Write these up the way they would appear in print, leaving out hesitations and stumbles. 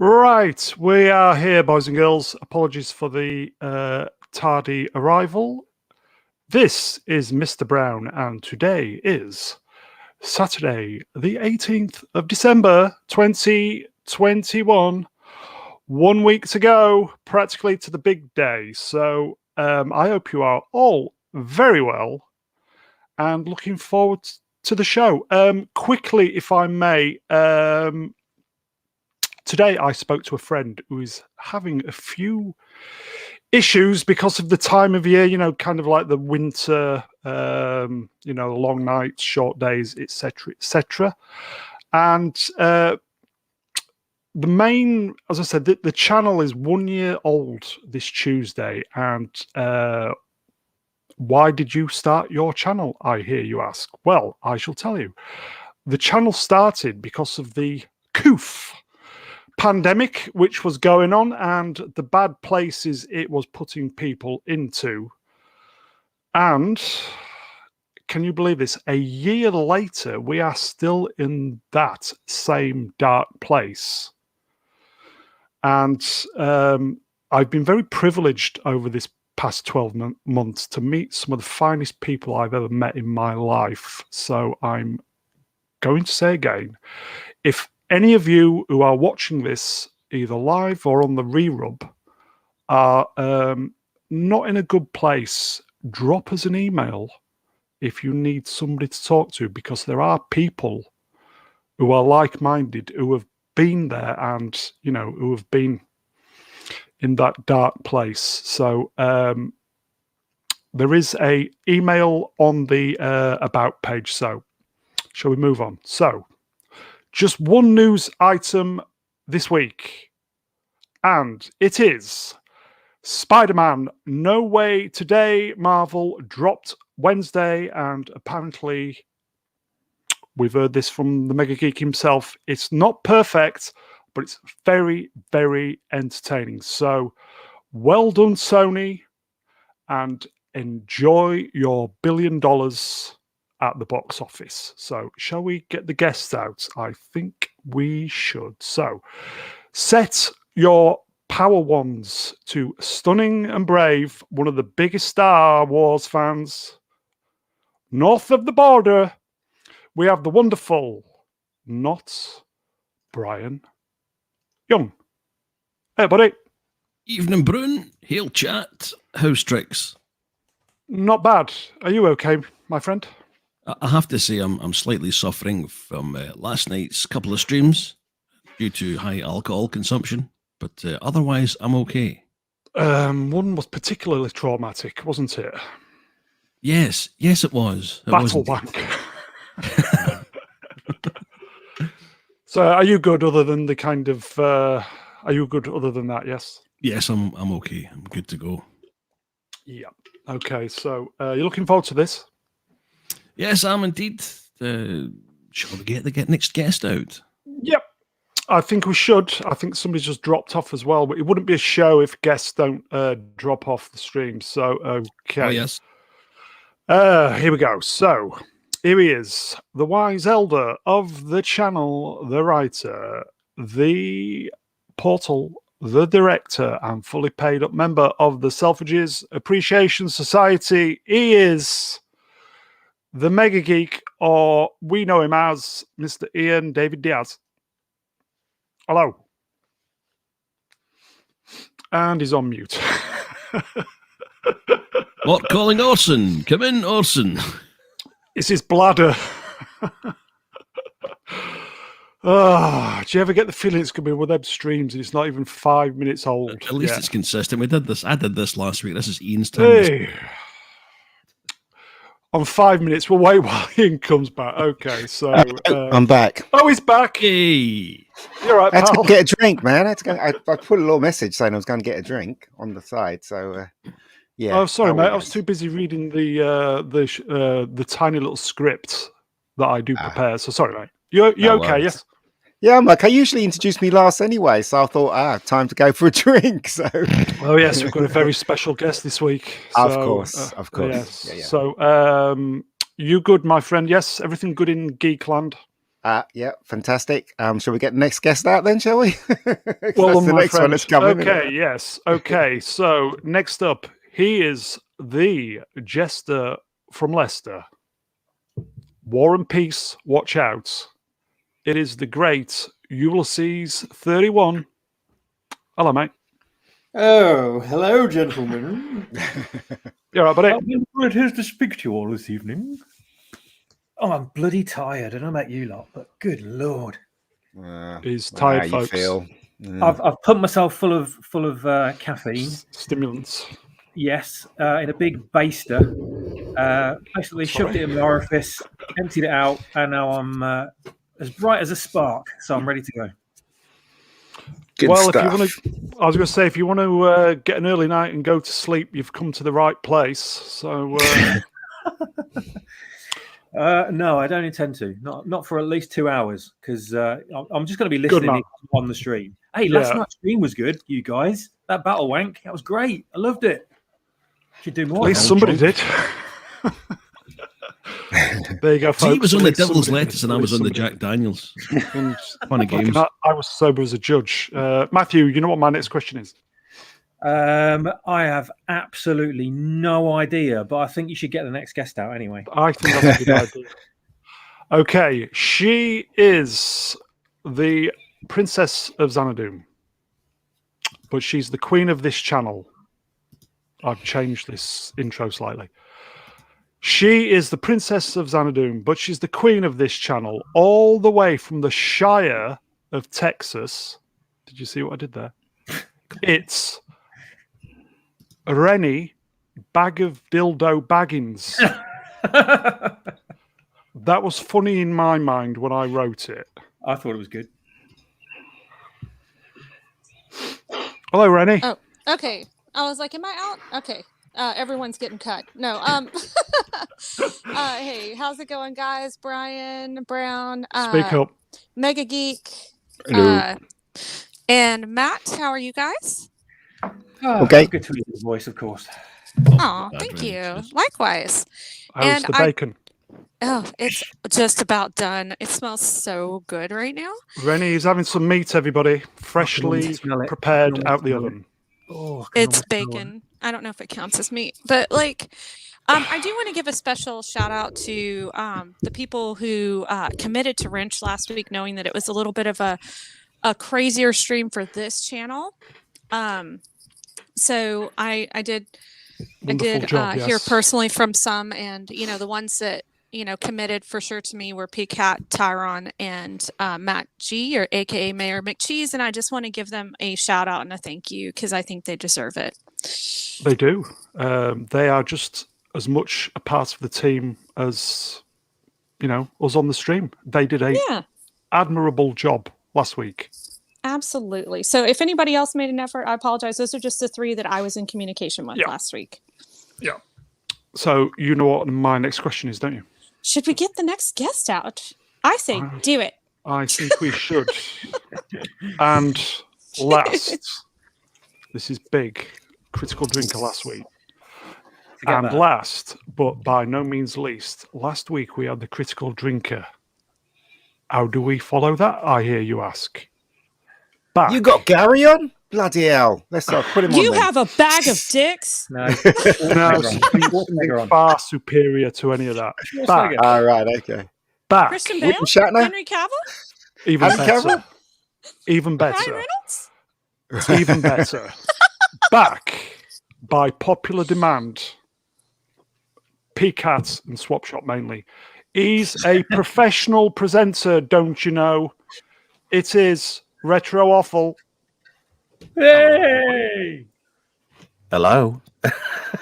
Right, we are here, boys and girls. Apologies for the tardy arrival. This is Mr. Brown, and today is Saturday, the 18th of December, 2021. 1 week to go, practically to the big day. So I hope you are all very well and looking forward to the show. Quickly, if I may, today I spoke to a friend who is having a few issues because of the time of year, kind of like the winter, long nights, short days, etc., etc. And the main, as I said, the channel is 1 year old this Tuesday. And why did you start your channel, I hear you ask? Well, I shall tell you. The channel started because of the coof pandemic which was going on and the bad places it was putting people into. And can you believe this? A year later, we are still in that same dark place. And I've been very privileged over this past 12 months to meet some of the finest people I've ever met in my life. So I'm going to say again, if any of you who are watching this either live or on the re-rub are not in a good place, drop us an email if you need somebody to talk to, because there are people who are like-minded who have been there and, who have been in that dark place. So there is a email on the About page. So shall we move on? So just one news item this week, and it is Spider-Man No Way Today. Marvel dropped Wednesday, and apparently we've heard this from the Mega Geek himself. It's not perfect, but it's very, very entertaining. So well done, Sony, and enjoy your $1 billion at the box office. So shall we get the guests out? I think we should. So set your power wands to Stunning and Brave, one of the biggest Star Wars fans. North of the border, we have the wonderful, not Brian Young. Hey, buddy. Evening, Brune. Hail, chat. How's tricks? Not bad. Are you okay, my friend? I have to say I'm slightly suffering from last night's couple of streams due to high alcohol consumption, but otherwise I'm okay. One was particularly traumatic, wasn't it? Yes, it was. Battle Bank. So are you good other than the kind of... are you good other than that, yes? Yes, I'm okay. I'm good to go. Yeah. Okay, so you're looking forward to this? Yes, I'm indeed. Shall we get the next guest out? Yep. I think we should. I think somebody's just dropped off as well, but it wouldn't be a show if guests don't drop off the stream. So, okay. Oh, yes. Here we go. So, here he is, the wise elder of the channel, the writer, the portal, the director, and fully paid up member of the Selfridges Appreciation Society. He is the Mega Geek, or we know him as Mr. Ian David Diaz. Hello. And he's on mute. What, calling Orson? Come in, Orson. It's his bladder. Oh, do you ever get the feeling it's going to be one of them streams and it's not even 5 minutes old? At least yet? It's consistent. I did this last week. This is Ian's turn. Hey. on 5 minutes. We'll wait while Ian comes back. Okay, so I'm back. Oh, he's back. Yay! You're right, I had to pal. go get a drink, man. I put a little message saying I was going to get a drink on the side. So, yeah. Oh, sorry, how mate. are I you was guys? too busy reading the tiny little script that I do prepare. So sorry, mate. You No okay? worries. Yes. Yeah, I'm like, I usually introduce me last anyway. So I thought, time to go for a drink. So, Oh yes, we've got a very special guest this week. of So, course. Yes. Yeah. So, you good, my friend? Yes, everything good in Geekland. Yeah, fantastic. Shall we get the next guest out then, shall we? 'Cause Well that's done, the my next one friend. that's coming. isn't it? Okay, yes. Okay, so next up, he is the jester from Leicester. War and Peace, watch out. It is the great Ulysses 31. Hello, mate. Oh, hello, gentlemen. You all right, buddy? How wonderful it is to speak to you all this evening. Oh, I'm bloody tired. I don't know about you lot, but good lord, He's How tired, you folks. feel? I've pumped myself full of caffeine. Stimulants. Yes, in a big baster. Basically, shoved it in my orifice, emptied it out, and now I'm as bright as a spark. So I'm ready to go. Good Well, stuff. if you want to, I was going to say, if you want to get an early night and go to sleep, you've come to the right place. So, No, I don't intend to. Not for at least 2 hours, because I'm just going to be listening man. on the stream. Hey, last Yeah. night's stream was good, you guys. That battle wank, that was great. I loved it. Should do more. at least of somebody that. did. There you go, folks. He was on At the least Devil's somebody Lettuce did. and I At was least on the somebody Jack Daniels. did. And Funny games. I was sober as a judge. Matthew, you know what my next question is? I have absolutely no idea, but I think you should get the next guest out anyway. I think that's a good idea. Okay, she is the Princess of Xanadu, but she's the queen of this channel. I've changed this intro slightly. She is the Princess of Xanadu, but she's the queen of this channel, all the way from the Shire of Texas. Did you see what I did there? It's Rennie Bag of Dildo Baggins. That was funny in my mind when I wrote it. I thought it was good. Hello, Rennie. Oh, okay. I was like, am I out? Okay. Everyone's getting cut. No. Hey, how's it going, guys? Brian, Brown, Speak up. Mega Geek, Hello. and Matt. How are you guys? Oh, Okay. Good to hear your voice, of course. Oh, thank you. Likewise. How's and the bacon? Oh, it's just about done. It smells so good right now. Rennie is having some meat, everybody. Freshly smell it. prepared I can out the smell it. oven. Oh, I can It's almost smell it. bacon. I don't know if it counts as meat, but like, I do want to give a special shout out to the people who committed to Wrench last week, knowing that it was a little bit of a crazier stream for this channel. So I did Wonderful job, hear yes. personally from some, and the ones that committed for sure to me were PCAT, Tyron, and Matt G, or AKA Mayor McCheese, and I just want to give them a shout out and a thank you because I think they deserve it. They do. They are just as much a part of the team as us on the stream. They did a Yeah, admirable job last week. absolutely. So if anybody else made an effort, I apologize. Those are just the three that I was in communication with Yeah. last week. Yeah. So you know what my next question is, don't you? Should we get the next guest out? I say do it. I think we should. And last, this is big, critical drinker last week. Forget And that. last, but by no means least, last week we had the critical drinker. How do we follow that, I hear you ask? Back. You got Gary on? Bloody hell. Let's put him on You then. have a bag of dicks. No, No, Schwarzenegger on. far superior to any of that. Back. Schwarzenegger. All right, okay. Back. Christian Bale, William Shatner? Henry Cavill, Even Henry better. Cavill? Even Ryan better. Reynolds. Even better. Back by popular demand. PCAT and Swap Shop mainly. He's a professional presenter, don't you know? It is Retro Awful. Hey! Hello.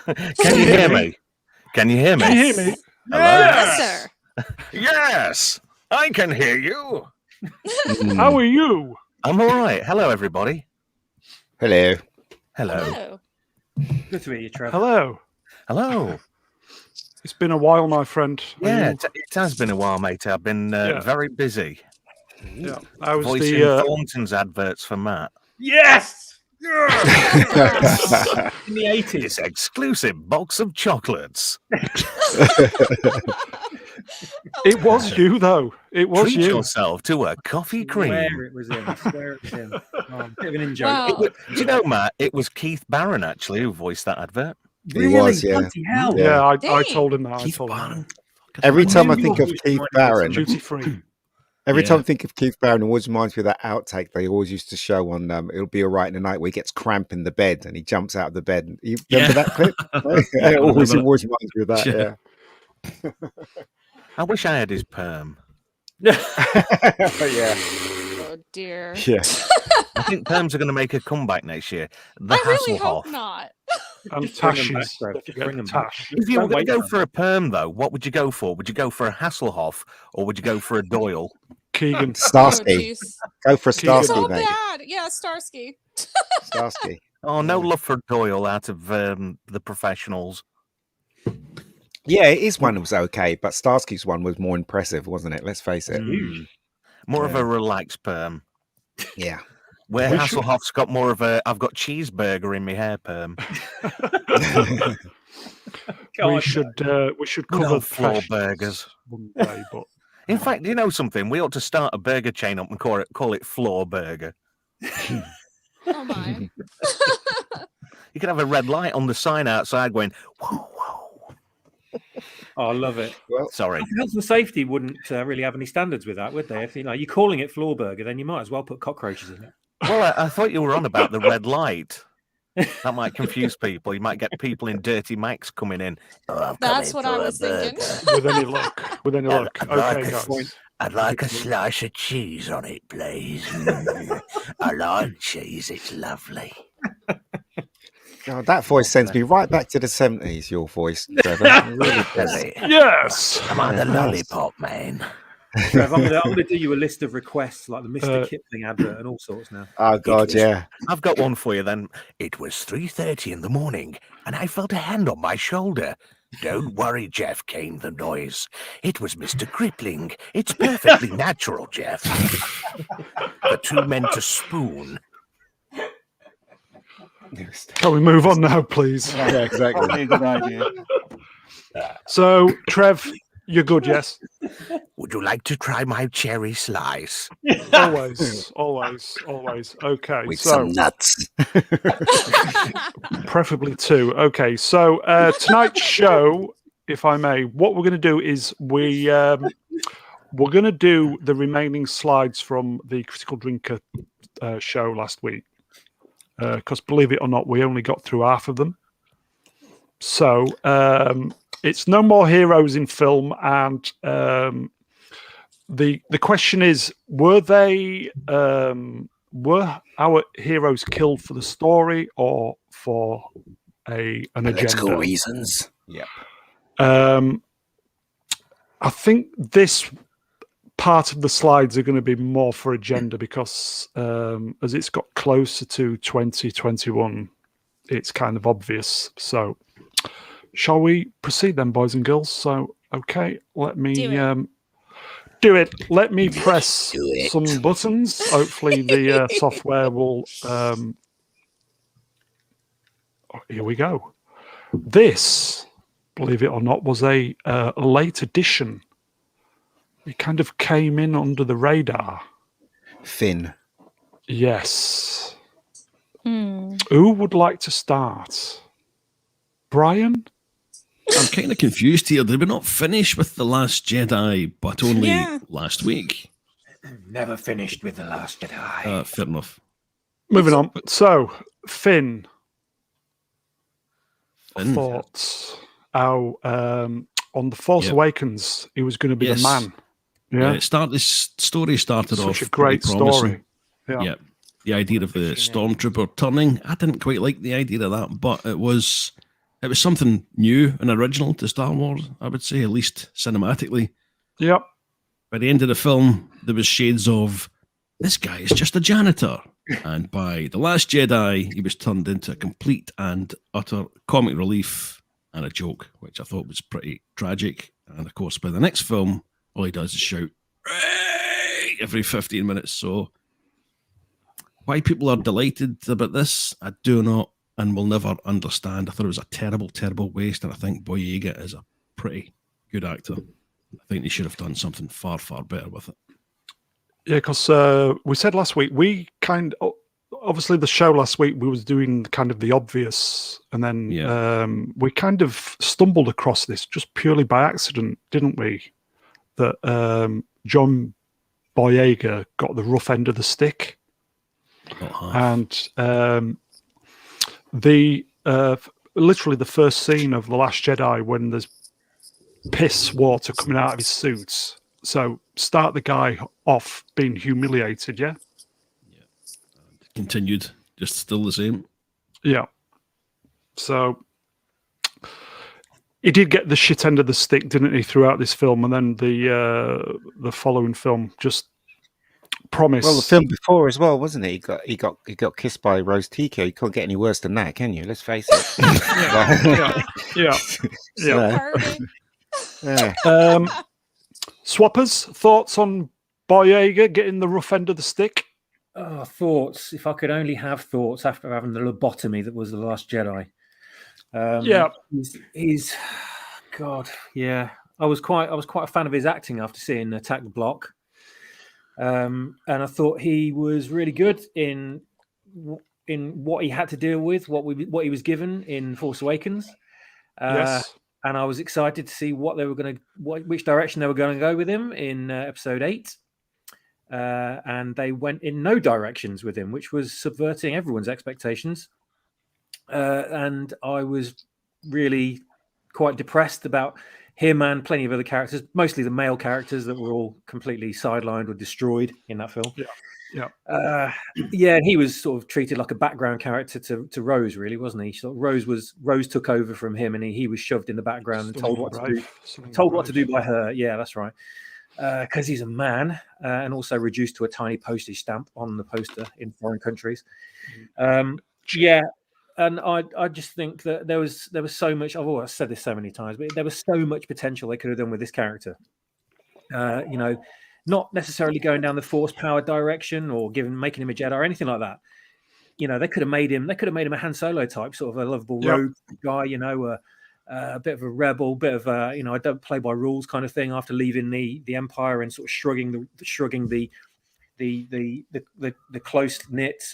Can you hear me? Can you hear me? Can you hear me? Yes, sir. Yes, I can hear you. How are you? I'm all right. Hello, everybody. Hello. Hello. Hello. Good to meet you, Trev. Hello. Hello. It's been a while, my friend. Are Yeah, you- it has been a while, mate. I've been Yeah. very busy yeah. How's voicing the Thornton's adverts for Matt. Yes! Oh. In the 80s. This exclusive box of chocolates. It was you, though. It was Treat you. yourself to a coffee cream. Swear it was him. I swear it was him. Oh, bit of an in-joke. Wow. Do you know, Matt? It was Keith Barron actually who voiced that advert. He was, yeah. Bloody hell. Yeah, I Dang. told him that. I Keith told him Barron. Every I time I knew think your of voice Keith reminded me of Barron, that. Duty free. every Yeah. time I think of Keith Barron, it always reminds me of that outtake they always used to show on It'll Be All Right in the Night where he gets cramp in the bed and he jumps out of the bed. You remember that clip? Yeah, it I always remember reminds me of that, Yeah. yeah. I wish I had his perm. yeah. Oh dear. Yeah. I think perms are going to make a comeback next year. The I really hope Hasselhoff. not. And Just bring 'em back, Tashes. Trev. Don't Just forget bring the 'em back. Tash. If you were Don't going to wait go for for a perm, though, what would you go for? Would you go for a Hasselhoff or would you go for a Doyle? Keegan. Oh Starsky. jeez. Go for a Keith. It's Starsky, all mate. bad. Yeah, Starsky. Starsky. Oh, no love for Doyle out of the professionals. Yeah, his one was okay, but Starsky's one was more impressive, wasn't it? Let's face it. More of Yeah. a relaxed perm. Yeah. Where We should- Hasselhoff's got more of a I've got cheeseburger in my hair perm. we should Good cover old floor Tash burgers. one day, but In fact, do you know something? We ought to start a burger chain up and call it Floor Burger. Oh my. You could have a red light on the sign outside going, whoa, whoa. Oh, I love it. Well, Sorry. Health and safety wouldn't really have any standards with that, would they? If you're calling it floor burger, then you might as well put cockroaches in it. Well, I thought you were on about the red light. That might confuse people. You might get people in dirty mics coming in. Oh, I'm That's coming what I for a was thinking. burger. with any luck, with any luck. I'd like Okay, a guys. I'd like a slice of cheese on it, please. I like cheese. It's lovely. God, that voice sends me right back to the 70s, your voice, Trevor. It really does. Yes. Am I the lollipop man? Trev, I'm gonna do you a list of requests like the Mr. Kipling advert and all sorts now. Oh, God, yeah. I've got one for you then. It was 3:30 in the morning and I felt a hand on my shoulder. Don't worry, Jeff, came the noise. It was Mr. Crippling. It's perfectly natural, Jeff. The two men to spoon. Can we move on now, please? Yeah, exactly. Probably a good idea. So, Trev, you're good, yes? Would you like to try my cherry slice? Always, always, always. Okay, With so some nuts. preferably two. Okay, so tonight's show, if I may, what we're going to do is we're going to do the remaining slides from the Critical Drinker show last week. Because believe it or not, we only got through half of them. So it's no more heroes in film, and the question is: were our heroes killed for the story or for an agenda? reasons. Yeah. I think this part of the slides are going to be more for agenda because as it's got closer to 2021, it's kind of obvious. So shall we proceed then, boys and girls? So, okay, let me do it. Let me press some buttons. Hopefully the software will... here we go. This, believe it or not, was a late addition. It kind of came in under the radar. Finn. Yes. Hmm. Who would like to start? Brian? I'm kind of confused here. Did we not finish with The Last Jedi, but only Yeah. last week? Never finished with The Last Jedi. Fair enough. Moving on. So, Finn. Finn. Thoughts? How on The Force Yep. Awakens, he was going to be Yes. the man. Yeah, Yeah. this story started off Such a great pretty promising. story. Yeah. Yeah. The idea of the stormtrooper turning, I didn't quite like the idea of that, but it was it was something new and original to Star Wars, I would say, at least cinematically. Yep. By the end of the film, there was shades of, this guy is just a janitor. And by The Last Jedi, he was turned into a complete and utter comic relief and a joke, which I thought was pretty tragic. And of course, by the next film, all he does is shout, "Ray!" every 15 minutes. So why people are delighted about this, I do not and will never understand. I thought it was a terrible, terrible waste. And I think Boyega is a pretty good actor. I think they should have done something far, far better with it. Yeah, because we said last week, obviously the show last week, we was doing kind of the obvious, and then we kind of stumbled across this just purely by accident, didn't we? That John Boyega got the rough end of the stick. And literally the first scene of The Last Jedi, when there's piss water coming out of his suit. So start the guy off being humiliated, yeah? Yeah. Continued, just still the same. Yeah. So he did get the shit end of the stick, didn't he, throughout this film, and then the following film just promised. Well, the film before as well, wasn't it? He got kissed by Rose Tico. You can't get any worse than that, can you? Let's face it. Yeah. Swappers, thoughts on Boyega getting the rough end of the stick? Oh, thoughts. If I could only have thoughts after having the lobotomy that was The Last Jedi. He's God, yeah. I was quite a fan of his acting after seeing Attack the Block. And I thought he was really good in what he had to deal with, what he was given in Force Awakens. Yes. And I was excited to see which direction they were going to go with him in Episode 8. And they went in no directions with him, which was subverting everyone's expectations. And I was really quite depressed about him and plenty of other characters, mostly the male characters that were all completely sidelined or destroyed in that film. And he was sort of treated like a background character to Rose, really, wasn't he? So Rose took over from him, and he was shoved in the background and told what to do by her. Yeah, that's right. Because he's a man, and also reduced to a tiny postage stamp on the poster in foreign countries. And I just think that there was so much. I've always said this so many times, but there was so much potential they could have done with this character. Not necessarily going down the force power direction or making him a Jedi or anything like that. They could have made him a Han Solo type, sort of a lovable rogue guy. A bit of a rebel, bit of a I don't play by rules kind of thing. After leaving the Empire and sort of shrugging the close knit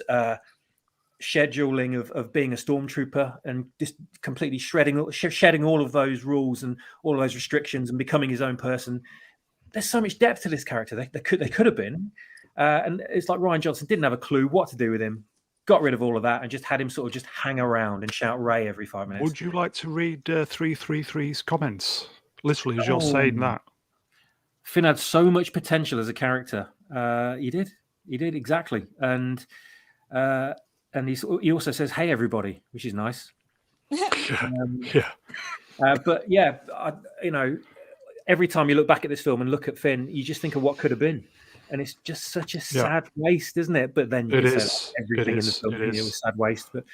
scheduling of being a stormtrooper and just completely shedding all of those rules and all of those restrictions and becoming his own person. There's so much depth to this character. They could have been, and it's like Rian Johnson didn't have a clue what to do with him. Got rid of all of that and just had him sort of just hang around and shout Ray every 5 minutes. Would you like to read 333's comments? Literally, as you're saying that. Finn had so much potential as a character. He did exactly, and he also says, "Hey, everybody," which is nice. But yeah, every time you look back at this film and look at Finn, you just think of what could have been. And it's just such a sad waste, isn't it? But then you say everything in the film was a sad waste. But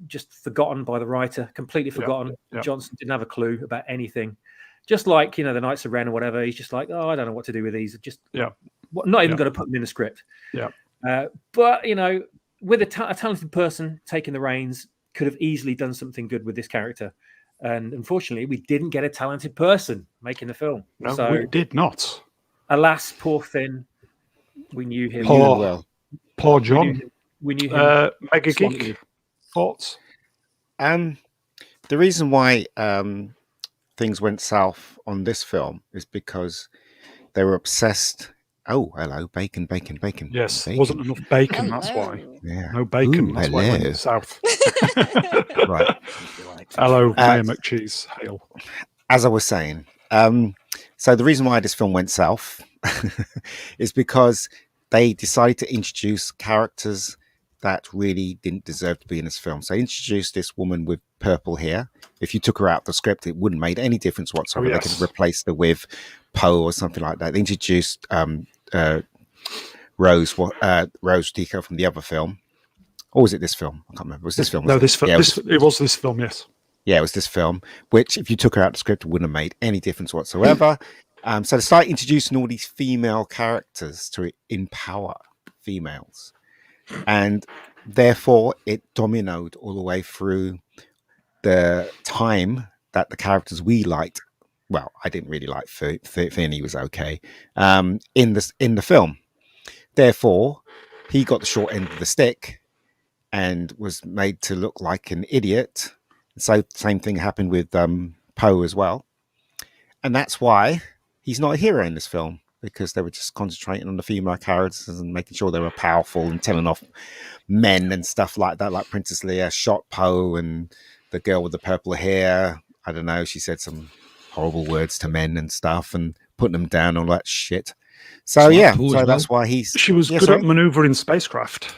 just forgotten by the writer, completely forgotten. Johnson didn't have a clue about anything. Just like, the Knights of Ren or whatever. He's just like, I don't know what to do with these. Just not even going to put them in the script. But, with a talented person taking the reins, could have easily done something good with this character. And unfortunately, we didn't get a talented person making the film. No, so, we did not. Alas, poor Finn. We knew him. Poor John. We knew him. Mega Geek. Thoughts? The reason why things went south on this film is because they were obsessed. Oh, hello, bacon. Yes, bacon. wasn't enough bacon, that's why. Yeah. No bacon, that's why it went south. Right. Hello, Mayor McCheese. Hail. As I was saying, so the reason why this film went south is because they decided to introduce characters that really didn't deserve to be in this film. So they introduced this woman with purple hair. If you took her out of the script, it wouldn't make any difference whatsoever. They could replace her with Poe or something like that. They introduced Rose Tico from the other film. Or was it this film? I can't remember. Was this film? No, this film. Yeah, it was this film. Yes. Yeah, it was this film. Which, if you took her out of the script, it wouldn't have made any difference whatsoever. So they started introducing all these female characters to empower females, and therefore it dominoed all the way through the time that the characters we liked. Well, I didn't really like Finn. He was okay in the film. Therefore, he got the short end of the stick and was made to look like an idiot. So same thing happened with Poe as well. And that's why he's not a hero in this film, because they were just concentrating on the female characters and making sure they were powerful and telling off men and stuff like that. Like Princess Leia shot Poe, and the girl with the purple hair, I don't know, she said some horrible words to men and stuff and putting them down, all that shit. So that's why she was good at maneuvering spacecraft.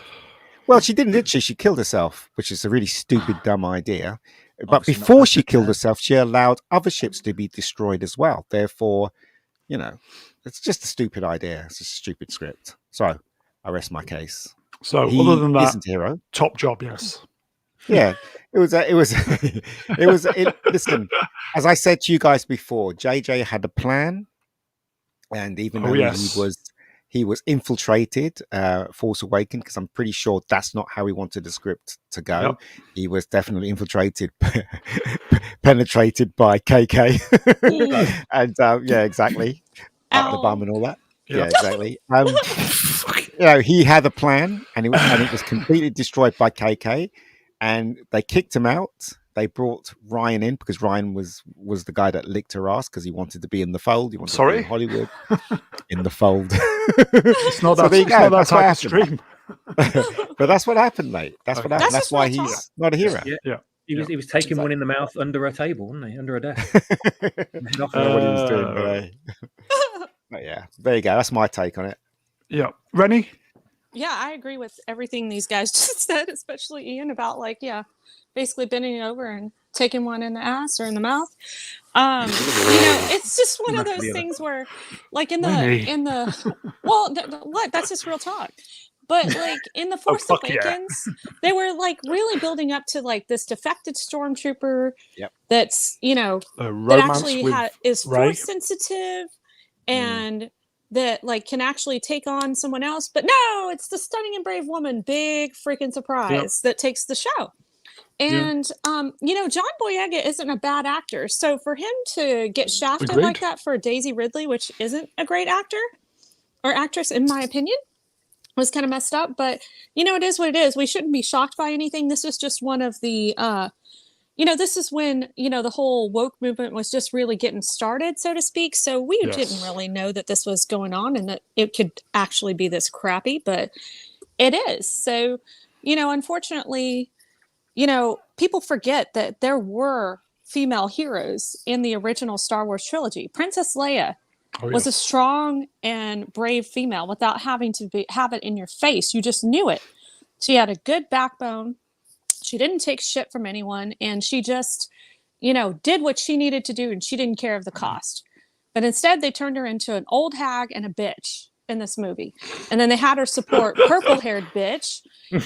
Well, she didn't, did she? She killed herself, which is a really stupid, dumb idea. But before she killed herself, she allowed other ships to be destroyed as well. Therefore, it's just a stupid idea. It's a stupid script. So I rest my case. So other than that, isn't a hero. Top job, yes. Yeah, listen, as I said to you guys before, JJ had a plan, and even though he was infiltrated, Force Awakens, because I'm pretty sure that's not how he wanted the script to go. Yep. He was definitely infiltrated, penetrated by KK, and yeah, exactly, the bomb and all that. Yep. Yeah, exactly. He had a plan, and it was completely destroyed by KK. And they kicked him out. They brought Ryan in because Ryan was the guy that licked her ass because he wanted to be in the fold. He wanted to be in Hollywood. In the fold. It's not that type of stream. But that's what happened, mate. That's what happened. That's why he's not a hero. Yeah. He was taking one in the mouth under a table, wasn't he? Under a desk. I don't know what he was doing, but yeah. There you go. That's my take on it. Yeah. Rennie? Yeah, I agree with everything these guys just said, especially Ian about basically bending over and taking one in the ass or in the mouth. It's just one of those things where, like that's just real talk. But like in the Force Awakens, they were like really building up to this defected stormtrooper that's that actually is force sensitive and that can actually take on someone else. But no, it's the stunning and brave woman, big freaking surprise that takes the show. And John Boyega isn't a bad actor, so for him to get shafted like that for Daisy Ridley, which isn't a great actor or actress in my opinion, was kind of messed up. But it is what it is. We shouldn't be shocked by anything. This is just one of the this is when, the whole woke movement was just really getting started, so to speak. So we didn't really know that this was going on and that it could actually be this crappy, but it is. So, unfortunately, people forget that there were female heroes in the original Star Wars trilogy. Princess Leia was a strong and brave female without having to have it in your face. You just knew it. She had a good backbone. She didn't take shit from anyone, and she just, did what she needed to do, and she didn't care of the cost. But instead, they turned her into an old hag and a bitch in this movie. And then they had her support purple-haired bitch.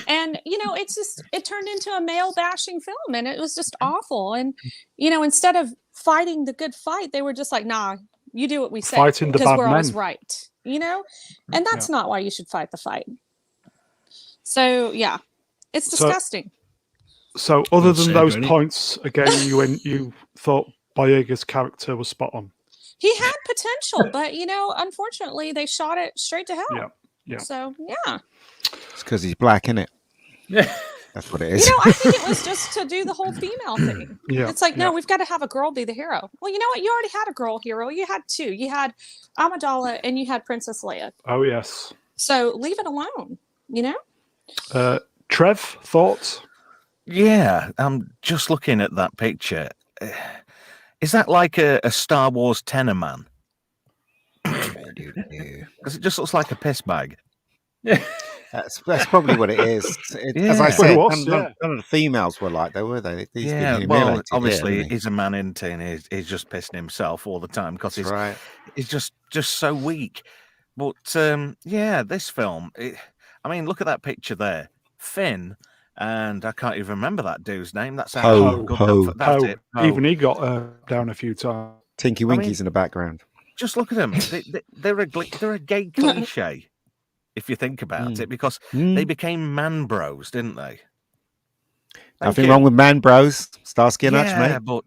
And, it turned into a male-bashing film, and it was just awful. And, instead of fighting the good fight, they were just like, nah, you do what we say because we're always right, And that's not why you should fight the fight. So, yeah, it's disgusting. So other than those points, again, you thought Boyega's character was spot on. He had potential, but unfortunately, they shot it straight to hell. Yeah. So it's because he's black, isn't it? Yeah, that's what it is. I think it was just to do the whole female thing. It's like, no, we've got to have a girl be the hero. Well, you know what? You already had a girl hero. You had two. You had Amidala and you had Princess Leia. Oh yes. So leave it alone. Trev, thoughts? Yeah, I'm just looking at that picture. Is that like a Star Wars tenor man? Because it just looks like a piss bag. That's probably what it is. As I Yeah. said, Well, it was, none of the females were like they were. These Yeah, getting well, humiliated, obviously didn't they? he's a man, isn't he? And he's just pissing himself all the time because That's right. he's just so weak. But yeah, this film. I mean, look at that picture there, Finn, and I can't even remember that dude's name. That's Poe. That's it. Poe. Even he got down a few times. Tinky Winky's in the background. Just look at them. They're a gay cliche, if you think about it, because they became man bros, didn't they? Nothing wrong with man bros. Starsky and Hutch, Yeah, mate.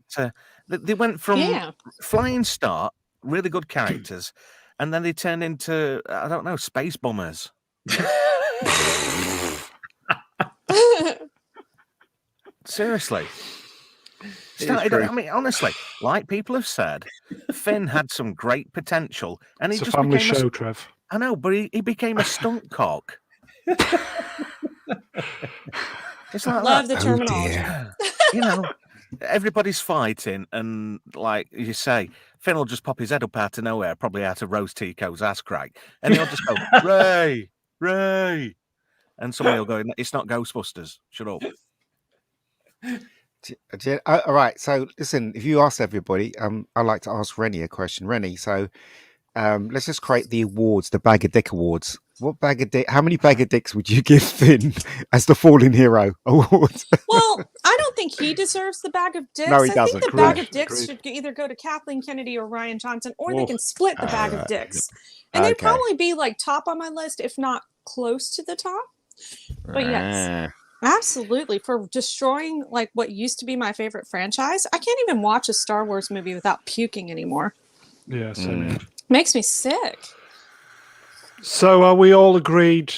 but they went from flying start, really good characters, and then they turned into, I don't know, space bombers. Seriously. I mean, honestly, like people have said, Finn had some great potential, and he It's a just family became show, Trev. I know, but he became a stunt cock. It's like Love that. the terminology. You know, everybody's fighting, and like you say, Finn will just pop his head up out of nowhere, probably out of Rose Tico's ass crack, and he'll just go, Ray, Ray. And somebody will go, it's not Ghostbusters. Shut up. All right. So listen, if you ask everybody, I'd like to ask Rennie a question. Rennie, so let's just create the awards, the Bag of Dick Awards. What bag of dick? How many bag of dicks would you give Finn as the Fallen Hero Award? Well, I don't think he deserves the bag of dicks. No, he I doesn't. think the bag of Agreed. dicks should either go to Kathleen Kennedy or Ryan Johnson, or they can split the bag of dicks. And And they'd probably be like top on my list, if not close to the top. But yes, absolutely. For destroying like what used to be my favorite franchise, I can't even watch a Star Wars movie without puking anymore. Yeah, same here. Makes me sick. So are we all agreed?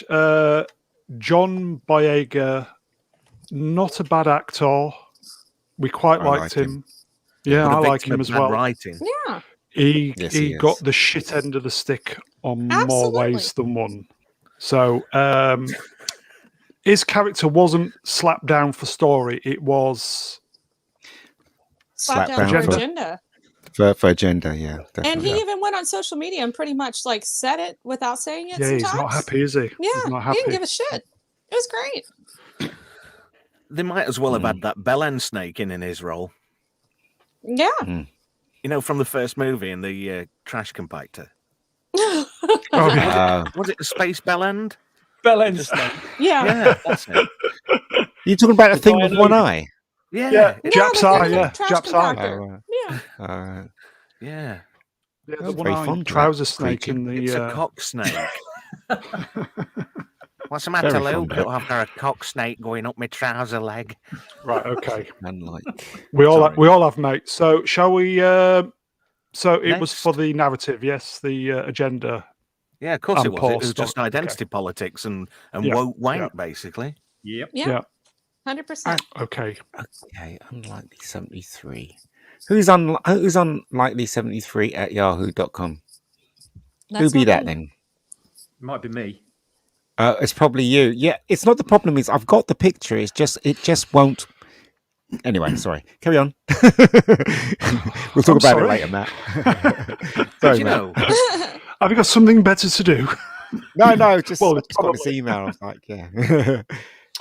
John Boyega, not a bad actor. We quite liked him. Yeah, But a I like victim him of as bad well. Writing. Yeah. Yes, he He got is. the shit end of the stick on Absolutely. more ways than one. So his character wasn't slapped down for story. It was Slap down down for for- agenda. for agenda, yeah. And Definitely. he even went on social media and pretty much like said it without saying it yeah. sometimes. He's not happy, is he? Yeah, He's not he happy. didn't give a shit. It was great. They might as well have had that bell-end snake in his role. Yeah. You know, from the first movie in the trash compactor. Oh, yeah. Was it the Space Bell-end? Bell end snake. Yeah. Yeah, that's it. You talking about a thing with one eye? Yeah, Yeah. it- Jap's the eye, thing with yeah. trash Jap's eye. compactor. Oh, Yeah. yeah. Yeah, Oh, the very one-eyed fond of that trouser snake creature. in the. It's a cock snake. What's the matter, Very Luke? fond of I've got a cock snake going up my trouser leg. Right. Okay. unlike. We all Sorry. have mates. So shall we? So it was Next. for the narrative, yes, the agenda. Yeah, of course it And was. Paul It was just Stock, identity politics and Yeah, woke wank, yeah. basically. Yep. Yeah. Yeah. 100%. Okay. Okay, unlikely 73. Who's unlikely 73 at yahoo.com? Who be that then? Might be me. It's probably you. Yeah, it's not the problem. Is I've got the picture. It just won't. Anyway, sorry. Carry on. We'll talk I'm about sorry. it later, Matt. But sorry, you Matt. know, Have you got something better to do? No, just, Well, I just got probably. this email. I was like, yeah.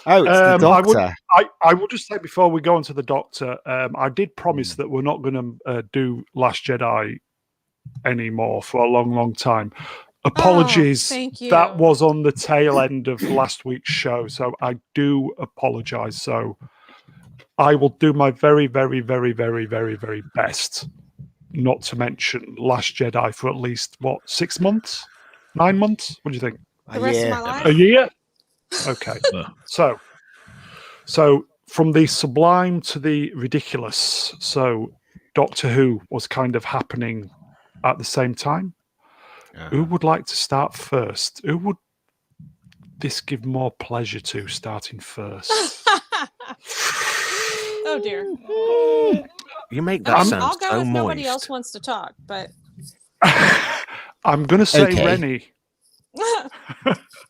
Oh, it's the I doctor. I will just say before we go on to the Doctor, I did promise that we're not going to do Last Jedi anymore for a long, long time. Apologies. thank you. That was on the tail end of last week's show, so I do apologize. So I will do my very, very, very, very, very, very best not to mention Last Jedi for at least, 6 months? 9 months? What do you think? The rest of my A life. year? Okay. So from the sublime to the ridiculous. So Doctor Who was kind of happening at the same time. Who would like to start first? Who would this give more pleasure to starting first? Oh dear. you make that sound I'll go so if nobody moist. else wants to talk, but I'm going to say Okay. Rennie.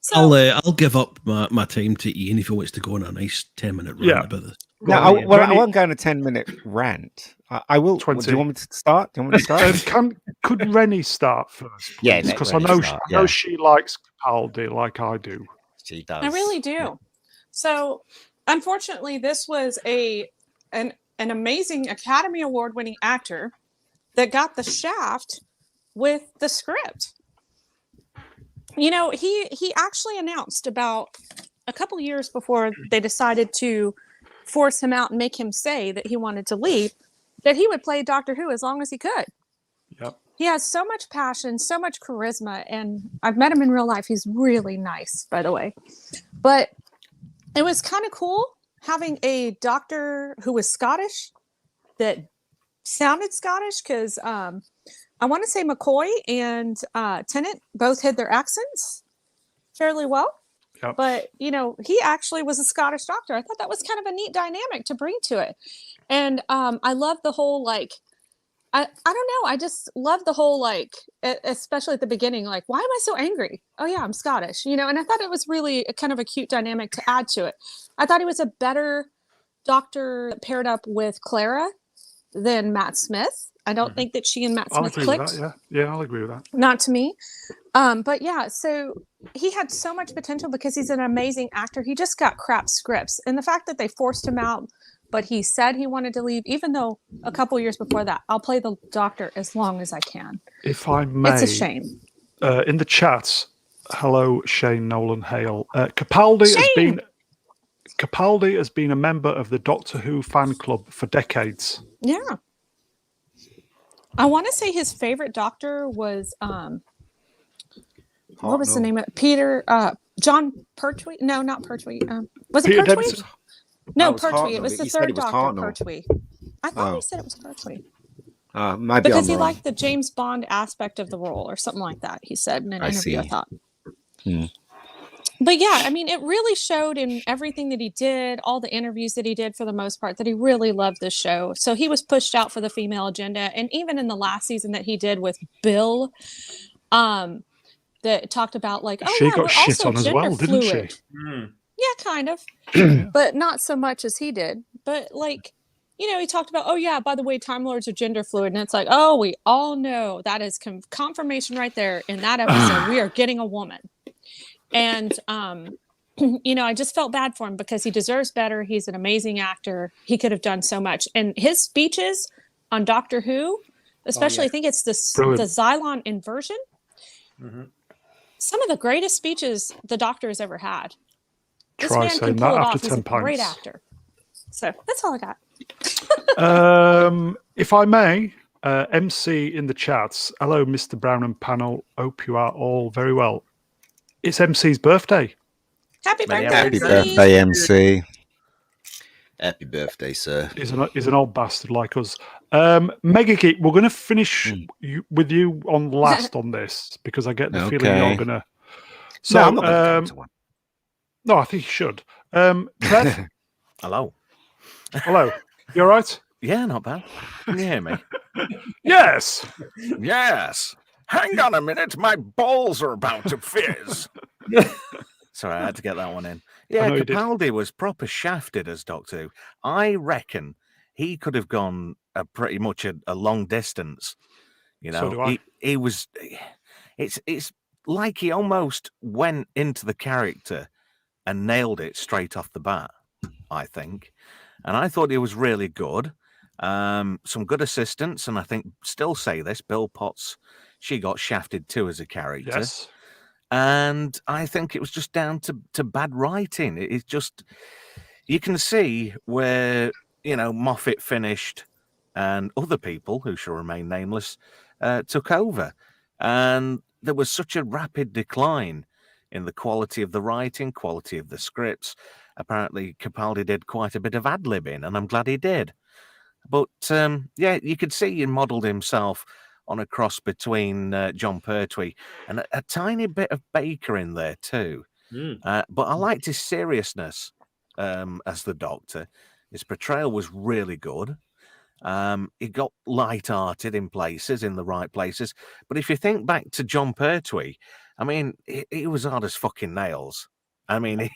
so I'll give up my time to Ian if he wants to go on a nice 10-minute rant Yeah. about this. No, Go on, I, Ian. well, I Rennie- won't go on a 10-minute rant. I will. 20. Do you want me to start? Do you want me to start? Could Rennie start first? Yeah, let because I Rennie know start, I know yeah. she likes Capaldi like I do. She does. I really do. So, unfortunately, this was an amazing Academy Award winning actor that got the shaft with the script. You know, he actually announced about a couple years before they decided to force him out and make him say that he wanted to leave, that he would play Doctor Who as long as he could. Yep. He has so much passion, so much charisma, and I've met him in real life. He's really nice, by the way. But it was kind of cool having a doctor who was Scottish that sounded Scottish, because I want to say McCoy and Tennant both hid their accents fairly well. Yep. But, you know, he actually was a Scottish doctor. I thought that was kind of a neat dynamic to bring to it. And I love the whole, like, I don't know. I just love the whole, like, especially at the beginning, like, why am I so angry? Oh, yeah, I'm Scottish, you know, and I thought it was really a kind of a cute dynamic to add to it. I thought he was a better doctor paired up with Clara than Matt Smith. I don't think that she and Matt I'll Smith agree clicked. with that. Yeah, I'll agree with that. Not to me. But yeah, so he had so much potential because he's an amazing actor. He just got crap scripts. And the fact that they forced him out, but he said he wanted to leave, even though a couple years before that, I'll play the doctor as long as I can. If I may, It's a shame. In the chat, hello, Shane Nolan Hale. Capaldi has been a member of the Doctor Who fan club for decades. Yeah. I want to say his favorite doctor was what was the name of Peter John Pertwee? No, not Pertwee. Was it Peter Pertwee? Davidson? No, was Pertwee. It Hartnell. was the He said third it was doctor, Hartnell. Pertwee. I thought Oh. he said it was Pertwee. Maybe Because I'm he wrong. liked the James Bond aspect of the role or something like that. He said in an interview, I see. thought. Hmm. But yeah, I mean, it really showed in everything that he did, all the interviews that he did for the most part, that he really loved this show. So he was pushed out for the female agenda. And even in the last season that he did with Bill, that talked about like, oh She yeah, got we're shit also on as gender well, didn't she? fluid. Yeah, kind of. But not so much as he did. But like, you know, he talked about, oh yeah, by the way, Time Lords are gender fluid. And it's like, oh, we all know that is confirmation right there in that episode. We are getting a woman. And, you know, I just felt bad for him because he deserves better. He's an amazing actor. He could have done so much. And his speeches on Doctor Who, especially, I think it's the Xylon inversion. Some of the greatest speeches the Doctor has ever had. This Try man saying can pull that it after off. He's 10 a great pints. actor. So that's all I got. If I may, MC in the chats. Hello, Mr. Brown and panel. Hope you are all very well. It's MC's birthday. Happy Many birthday, Happy MC. birthday, MC. Happy birthday, sir. He's an old bastard like us. Mega Geek, we're going to finish with you on last on this because I get the feeling Okay. you're going to. So, No, I'm not going to go into one. no, I think you should. Trev, Hello. hello. You all right? Yeah, not bad. Can you hear me? Yes. Yes. Hang on a minute. My balls are about to fizz. Sorry, I had to get that one in. Yeah, know you did. Capaldi was proper shafted as Doctor Who. I reckon he could have gone pretty much a long distance. You know, So do I. he was. It's like he almost went into the character and nailed it straight off the bat, I think. And I thought he was really good. Some good assistants, and I think still say this, Bill Potts, she got shafted too as a character. Yes. And I think it was just down to bad writing. It's just, you can see where, you know, Moffat finished and other people who shall remain nameless took over. And there was such a rapid decline in the quality of the writing, quality of the scripts. Apparently, Capaldi did quite a bit of ad-libbing, and I'm glad he did. But, yeah, you could see he modelled himself on a cross between John Pertwee and a tiny bit of Baker in there too. But I liked his seriousness as the Doctor. His portrayal was really good. He got light-hearted in places, in the right places. But if you think back to John Pertwee, I mean, he was hard as fucking nails. I mean,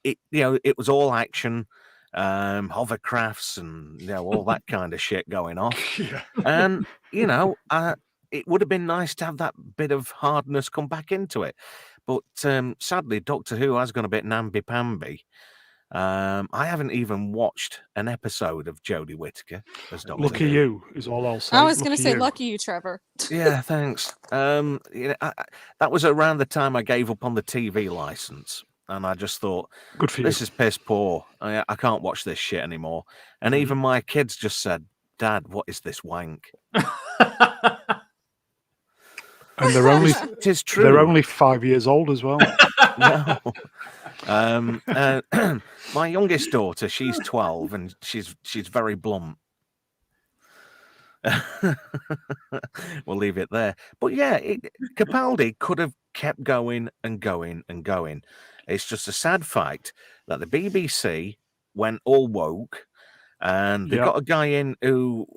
it was all action, hovercrafts and, you know, all that kind of shit going on. Yeah. And, you know, it would have been nice to have that bit of hardness come back into it. But sadly, Doctor Who has gone a bit namby-pamby. I haven't even watched an episode of Jodie Whittaker as Doctor Lucky Who. you is all I'll say. I was going to say, you. lucky you, Trevor. Yeah, thanks. That was around the time I gave up on the TV license, and I just thought, Good for you. this is piss poor. I can't watch this shit anymore. And even my kids just said, "Dad, what is this wank?" And they're only It is true. they're only 5 years old as well. No. My youngest daughter, she's 12, and she's very blunt. We'll leave it there. But yeah, Capaldi could have kept going and going and going. It's just a sad fact that the BBC went all woke, and they got a guy in who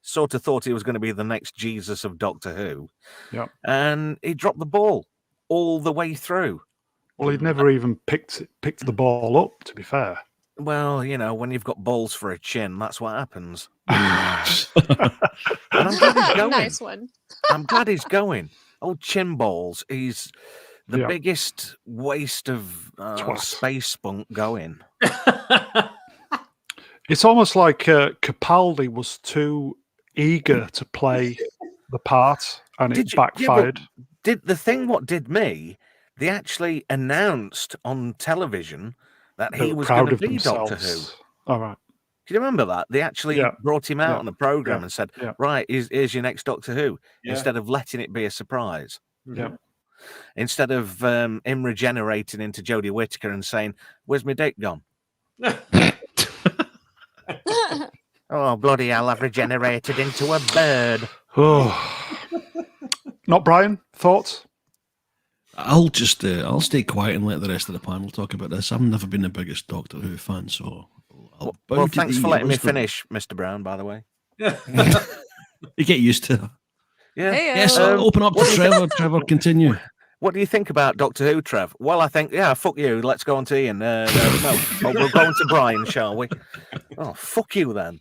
sort of thought he was going to be the next Jesus of Doctor Who. Yeah. And he dropped the ball all the way through. Well, he'd never even picked the ball up, to be fair. Well, you know, when you've got balls for a chin, that's what happens. And I'm glad he's going. Nice one. I'm glad he's going. Oh, chin balls. He's the biggest waste of space spunk going. It's almost like Capaldi was too eager to play the part, and it backfired. What did me? They actually announced on television that They he were was proud going of to be Doctor Who. themselves. All right. Do you remember that? They actually brought him out on the program and said, Yeah. right, here's your next Doctor Who, Yeah. instead of letting it be a surprise. Yeah. Instead of him regenerating into Jodie Whittaker and saying, "Where's my dick gone?" Oh, bloody hell, I've regenerated into a bird. Oh. Not Brian. Thoughts? I'll just I'll stay quiet and let the rest of the panel talk about this. I've never been the biggest Doctor Who fan, so I'll bow Well, to thanks the for letting me wisdom. finish, Mr. Brown, by the way. You get used to it. Yeah. Hey, Yes, I'll open up to Trevor. Trevor, continue. What do you think about Doctor Who, Trev? Well, I think, fuck you. Let's go on to Ian. No, we'll go on to Brian, shall we? Oh, fuck you then.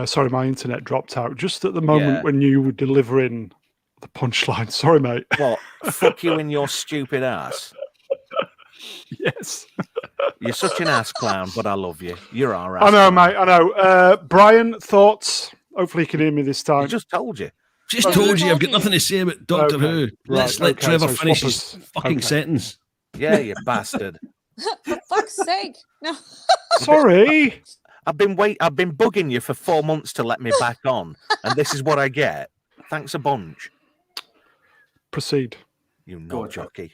Sorry, my internet dropped out just at the moment Yeah. when you were delivering the punchline. Sorry, mate. What? Fuck you in your stupid ass. Yes. You're such an ass clown, but I love you. You're our ass I know, clown. mate. I know. Brian, thoughts? Hopefully you can hear me this I time. just told you. Just told you I've got nothing to say about Doctor Okay. Who. Let's Right, let okay, Trevor so finish swappers. his fucking Okay. sentence. Yeah, you bastard. Fuck's sake. No. Sorry. I've been bugging you for 4 months to let me back on, and this is what I get. Thanks a bunch. Proceed. You Go know on, Trev. jockey.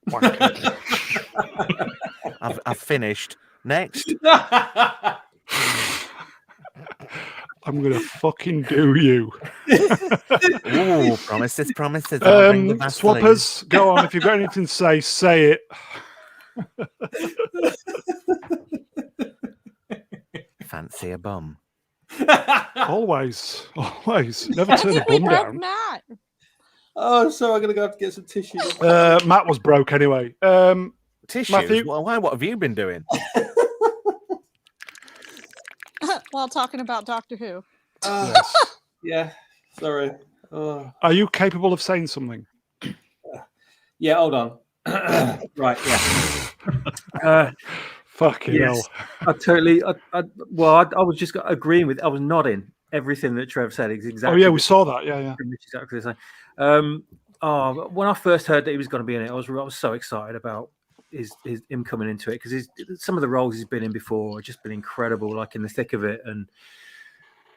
Wanker. I've finished. Next. I'm going to fucking do you. Ooh, promises. I'll bring the Vaseline. Swappers, go on. If you've got anything to say it. Fancy a bum. Always. Never turn a we bum broke down. Matt. Oh, so I'm going to have to get some tissue. Matt was broke anyway. Tissues? Matthew? Why? What have you been doing? While talking about Doctor Who. Yes. Yeah, sorry. Oh. Are you capable of saying something? Yeah, hold on. Right, yeah. Fucking Yes. I totally. I was just agreeing with. I was nodding everything that Trev said. Is hell. exactly. Oh, yeah, we saw that. Yeah. pretty much exactly the same. When I first heard that he was going to be in it, I was so excited about him coming into it because some of the roles he's been in before have just been incredible, like in the thick of it and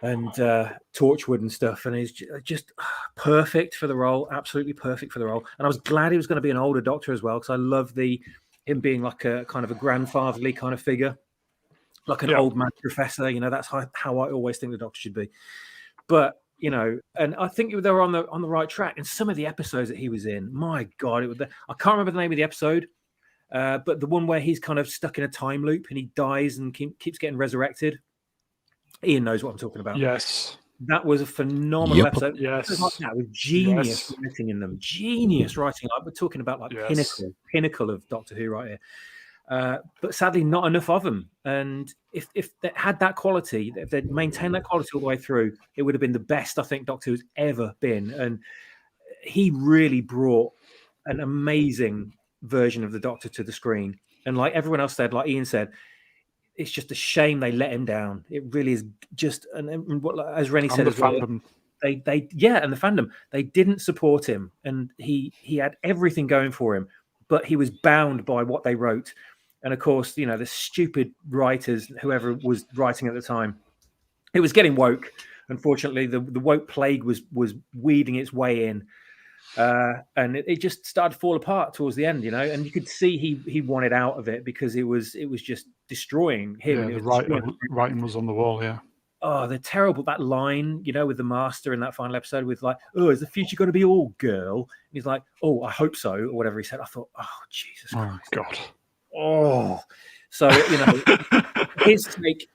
Torchwood and stuff, and he's just perfect for the role, absolutely perfect for the role. And I was glad he was going to be an older Doctor as well because I love him being like a kind of a grandfatherly kind of figure, like an old man professor. You know, that's how I always think the Doctor should be. But you know, and I think they were on the right track. And some of the episodes that he was in, my God, I can't remember the name of the episode, but the one where he's kind of stuck in a time loop and he dies and keeps getting resurrected. Ian knows what I'm talking about. Yes. That was a phenomenal episode. Yes. Like that with genius Yes. writing in them, genius writing. Like we're talking about like Yes. pinnacle of Doctor Who right here. But sadly, not enough of them. And if they had that quality, if they'd maintained that quality all the way through, it would have been the best I think Doctor Who's ever been. And he really brought an amazing version of the Doctor to the screen. And like everyone else said, like Ian said, it's just a shame they let him down. It really is just, and what, as Rennie said, the as well, fandom. and the fandom, they didn't support him, and he had everything going for him, but he was bound by what they wrote. And of course, you know, the stupid writers, whoever was writing at the time, it was getting woke. Unfortunately, the woke plague was weeding its way in. And it just started to fall apart towards the end, you know, and you could see he wanted out of it because it was just destroying him. Yeah, and it the was destroying writing was on the wall. Yeah. Oh, they're terrible. That line, you know, with the master in that final episode with like, oh, is the future going to be all girl? And he's like, oh, I hope so, or whatever he said. I thought, oh, Jesus Christ. Oh, God. Oh. So, you know,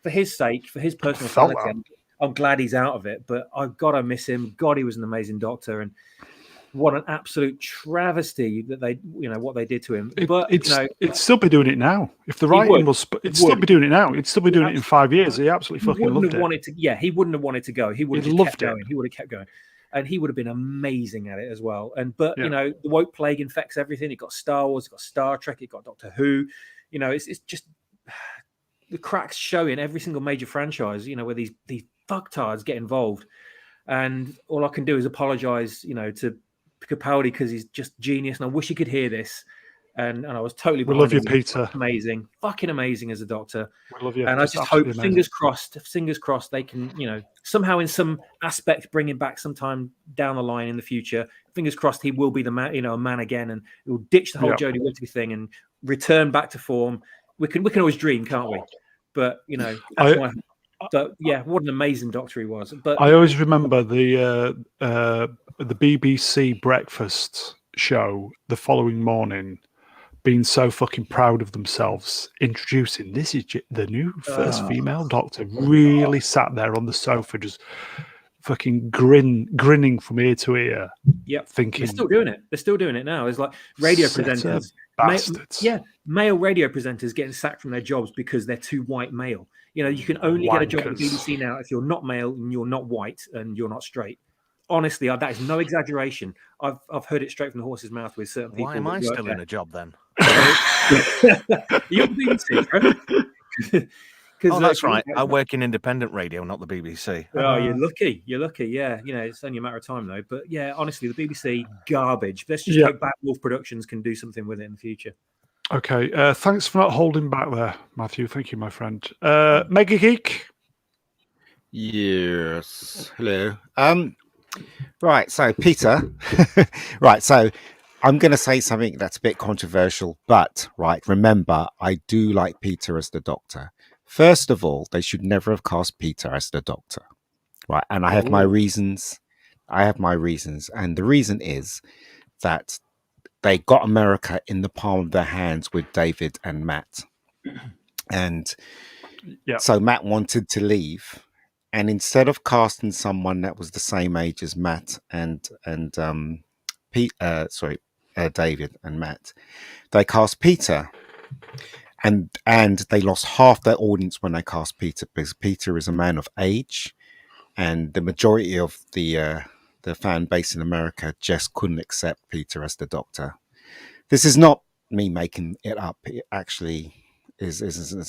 for his personal Felt sanity, I'm glad he's out of it, but I've got to miss him. God, he was an amazing Doctor. And what an absolute travesty that they, you know, what they did to him. But it'd you know, still be doing it now. If the writing was, it'd still be doing it now. It'd still be doing it in 5 years. He absolutely fucking loved it. He wouldn't have wanted to go. He would have loved kept going. He would have kept going, and he would have been amazing at it as well. But Yeah. you know, the woke plague infects everything. It got Star Wars, it got Star Trek, it got Doctor Who. You know, it's just the cracks show in every single major franchise. You know, where these fucktards get involved, and all I can do is apologize. You know, to Capaldi because he's just genius, and I wish he could hear this. And I was totally. We love you, him. Peter. Fucking amazing as a Doctor. We love you. And I just hope, fingers crossed, they can, you know, somehow in some aspect bring him back sometime down the line in the future. Fingers crossed he will be the man, you know, a man again, and he'll ditch the whole Jodie Whittaker thing and return back to form. We can always dream, can't we? But you know, but yeah, what an amazing Doctor he was. But I always remember the BBC breakfast show the following morning being so fucking proud of themselves, introducing this is the new first female Doctor. Really sat there on the sofa, just fucking grinning from ear to ear. Yep, thinking they're still doing it. They're still doing it now. It's like radio presenters, bastards. Male radio presenters getting sacked from their jobs because they're too white male. You know, you can only get a job at the BBC now if you're not male and you're not white and you're not straight. Honestly, that is no exaggeration. I've heard it straight from the horse's mouth with certain people. Why am I still in a job then? You're BBC, right? Oh, that's right. I work in independent radio, not the BBC. Oh, you're lucky. You're lucky. Yeah, you know, it's only a matter of time though. But yeah, honestly, the BBC garbage. Let's just hope Bad Wolf Productions can do something with it in the future. Okay, thanks for not holding back there, Matthew. Thank you, my friend. Mega Geek. Yes. Hello. Right. So, Peter. Right. So, I'm going to say something that's a bit controversial, but right. Remember, I do like Peter as the Doctor. First of all, they should never have cast Peter as the Doctor. Right. And I have my reasons. And the reason is that they got America in the palm of their hands with David and Matt. And so Matt wanted to leave. And instead of casting someone that was the same age as Matt and David and Matt, they cast Peter. And they lost half their audience when they cast Peter, because Peter is a man of age. And the majority of the fan base in America just couldn't accept Peter as the Doctor. This is not me making it up. It actually is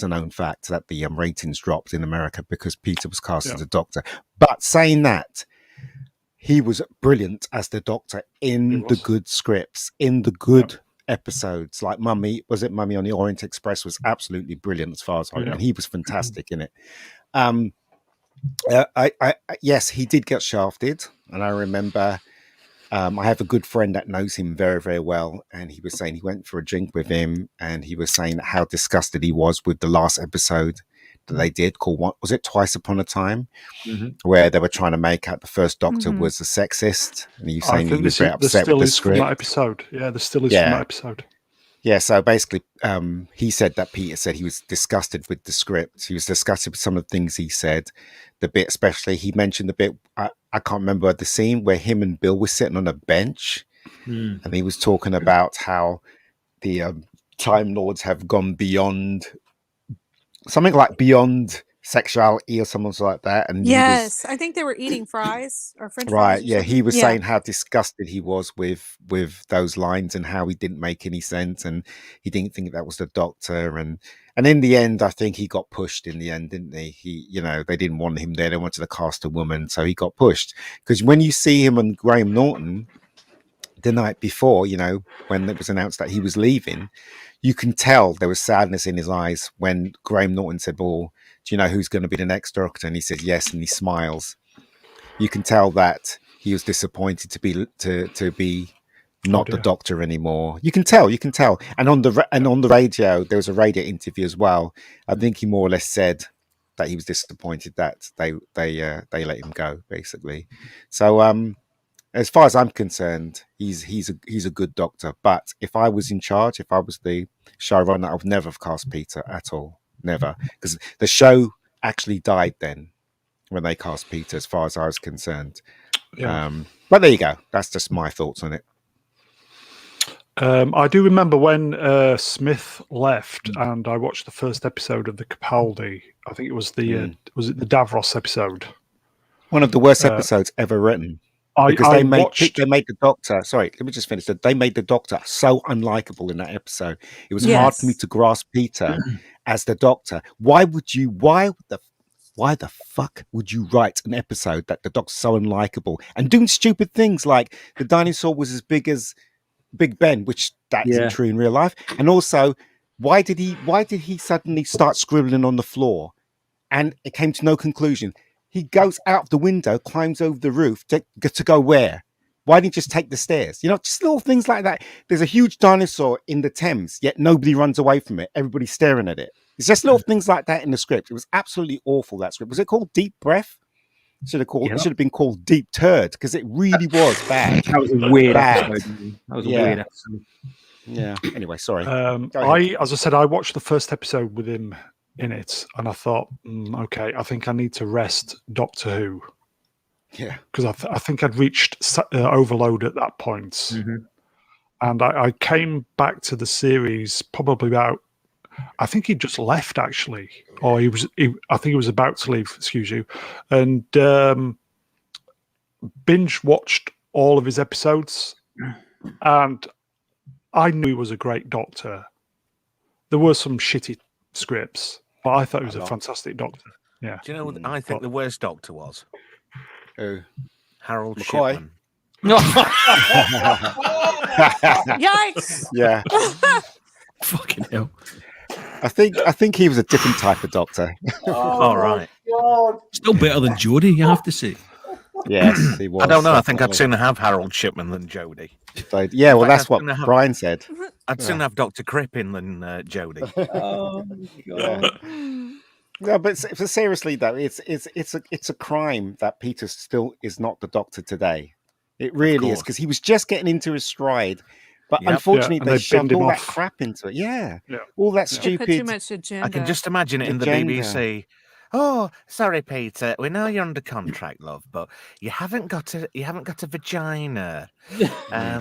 a known fact that the ratings dropped in America because Peter was cast as the Doctor. But saying that, he was brilliant as the Doctor in the good scripts, in the good episodes. Like Mummy on the Orient Express was absolutely brilliant as far as I know. And he was fantastic in it. Yes, he did get shafted, and I remember I have a good friend that knows him very, very well, and he was saying he went for a drink with him, and he was saying how disgusted he was with the last episode that they did called, what was it, Twice Upon a Time, where they were trying to make out the first Doctor was a sexist, and he was saying he was very upset with the script. From that episode. Yeah, there still is from that episode. Yeah, so basically, he said that Peter said he was disgusted with the script. He was disgusted with some of the things he said. The bit, especially, he mentioned the bit, I can't remember the scene where him and Bill were sitting on a bench. And he was talking about how the Time Lords have gone beyond, something like beyond sexuality or something like that. And he was, Yes, I think they were eating fries or French fries. right, Or yeah, something. he was Yeah. saying how disgusted he was with those lines and how he didn't make any sense and he didn't think that was the doctor. And in the end, I think he got pushed in the end, didn't he? They didn't want him there. They wanted to cast a woman, so he got pushed. Because when you see him and Graham Norton the night before, when it was announced that he was leaving, you can tell there was sadness in his eyes when Graham Norton said, "Well, do you know who's going to be the next doctor?" And he says, "Yes," and he smiles. You can tell that he was disappointed to be not the doctor anymore. You can tell. And on the radio, there was a radio interview as well. I think he more or less said that he was disappointed that they let him go, basically. So as far as I'm concerned, he's a good doctor. But if I was in charge, if I was the showrunner, I would never have cast Peter at all. Never, because the show actually died then when they cast Peter, as far as I was concerned. Yeah. But there you go. That's just my thoughts on it. I do remember when Smith left, and I watched the first episode of the Capaldi. I think it was the was it the Davros episode? One of the worst episodes ever written. Because they made the doctor. Sorry, let me just finish. They made the doctor so unlikable in that episode. It was hard for me to grasp Peter as the doctor. Why the fuck would you write an episode that the doctor's so unlikable and doing stupid things like the dinosaur was as big as Big Ben, which that isn't true in real life, and also why did he suddenly start scribbling on the floor, and it came to no conclusion. He goes out of the window, climbs over the roof to go where? Why didn't he just take the stairs? Just little things like that. There's a huge dinosaur in the Thames, yet nobody runs away from it. Everybody's staring at it. It's just little things like that in the script. It was absolutely awful, that script. Was it called Deep Breath? It should have been called Deep Turd, because it really was bad. That was a weird episode. Weird episode. Yeah. Anyway, sorry. As I said, I watched the first episode with him in it, and I thought, okay, I think I need to rest Doctor Who. Yeah, because I think I'd reached overload at that point. Mm-hmm. And I came back to the series probably about, I think he'd just left actually, or I think he was about to leave, excuse you, and binge watched all of his episodes, and I knew he was a great doctor. There were some shitty scripts, but I thought he was a fantastic doctor. Yeah. Do you know what I think the worst doctor was? Who? Harold McCoy? Shipman. Yikes! Yeah. Fucking hell. I think he was a different type of doctor. All right. Still better than Jodie, you have to say. Yes, he was. I don't know. I think I'd sooner have Harold Shipman than Jodie. So, yeah, well, that's I'd what sooner have- Brian said. I'd sooner have Dr. Crippen than Jodie. Oh, God. No, but seriously though, it's a crime that Peter still is not the Doctor today. It really is, because he was just getting into his stride, but unfortunately and they they shoved binned him all that off. crap into it. Yeah, Yeah. all that They put stupid. too much agenda. I can just imagine it in the Agenda. BBC. Oh, sorry, Peter. We know you're under contract, love, but you haven't got a vagina.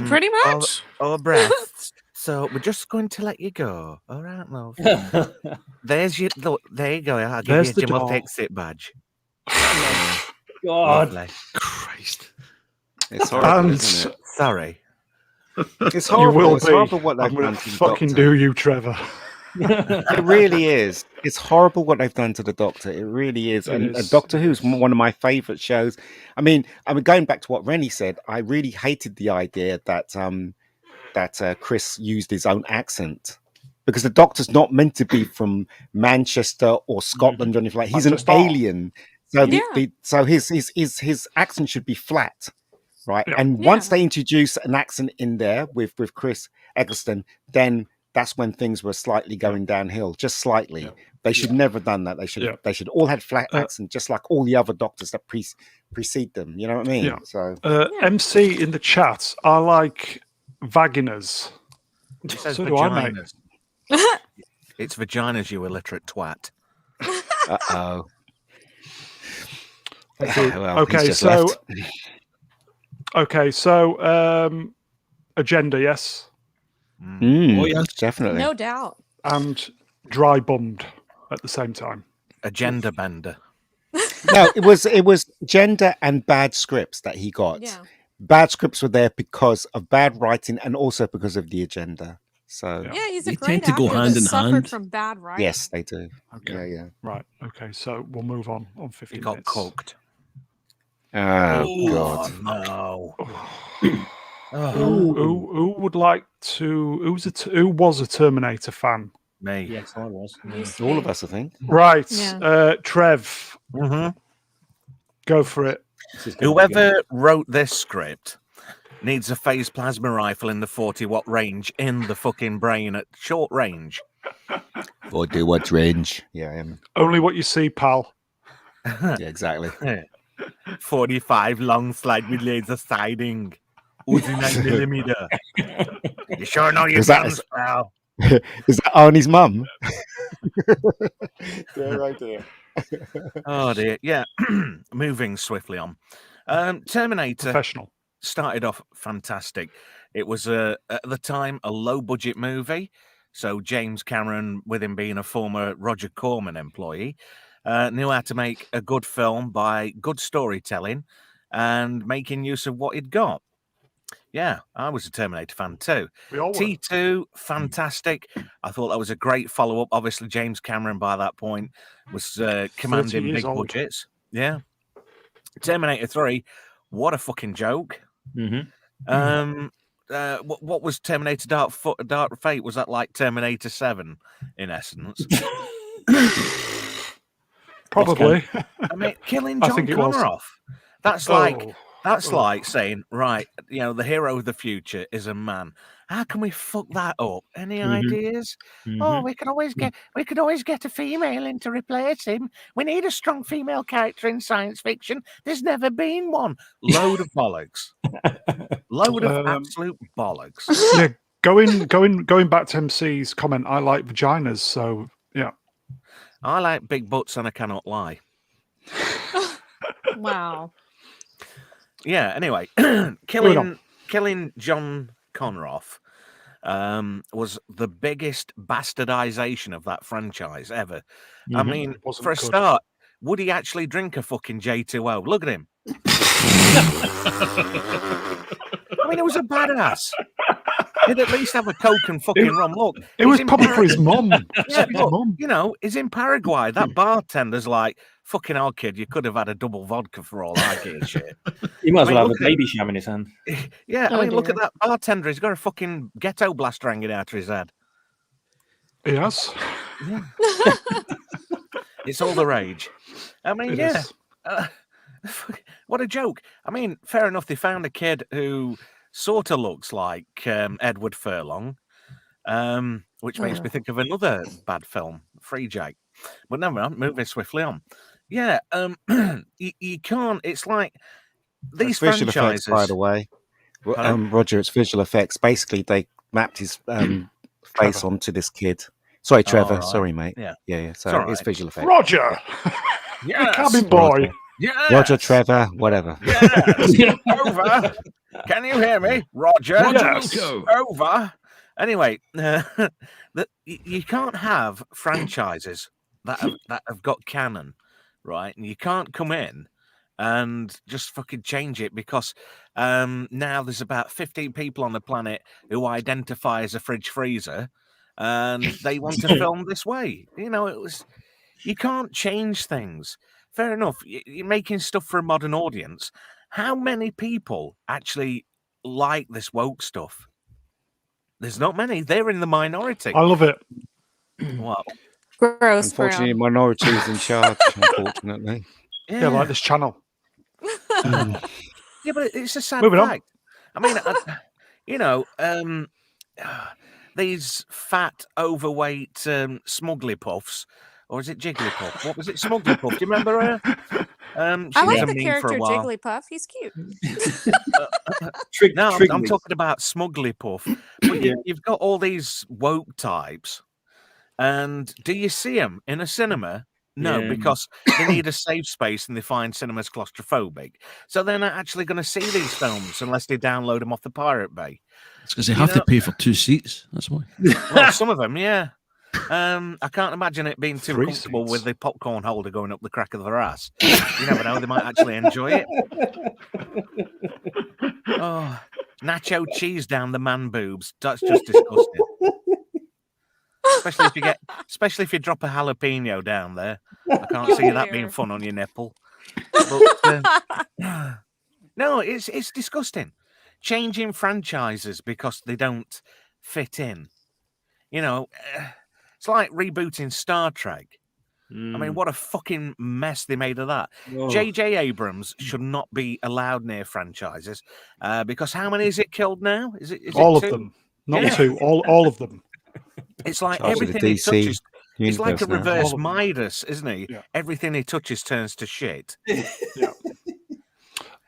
Pretty much. Or breasts. So we're just going to let you go. All right, love. There you go. I'll give There's you the a Jim door. Fix-It badge. God. Lovely. Christ. It's horrible, And isn't it? Sorry. It's you horrible. will It's be. horrible what I'm they've going done to to the fucking Doctor. do you, Trevor. It really is. It's horrible what they've done to the Doctor. It really is. It And is. Doctor Who's one of my favourite shows. I mean, going back to what Rennie said, I really hated the idea that Chris used his own accent, because the Doctor's not meant to be from Manchester or Scotland or anything like. He's Manchester. an alien, so Yeah. so his accent should be flat, right? Yeah. And once they introduce an accent in there with Chris Eccleston, then that's when things were slightly going downhill, just slightly. Yeah. They should never have done that. They should all had flat accent, just like all the other Doctors that precede them. You know what I mean? Yeah. So MC in the chat, I like vaginas. It says So do I, mate. vaginas. It's vaginas, you illiterate twat. uh-oh. Okay, so agenda, yes, Mm, Oh, yes. definitely. No doubt. and dry bummed at the same time. a gender bender. No, it was gender and bad scripts that he got. Yeah. Bad scripts were there because of bad writing and also because of the agenda. So Yeah, he's a They great tend to go actor hand that in suffered hand. from bad writing. yes, they do. Okay. Yeah. Right. Okay. So we'll move on He 15 got minutes. cooked. Oh God. No. Who would like to? Who was a Terminator fan? Me. Yes, I was. Used to All be. of us, I think. Right. Yeah. Trev, Mm-hmm. go for it. This is gonna be good. Whoever wrote this script needs a phase plasma rifle in the 40-watt range in the fucking brain at short range. Or do what range? Yeah, Only what you see, pal. yeah, exactly. 45 long slide with laser siding. Uzi 9mm. You sure know your Is that- guns, pal? Is that Arnie's mum? Dear, oh dear. Oh dear. Yeah. Moving swiftly on. Terminator Professional. started off fantastic. It was at the time a low budget movie. So James Cameron, with him being a former Roger Corman employee, knew how to make a good film by good storytelling and making use of what he'd got. Yeah, I was a Terminator fan too. We all were. T2, fantastic. I thought that was a great follow-up. Obviously, James Cameron by that point was commanding years big old. budgets. Yeah. Terminator 3, what a fucking joke. Mhm. What was Terminator Dark Fate? Was that like Terminator 7 in essence? Probably. I mean, killing I John think it was. Connor off. That's like Oh. that's Oh. like saying, right, the hero of the future is a man. How can we fuck that up? Any Mhm. ideas? Oh, we could always get a female in to replace him. We need a strong female character in science fiction. There's never been one. Load of bollocks. Load of absolute bollocks. Yeah, going back to MC's comment, I like vaginas, so yeah. I like big butts and I cannot lie. Wow. Yeah, anyway, on. killing John Connor off was the biggest bastardization of that franchise ever. I Mhm. mean, Wasn't for a good. start, would he actually drink a fucking J2O? Look at him. I mean, it was a badass. He'd at least have a Coke and fucking rum. Look, It he's was in probably for his mum. Yeah, His but, mum. he's in Paraguay. That bartender's like, fucking hell, kid, you could have had a double vodka for all I give a shit. He might as I mean, well have look a at- baby sham in his hand. Yeah, Oh, I mean, look at dear. that bartender. He's got a fucking ghetto blaster hanging out of his head. Yes. It's all the rage. I mean, It yeah. is. What a joke. I mean, fair enough. They found a kid who sort of looks like Edward Furlong, which makes me think of another bad film, Free Jake. But never mind, moving swiftly on. Yeah, you can't. It's like these It's visual franchises. effects, by the way. Pardon? Roger, it's visual effects. Basically, they mapped his face Trevor. onto this kid. Sorry, Trevor. right. Sorry, mate. Yeah. Yeah. So It's all it's right. visual effects. Roger, Yes, cabin boy. yes, Roger, Trevor, whatever. yes. Over. Can you hear me, Roger? Roger Yes. Wilco. Over. Anyway, you can't have franchises that have got canon, right? And you can't come in and just fucking change it because now there's about 15 people on the planet who identify as a fridge freezer, and they want to film this way. You can't change things. Fair enough. You're making stuff for a modern audience. How many people actually like this woke stuff? There's not many. They're in the minority. I love it. Well, Gross. Unfortunately, Brown. minority is in charge. Unfortunately, Yeah, like this channel. Yeah, but it's a sad Moving on. fact. I mean, these fat, overweight Smuggly Puffs, or is it Jigglypuff? What was it? Smuggly Puff. Do you remember her? She I was like a the meme character for a while. Jigglypuff. He's cute. No, I'm Triggly. talking about Smuggly Puff. But you've got all these woke types, and do you see them in a cinema? No, Yeah. because they need a safe space and they find cinemas claustrophobic. So they're not actually going to see these films unless they download them off the Pirate Bay. It's because they have to pay for 2 seats. That's why. Well, some of them, yeah. I can't imagine it being too Three comfortable seats. with the popcorn holder going up the crack of their ass. You never know; they might actually enjoy it. Oh, nacho cheese down the man boobs—that's just disgusting. Especially if you drop a jalapeno down there. I can't see that being fun on your nipple. But no, it's disgusting. Changing franchises because they don't fit in. You know, it's like rebooting Star Trek. I mean, what a fucking mess they made of that. J.J. Abrams should not be allowed near franchises because how many is it killed now? Is all it of two? them, not Yeah. two, all of them. It's like Charge of the everything he DC touches. It's like a universe now. reverse All of them. Midas, isn't he? Yeah. Everything he touches turns to shit. Yeah.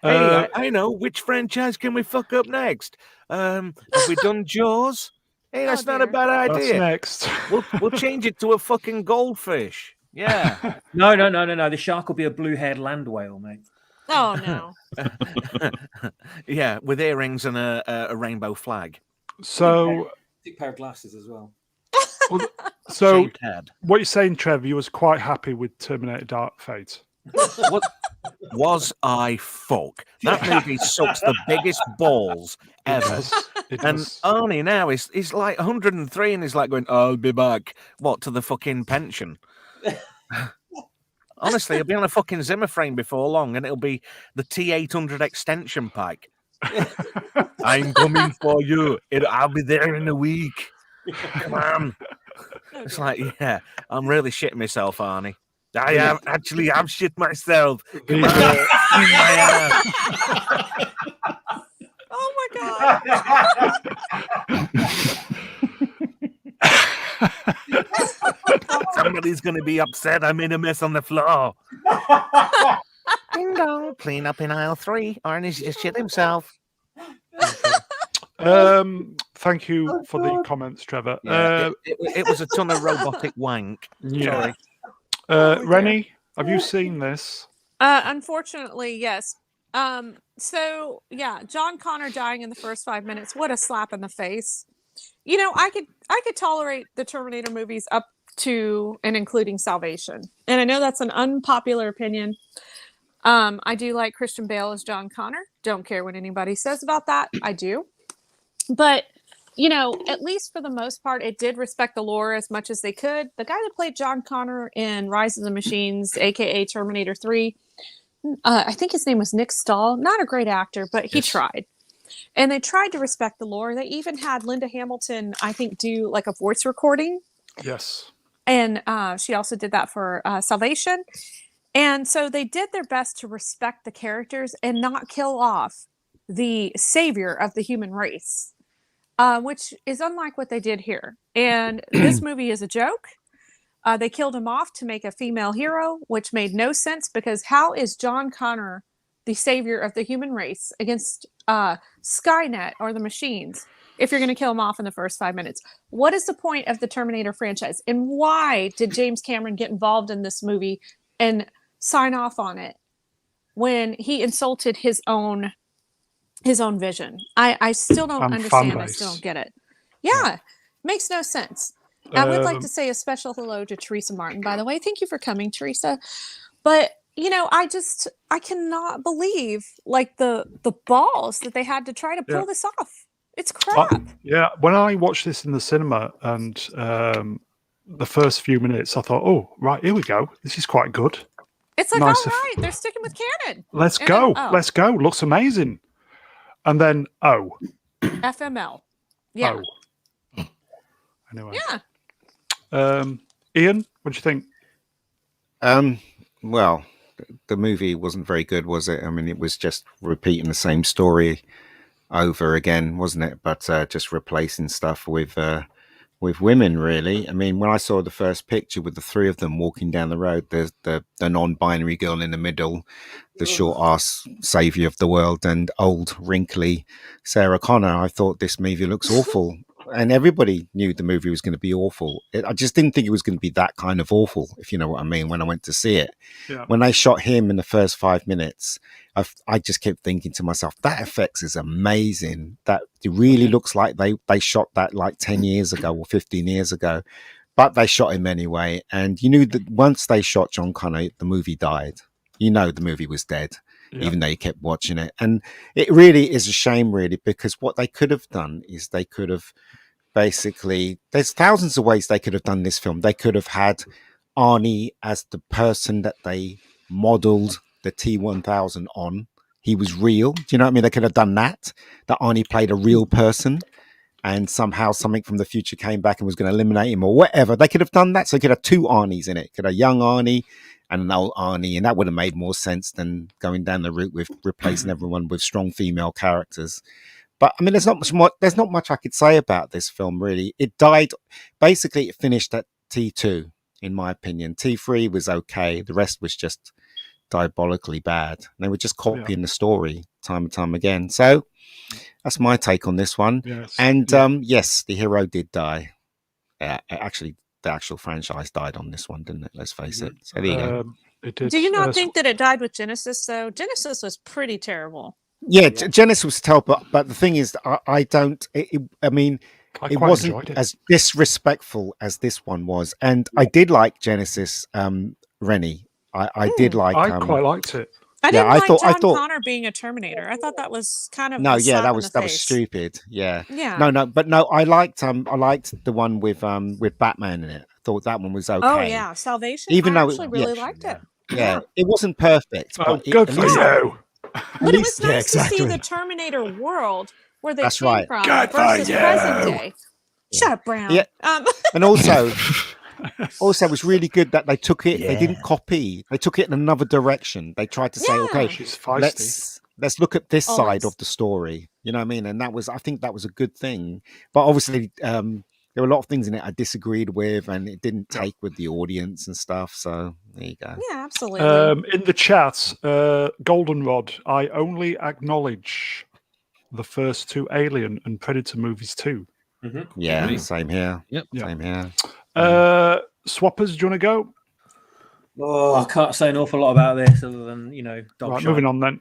Hey, I know. Which franchise can we fuck up next? Have we done Jaws? Hey, that's not a dear. bad That's idea. next. We'll change it to a fucking goldfish. Yeah. No. The shark will be a blue-haired land whale, mate. Oh no. Yeah, with earrings and a rainbow flag. So, Thick pair of glasses as well. so Shaved head. what you're saying, Trev? You was quite happy with Terminator: Dark Fate. What was I fuck? That movie sucks the biggest balls ever. It And was. Arnie now is like 103 and he's like going, I'll be back. What, to the fucking pension? Honestly, he'll be on a fucking Zimmer frame before long and it'll be the T800 extension pack. I'm coming for you. I'll be there in a week. Come on. It's like, yeah, I'm really shitting myself, Arnie. I've shit myself. Come on, in my ass. Oh my god. Somebody's going to be upset. I made a mess on the floor. Ding dong. Clean up in aisle 3. Arnie's just shit himself. Thank you for the comments, Trevor. Yeah, it was a ton of robotic wank. Yeah. Sorry. Rennie, have you seen this? Unfortunately, yes. So yeah, John Connor dying in the first 5 minutes. What a slap in the face. You know, I could tolerate the Terminator movies up to and including Salvation. And I know that's an unpopular opinion. I do like Christian Bale as John Connor. Don't care what anybody says about that. I do. But, you know, at least for the most part, it did respect the lore as much as they could. The guy that played John Connor in Rise of the Machines, aka Terminator 3, I think his name was Nick Stahl. Not a great actor, but he tried. And they tried to respect the lore. They even had Linda Hamilton, I think, do like a voice recording. Yes. And she also did that for Salvation. And so they did their best to respect the characters and not kill off the savior of the human race, which is unlike what they did here. And this movie is a joke. They killed him off to make a female hero, which made no sense because how is John Connor the savior of the human race against Skynet or the machines if you're going to kill him off in the first 5 minutes? What is the point of the Terminator franchise? And why did James Cameron get involved in this movie and sign off on it when he insulted his own vision? I still don't And understand. fan I base. still don't get it. Yeah, makes no sense. I would like to say a special hello to Teresa Martin, by the way. Thank you for coming, Teresa. But you know, I cannot believe like the balls that they had to try to pull this off. It's crap. Yeah, when I watched this in the cinema and the first few minutes, I thought, oh, right, here we go. This is quite good. It's like, nice all right, they're sticking with canon. Let's And go. then, oh. Let's go. Looks amazing. And then, FML. Yeah. Anyway. Yeah. Ian, what do you think? Well, the movie wasn't very good, was it? I mean, it was just repeating the same story over again, wasn't it? But just replacing stuff with women, really. I mean, when I saw the first picture with the three of them walking down the road, the non-binary girl in the middle, the short-ass savior of the world, and old, wrinkly Sarah Connor, I thought this movie looks awful. And everybody knew the movie was going to be awful. I just didn't think it was going to be that kind of awful, if you know what I mean, when I went to see it. Yeah. When they shot him in the first 5 minutes, I just kept thinking to myself, that effects is amazing. That it really looks like they shot that like 10 years ago or 15 years ago. but they shot him anyway. And you knew that once they shot John Connor, the movie died. You know the movie was dead, even though you kept watching it. And it really is a shame, really, because what they could have done is they could have basically, there's thousands of ways they could have done this film. They could have had Arnie as the person that they modeled the T-1000 on. He was real. Do you know what I mean? They could have done that Arnie played a real person, and somehow something from the future came back and was going to eliminate him or whatever. They could have done that. So they could have two Arnies in it. Could have a young Arnie and an old Arnie, and that would have made more sense than going down the route with replacing everyone with strong female characters. But I mean, there's not much I could say about this film, really. It died. Basically, it finished at T2, in my opinion. T3 was okay. The rest was just diabolically bad. They were just copying the story time and time again. So that's my take on this one. Yes. And yes, the hero did die. Actually, the actual franchise died on this one, didn't it? Let's face it. So there you go. It did. Do you not think that it died with Genesis, though? Genesis was pretty terrible. Yeah, Genesis was terrible, but the thing is, I don't. I mean, it wasn't as disrespectful as this one was, and I did like Genesis. Rennie, I did like. I quite liked it. I didn't like John Connor being a Terminator. I thought that was kind of that was stupid. Yeah, yeah. No, I liked the one with Batman in it. I thought that one was okay. Oh yeah, Salvation. Even I though actually really liked it. Yeah, it wasn't perfect. Oh, but good for you. But it was nice to see the Terminator world where they came from versus present day. Shut up, Brown. Yeah. And also it was really good that they took it. They didn't copy. They took it in another direction. They tried to say, okay, she's feisty. Let's look at this side of the story. You know what I mean? And I think that was a good thing. But obviously, there were a lot of things in it I disagreed with, and it didn't take with the audience and stuff. So there you go. Yeah, absolutely. In the chat, Goldenrod, I only acknowledge the first two Alien and Predator movies too. Mm-hmm. Yeah, same here. Yep. Same here. Swappers, do you want to go? Oh, I can't say an awful lot about this other than, dog Right, shite. moving on then.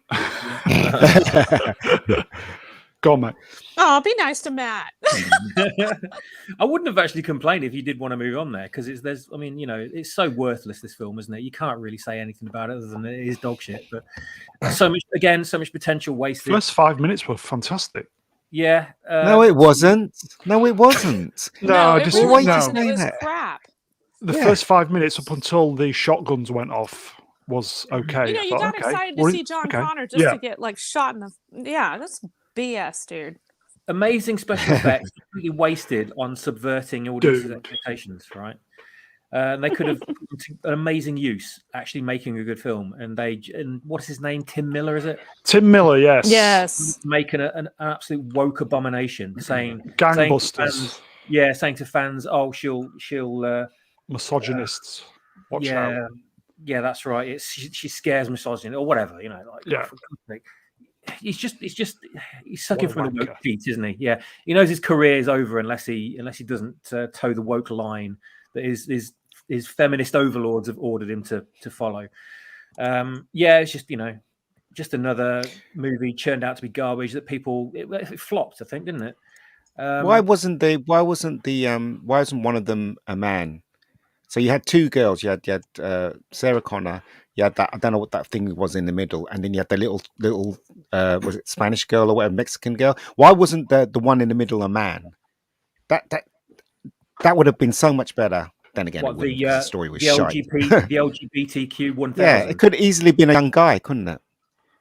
Go on, mate. Oh, be nice to Matt. I wouldn't have actually complained if you did want to move on there, because it's so worthless, this film, isn't it? You can't really say anything about it other than it is dog shit. But so much potential wasted. First 5 minutes were fantastic. Yeah. No, it wasn't. No, it wasn't. No, it just wasn't. no. It was crap. The first 5 minutes up until the shotguns went off was okay. You got excited to see John Connor just to get shot in the. Yeah, that's BS, dude. Amazing special effects, completely wasted on subverting audiences' expectations, right? They could have an amazing use actually making a good film, and what is his name? Tim Miller, is it? Tim Miller, yes. Yes. Making an absolute woke abomination, saying gangbusters. Saying to fans, "Oh, she'll misogynists. Watch out." Yeah, that's right. She scares misogyny or whatever, He's sucking from the woke feet, isn't he? Yeah, he knows his career is over unless he doesn't toe the woke line that his feminist overlords have ordered him to follow. It's just another movie churned out to be garbage that it flopped, I think, didn't it? Why wasn't one of them a man? So you had two girls. You had Sarah Connor. You had that, I don't know what that thing was in the middle, and then you had the little was it Spanish girl or whatever, Mexican girl? Why wasn't the one in the middle a man? That would have been so much better. Then again, the story was shite. The LGBTQ 1000. Yeah, it could easily been a young guy, couldn't it?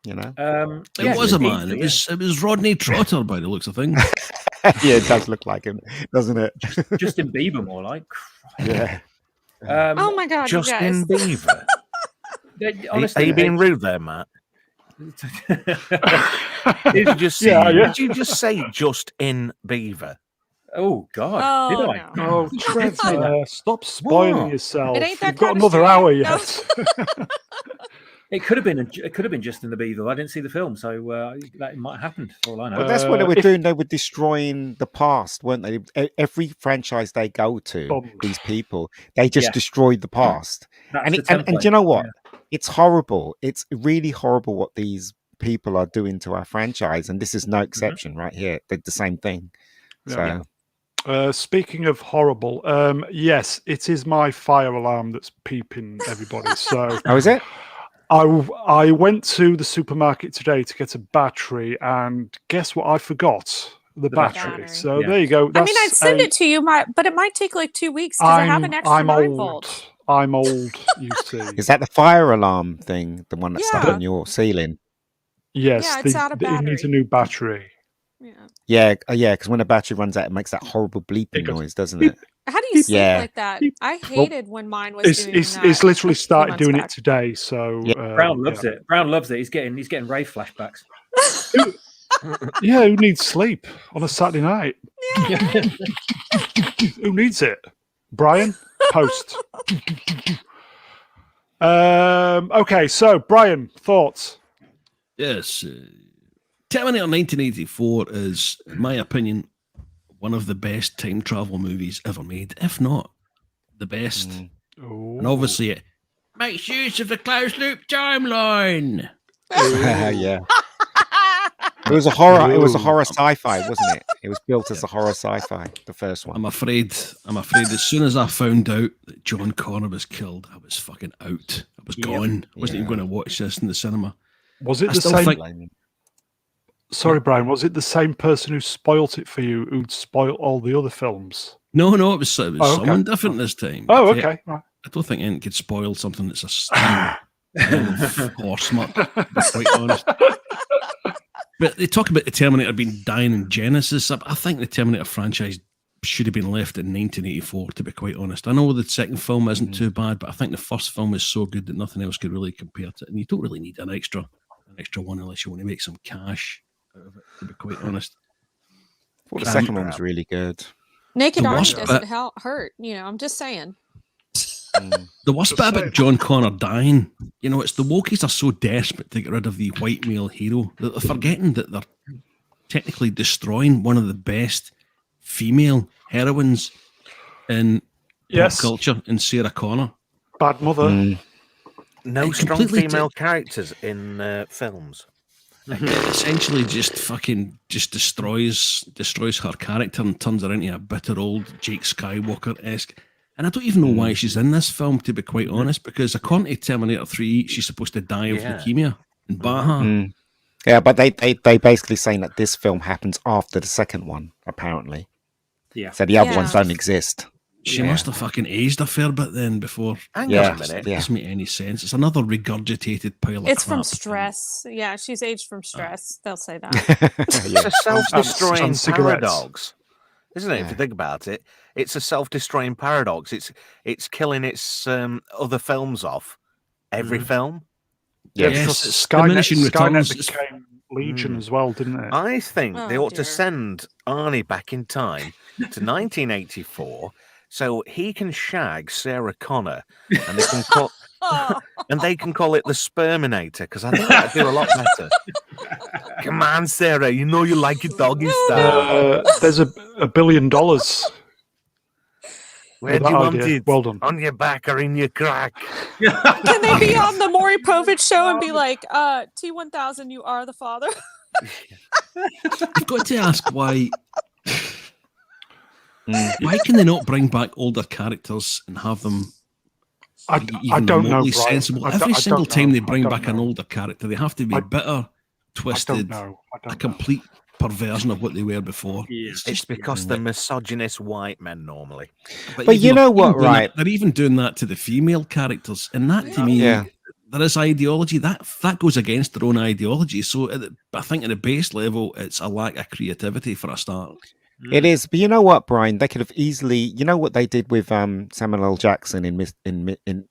It was a man. It was Rodney Trotter by the looks of things. Yeah, it does look like him, doesn't it? Justin Bieber, more like. Yeah. Oh my God, Justin Bieber. Honestly, are you being rude there, Matt? Did you just say Justin Bieber? Oh God! Oh, did I? no. Oh, Trevor, stop spoiling yourself. It ain't that You've got kind of another show. hour No. yet. It could have been Justin the Bieber. I didn't see the film, so that might have happened for all I know. But that's what they were doing. They were destroying the past, weren't they? Every franchise they go to, these people, they just destroyed the past. And you know what? It's horrible. It's really horrible what these people are doing to our franchise, and this is no exception. Right here, they're the same thing. So Speaking of horrible, yes, it is my fire alarm that's peeping everybody. So, Oh, is it? I went to the supermarket today to get a battery, and guess what? I forgot the battery. battery. So Yeah. there you go. I mean, I'd send it to you, but it might take like 2 weeks because I have an extra I'm 9 old. volts. I'm old. You see. Is that the fire alarm thing? The one that's stuck Yeah. on your ceiling? Yes, Yeah, it's out of it needs a battery. new battery. Yeah. Yeah, because when a battery runs out, it makes that horrible bleeping goes noise, doesn't it? How do you sleep Yeah. like that? I Well, hated when mine was doing that. It's literally a few started months doing back. it today. So Yeah. Brown loves it. Brown loves it. He's getting rave flashbacks. Yeah, who needs sleep on a Saturday night? Who needs it? Brian, post. Okay, so Brian, thoughts? Yes. Terminator 1984 is, in my opinion, one of the best time travel movies ever made, if not the best. And obviously, it makes use of the closed loop timeline. Yeah. It was a horror. It was a horror sci-fi, wasn't it? It was built as a horror sci-fi. The first one. I'm afraid. As soon as I found out that John Connor was killed, I was fucking out. I was gone. I wasn't even going to watch this in the cinema. Was it I the still same? think- Sorry, Brian. Was it the same person who spoilt it for you, who'd spoilt all the other films? No, it was okay. someone different this time. Oh, But, okay. Right. I don't think anyone could spoil something that's a style of horse muck, to be quite honest. But they talk about the Terminator being dying in Genesis. I think the Terminator franchise should have been left in 1984, to be quite honest. I know the second film isn't too bad, but I think the first film is so good that nothing else could really compare to it. And you don't really need an extra one unless you want to make some cash out of it, to be quite honest. Well, the second one was really good. Naked The Army worst doesn't bit- hurt. I'm just saying. The worst bit about John Connor dying, it's the wokies are so desperate to get rid of the white male hero that they're forgetting that they're technically destroying one of the best female heroines in pop culture, in Sarah Connor. Bad mother. No It strong completely female characters in films. It essentially just destroys her character and turns her into a bitter old Jake Skywalker-esque. And I don't even know why she's in this film, to be quite honest, because according to Terminator 3, she's supposed to die of leukemia in Baja. Yeah, but they basically saying that this film happens after the second one, apparently. Yeah. So the other ones don't exist. She must have fucking aged a fair bit then before. Hang Yeah. on a minute. It doesn't make any sense. It's another regurgitated pile of It's crap. from stress. Yeah, she's aged from stress. They'll say that. It's a self-destroying and cigarettes. paradox, isn't it? If you think about it, it's a self-destroying paradox. It's killing its other films off every film. Yeah, Yes, because it's Skynet diminishing returns. became Legion as well, didn't it? I think they Oh, ought to dear. send Arnie back in time to 1984 so he can shag Sarah Connor, and they can call it the Sperminator, because I think that'd do a lot better. Come on, Sarah, you know you like your doggy style. There's $1 billion. Where for do that you want idea. it? Well done. On your back or in your crack? Can they be on the Maury Povich show and be like, T1000, you are the father? I've got to ask why. Why can they not bring back older characters and have them I even don't know, remotely Brian. sensible? I Every don't single know. time they I bring don't back an know. older character, they have to be bitter, I twisted, don't know. a complete perversion of what they were before. It's because they're misogynist white men normally. But you even- know what, even doing right? that- they're even doing that to the female characters, and that to me, Yeah. there is ideology that goes against their own ideology. So I think at the base level, it's a lack of creativity for a start. It is, but you know what, Brian? They could have easily, you know what they did with Samuel L. Jackson in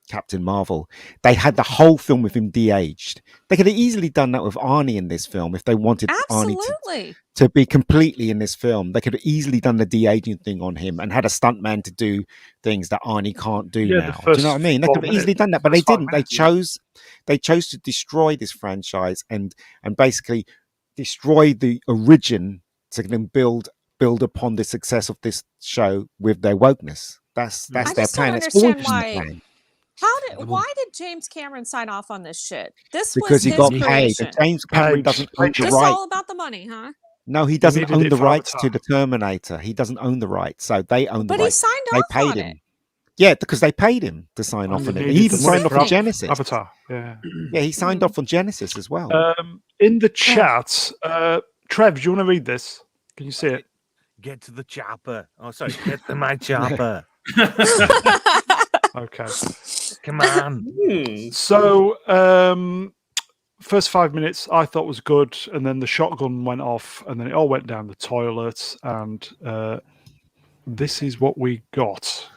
Captain Marvel. They had the whole film with him de-aged. They could have easily done that with Arnie in this film if they wanted Arnie Absolutely. to be completely in this film. They could have easily done the de-aging thing on him and had a stuntman to do things that Arnie can't do Yeah, the now. Do first you know what I mean? They 4 could have easily minutes, done that, but they first 5 didn't. They minutes, chose to destroy this franchise and basically destroy the origin to then build upon the success of this show with their wokeness. That's I their just don't plan. It's always understand been the why. plan. Why did James Cameron sign off on this shit? This Because was he his got paid. creation. James Cameron Paid. doesn't own the Just right. all about the money, huh? No, he doesn't needed own it the for rights to Avatar. the Terminator. He doesn't own the rights, so they own the But he rights. signed They off paid on him. it. Yeah, because they paid him to sign off And on they it. needed He the even money signed off for on Genesis. Avatar. Yeah. Yeah, he signed off on Genesis as well. In the chat, Trev, do you want to read this? Can you see it? Get to the chopper. Oh, sorry. Get to my chopper. Okay. Come on. So, first 5 minutes I thought was good, and then the shotgun went off, and then it all went down the toilet, and this is what we got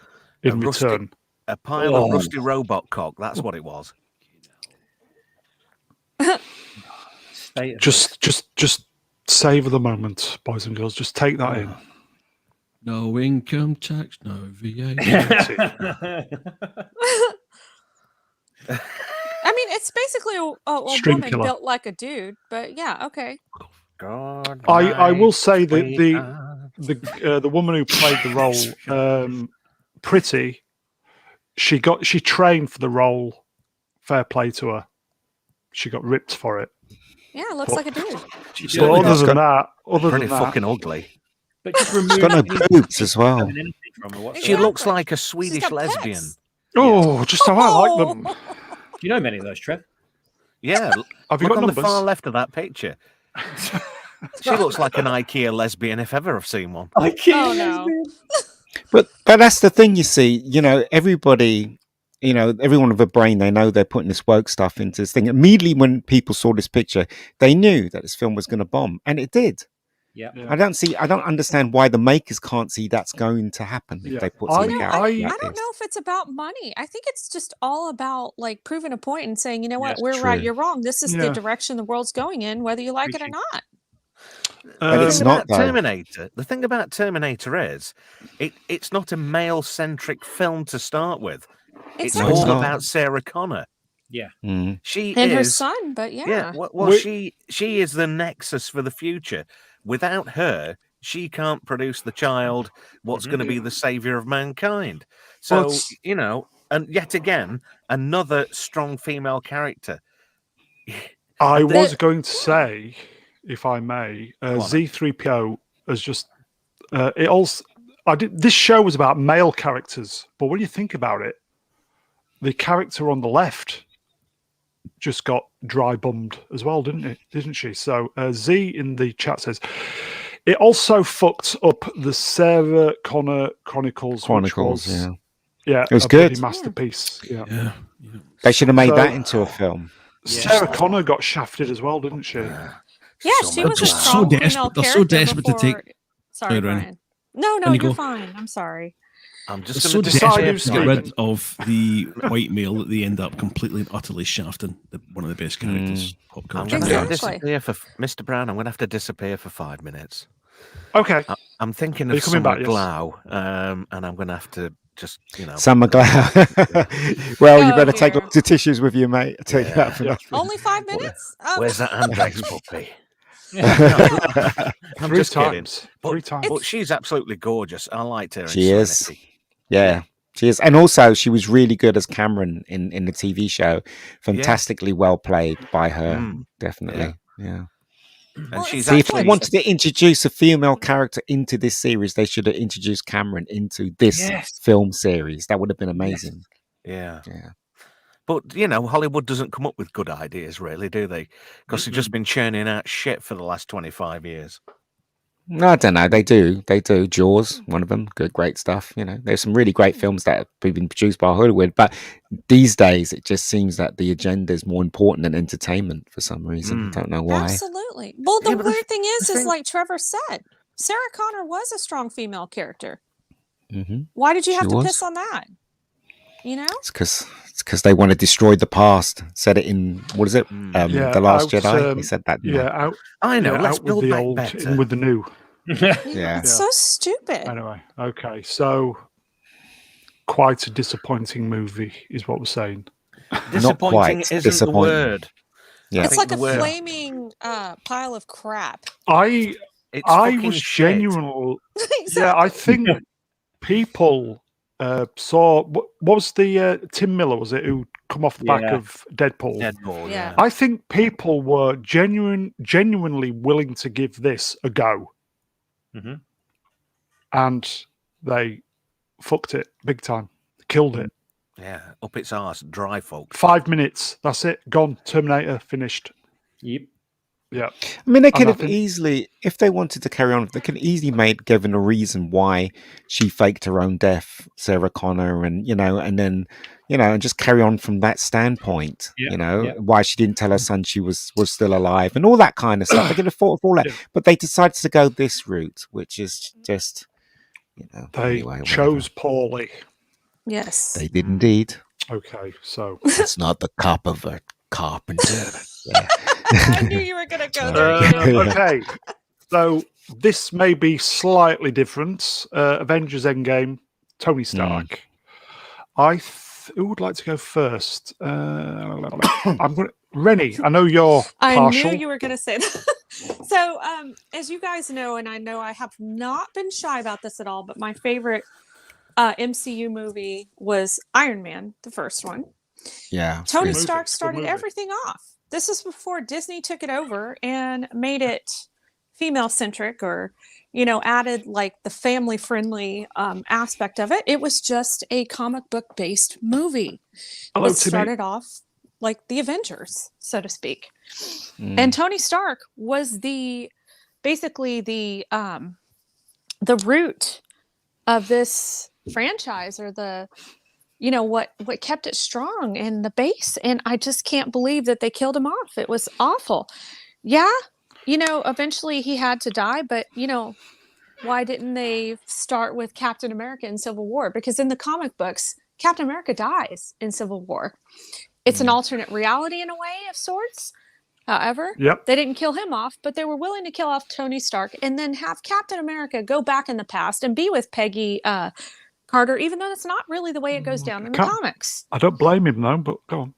in return. A pile of rusty robot cock. That's what it was. Just savor the moment, boys and girls. Just take that in. No income tax, no VAT. I mean, it's basically a Stream woman killer. built like a dude, but yeah, okay. God, I will say that sweetheart. the woman who played the role, Pretty, she trained for the role. Fair play to her. She got ripped for it. Yeah, it looks like a dude. But other than that, Pretty fucking ugly. But just He's remove got no any- boobs as well. anything from her whatsoever. She looks Exactly. like a She's Swedish got lesbian. pecs. Oh, just how I like them. Do you know many of those, Trev? Yeah, Have you look got on numbers? the far left of that picture. She looks like an IKEA lesbian if ever I've seen one. Oh no. But that's the thing, you see, everybody, everyone with a brain, they know they're putting this woke stuff into this thing. Immediately when people saw this picture, they knew that this film was going to bomb, and it did. Yeah. Yeah. I don't understand why the makers can't see that's going to happen if Yeah. they put I- something You know, out. I like don't this. know if it's about money. I think it's just all about like proving a point and saying, you know what, Yes, we're right, true. you're wrong. This is Yeah. the direction the world's going in, whether you like it or not. But it's The thing not, about though. Terminator. The thing about Terminator is, it's not a male-centric film to start with. It's Exactly. it's all not. about Sarah Connor. Mm. She And her is, son, but yeah. yeah. Well, We- she is the nexus for the future. Without her, she can't produce the child what's going to be the savior of mankind. So Well, it's- and yet again, another strong female character. I And was the- going to say, if I may, on. Z3PO has just it also. This show was about male characters, but when you think about it, the character on the left just got dry bummed as well, didn't she? So Z in the chat says it also fucked up the Sarah Connor Chronicles, which was, yeah. It was a bloody good. masterpiece. Yeah. Yeah. They should have made So- that into a film. Sarah Connor got shafted as well, didn't she? Yeah, she Summer was a just so strong desperate- female they're so character desperate to before... take- Sorry, Sorry, Ronnie. Brian. No, Can you you're go? fine. I'm sorry. I'm They're just so going to decide desperate who's to get Stephen. rid of the white male that they end up completely and utterly shafting one of the best characters. Pop I'm culture. going to Exactly. disappear for Mr. Brown. I'm going to have to disappear for 5 minutes. Okay. I'm thinking Are you of coming Summer back, yes? Glau, and I'm going to have to just, Summer Glau. Well, you Oh, better take dear. lots of tissues with you, mate. I tell you that for Yeah. nothing. Only 5 minutes? Where's that Andrex puppy? I'm Three just kidding. times. But- 3 times. But she's absolutely gorgeous. I liked her. In She is. Serenity. Yeah, she is. And also, she was really good as Cameron in the TV show. Fantastically well played by her. Mm. Definitely. Yeah. And Well, she's it's See, if they actually- wanted to introduce a female character into this series, they should have introduced Cameron into this Yes. film series. That would have been amazing. Yeah. Yeah. But, Hollywood doesn't come up with good ideas, really, do they? Because they've just been churning out shit for the last 25 years. No, I don't know. They do. They do. Jaws, one of them. Good, great stuff. There's some really great films that have been produced by Hollywood. But these days, it just seems that the agenda is more important than entertainment for some reason. I don't know why. Absolutely. Well, the Yeah, but the weird thing is thing- like Trevor said, Sarah Connor was a strong female character. Hmm. Why did you She have to was. piss on that? You know? It's because they want to destroy the past. Said it in, what is it? Yeah, The Last out, Jedi. He said that. didn't Yeah, out, I know. yeah, Let's out with build the back old, better. in with the new. Yeah. It's so stupid. Anyway, okay. So, quite a disappointing movie, is what we're saying. Disappointing quite isn't the disappointing. word. Yeah. It's like the a word- flaming pile of crap. I It's I fucking was shit. genuinely, yeah. Exactly. I think people saw what was the Tim Miller, was it, who come off the back Yeah. of Deadpool. Deadpool, Yeah. I think people were genuinely willing to give this a go, Mhm. and they fucked it big time. Killed it. yeah, up its arse, dry folks. 5 minutes. That's it. Gone. Terminator. Finished. Yep. Yeah. I mean, they could And I have think- easily, if they wanted to carry on, they could easily made given a reason why she faked her own death, Sarah Connor, and then and just carry on from that standpoint. Yeah, Why she didn't tell her son she was still alive, and all that kind of stuff. They could have thought of all that, Yeah. but they decided to go this route, which is just, They anyway, chose poorly. Yes. They did indeed. Okay. So. It's not the cop of a carpenter. I knew you were going to go there. Ian. Okay. So this may be slightly different. Avengers Endgame, Tony Stark. Who would like to go first? I'm going. Rennie, I know you're I partial. knew you were going to say that. So, as you guys know, and I know I have not been shy about this at all, but my favorite MCU movie was Iron Man, the first one. Yeah. Tony movie. Stark Good started movie. everything off. This is before Disney took it over and made it female centric, or added like the family friendly aspect of it. It was just a comic book based movie. Hello, It Timmy. started off like the Avengers, so to speak. And Tony Stark was basically the root of this franchise, or the what kept it strong and the base. And I just can't believe that they killed him off. It was awful. Yeah, eventually he had to die, but why didn't they start with Captain America in Civil War? Because in the comic books, Captain America dies in Civil War. It's an alternate reality in a way of sorts. However, Yep. they didn't kill him off, but they were willing to kill off Tony Stark and then have Captain America go back in the past and be with Peggy Carter, even though that's not really the way it goes down in the Can't- comics. I don't blame him though, but go on.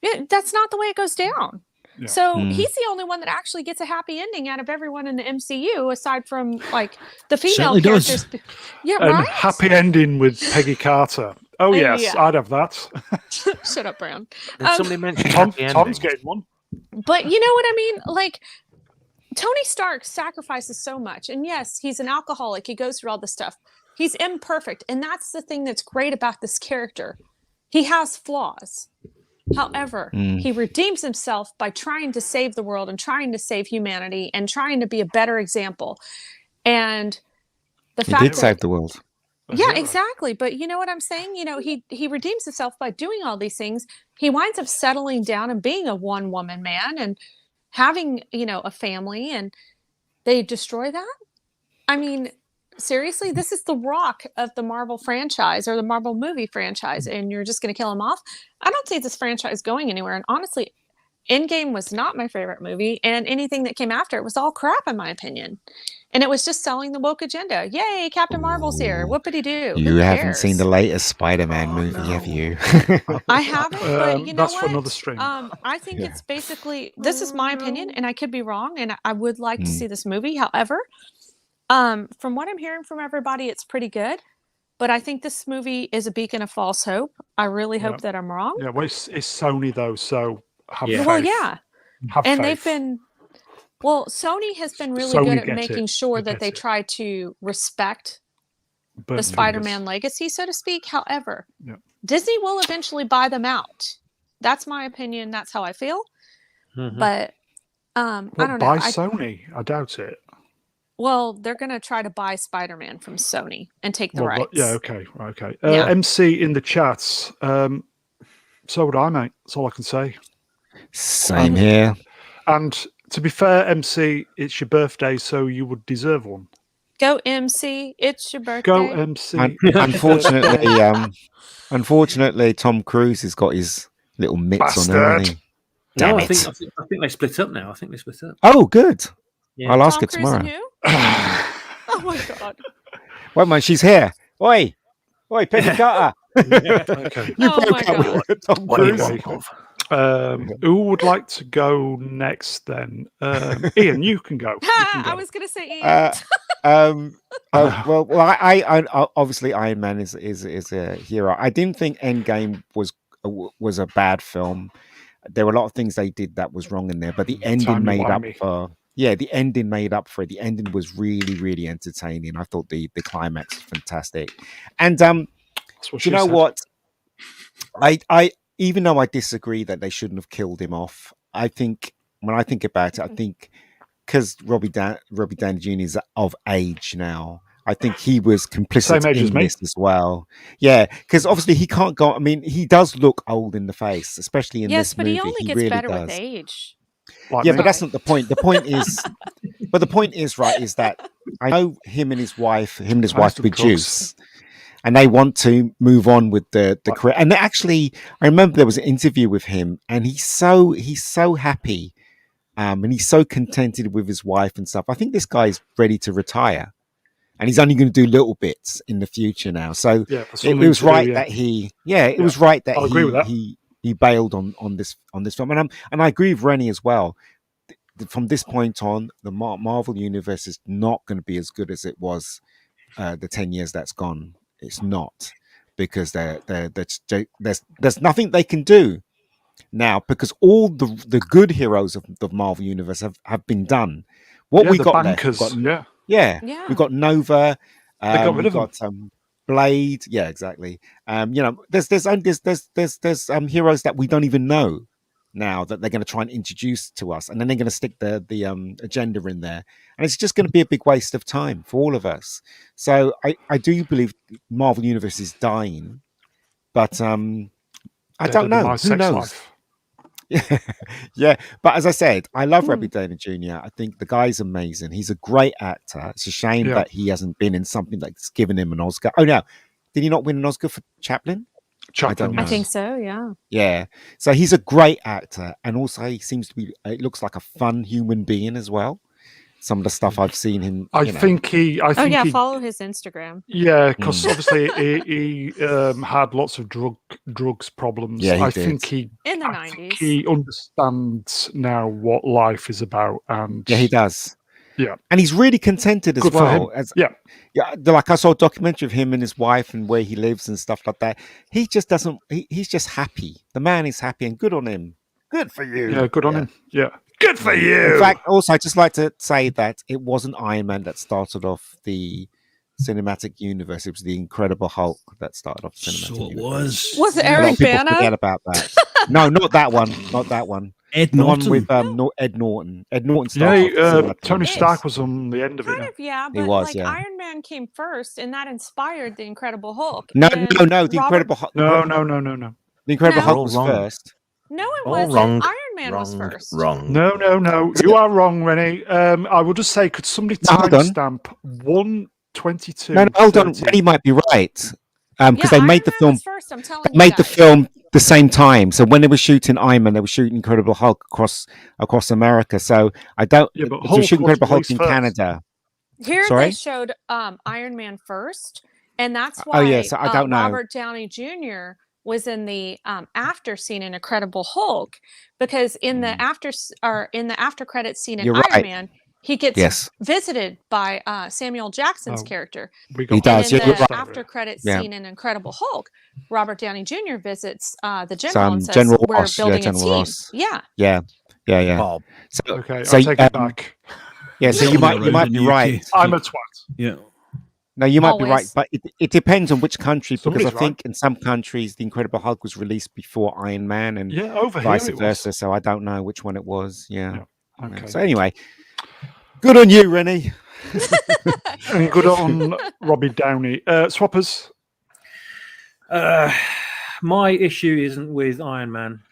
Yeah, that's not the way it goes down. Yeah. So he's the only one that actually gets a happy ending out of everyone in the MCU, aside from like the female Certainly does. characters. Yeah, And right. happy ending with Peggy Carter. Oh yes, Yeah. I'd have that. Shut up, Brown. Did somebody mention Tom's happy ending? getting one. But you know what I mean? Like, Tony Stark sacrifices so much. And yes, he's an alcoholic. He goes through all this stuff. He's imperfect. And that's the thing that's great about this character. He has flaws. However, he redeems himself by trying to save the world and trying to save humanity and trying to be a better example. And the He fact did that save the world. yeah, exactly. But you know what I'm saying? He redeems himself by doing all these things. He winds up settling down and being a one-woman man and having, a family, and they destroy that. I mean, seriously, this is the Rock of the Marvel franchise, or the Marvel movie franchise, and you're just going to kill him off? I don't see this franchise going anywhere. And honestly, Endgame was not my favorite movie, and anything that came after it was all crap, in my opinion. And it was just selling the woke agenda. Yay, Captain Marvel's here. Whoopity-doo. You Who haven't seen cares? the latest Spider-Man movie, have you? I haven't, but you know That's what? for another stream. I think Yeah. it's basically, this is my opinion, and I could be wrong, and I would like to see this movie. However, from what I'm hearing from everybody, it's pretty good. But I think this movie is a beacon of false hope. I really hope Yep. that I'm wrong. Yeah, well, it's Sony though, so have Yeah. faith. Well, yeah. Have And faith. they've been, well, Sony has been really Sony good at get making it. sure They that they get it. try to respect Burnt the fingers. Spider-Man legacy, so to speak. However, Yeah. Disney will eventually buy them out. That's my opinion. That's how I feel. Mhm. But I Well, don't know. by Sony, I doubt it. Well, they're going to try to buy Spider-Man from Sony and take the Well, rights. yeah, okay, okay. Yeah. MC in the chats. So would I, mate. That's all I can say. Same here. And to be fair, MC, it's your birthday, so you would deserve one. Go MC, it's your birthday. Go MC. Unfortunately, Tom Cruise has got his little mitts on there, hasn't he? Damn No, I it. think they split up now. I think they split up. Oh, good. Yeah. I'll ask Tom her Cruise and tomorrow. who? Oh my god. Wait, man, she's here. Oi, Peggy Carter. Okay. You Oh broke my up God. with Tom What do you Cruise. want, love? Who would like to go next then? Ian, you can go. You can Ha, go. I was going to say Ian. Well, I obviously Iron Man is a hero. I didn't think Endgame was was a bad film. There were a lot of things they did that was wrong in there, but the ending made up for. Yeah, the ending made up for it. The ending was really, really entertaining. I thought the climax was fantastic. And you know what? I even though I disagree that they shouldn't have killed him off, I think when I think about it, I think because Robbie Downey Jr. is of age now, I think he was complicit in this as well. Yeah, because obviously he can't go. I mean, he does look old in the face, especially in this movie. Yes, but he only gets really better does. with age. Yeah, but that's not the point. The point is, but the point is, right, is that I know him and his wife produce, and they want to move on with the career. And actually, I remember there was an interview with him, and he's so happy, and he's so contented with his wife and stuff. I think this guy's ready to retire, and he's only going to do little bits in the future now. So it was right that it was right that he bailed on this film, and I agree with Rennie as well. From this point on, the Marvel universe is not going to be as good as it was the 10 years that's gone. It's not, because there's nothing they can do now, because all the good heroes of the Marvel universe have been done. What we got bankers, left, we got Nova. They got rid of them. Blade, yeah, exactly. There's heroes that we don't even know now that they're going to try and introduce to us, and then they're going to stick the agenda in there, and it's just going to be a big waste of time for all of us. So I do believe Marvel Universe is dying, but I don't know. Who knows? Yeah, but as I said, I love Robbie Downey Jr. I think the guy's amazing. He's a great actor. It's a shame that he hasn't been in something that's given him an Oscar. Oh no, did he not win an Oscar for Chaplin? I don't know. I think so. Yeah. Yeah. So he's a great actor, and also he seems to be. It looks like a fun human being as well. Some of the stuff I've seen him. I think he follow his Instagram. Yeah, because obviously he had lots of drugs problems. Yeah, I think he in the 90s. He understands now what life is about, and he does. Yeah, and he's really contented as well. Yeah. Like I saw a documentary of him and his wife and where he lives and stuff like that. He just doesn't. He's just happy. The man is happy, and good on him. Good for you. Yeah, good on him. Yeah. Good for you. In fact, also, I'd just like to say that it wasn't Iron Man that started off the cinematic universe. It was the Incredible Hulk that started off the cinematic universe. Was it Eric Bana? Forget about that. No, not that one. Not that one. Ed Norton. Norton. With Ed Norton. Ed Norton started. Tony Stark was on the end of it. But was, Iron Man came first, and that inspired the Incredible Hulk. No. The Incredible Hulk. No. The Incredible Hulk was first. No, it wasn't. Wrong. Iron Man was first. Wrong. No. You are wrong, Rennie. I will just say, could somebody timestamp 1:22? No, hold on. Rennie might be right. Because they made the film. First, I'm telling they you made the guys. film the same time. So when they were shooting Iron Man, they were shooting Incredible Hulk across America. So I don't. Yeah, but they were shooting Hulk Incredible Hulk was in first. Canada. Here Sorry? they showed Iron Man first, and that's why so I don't know. Robert Downey Jr. was in the after scene in Incredible Hulk, because in the after credits scene in You're Iron right. Man, he gets visited by Samuel Jackson's character. He does. And in You're the right. after credits scene in Incredible Hulk, Robert Downey Jr. visits the general and says, General "We're Ross, building a General team." Ross. Yeah. Yeah. Bob. So, Okay, so I'll take it back. Yeah, so you might be right. I'm a twat. Yeah. No, you might be right, Always. but it depends on which country, because Somebody's I think in some countries the Incredible Hulk was released before Iron Man, and Over vice here it versa. was. So I don't know which one it was. Yeah. Okay. So anyway, good on you, Rennie. And good on Robbie Downey. Swappers. My issue isn't with Iron Man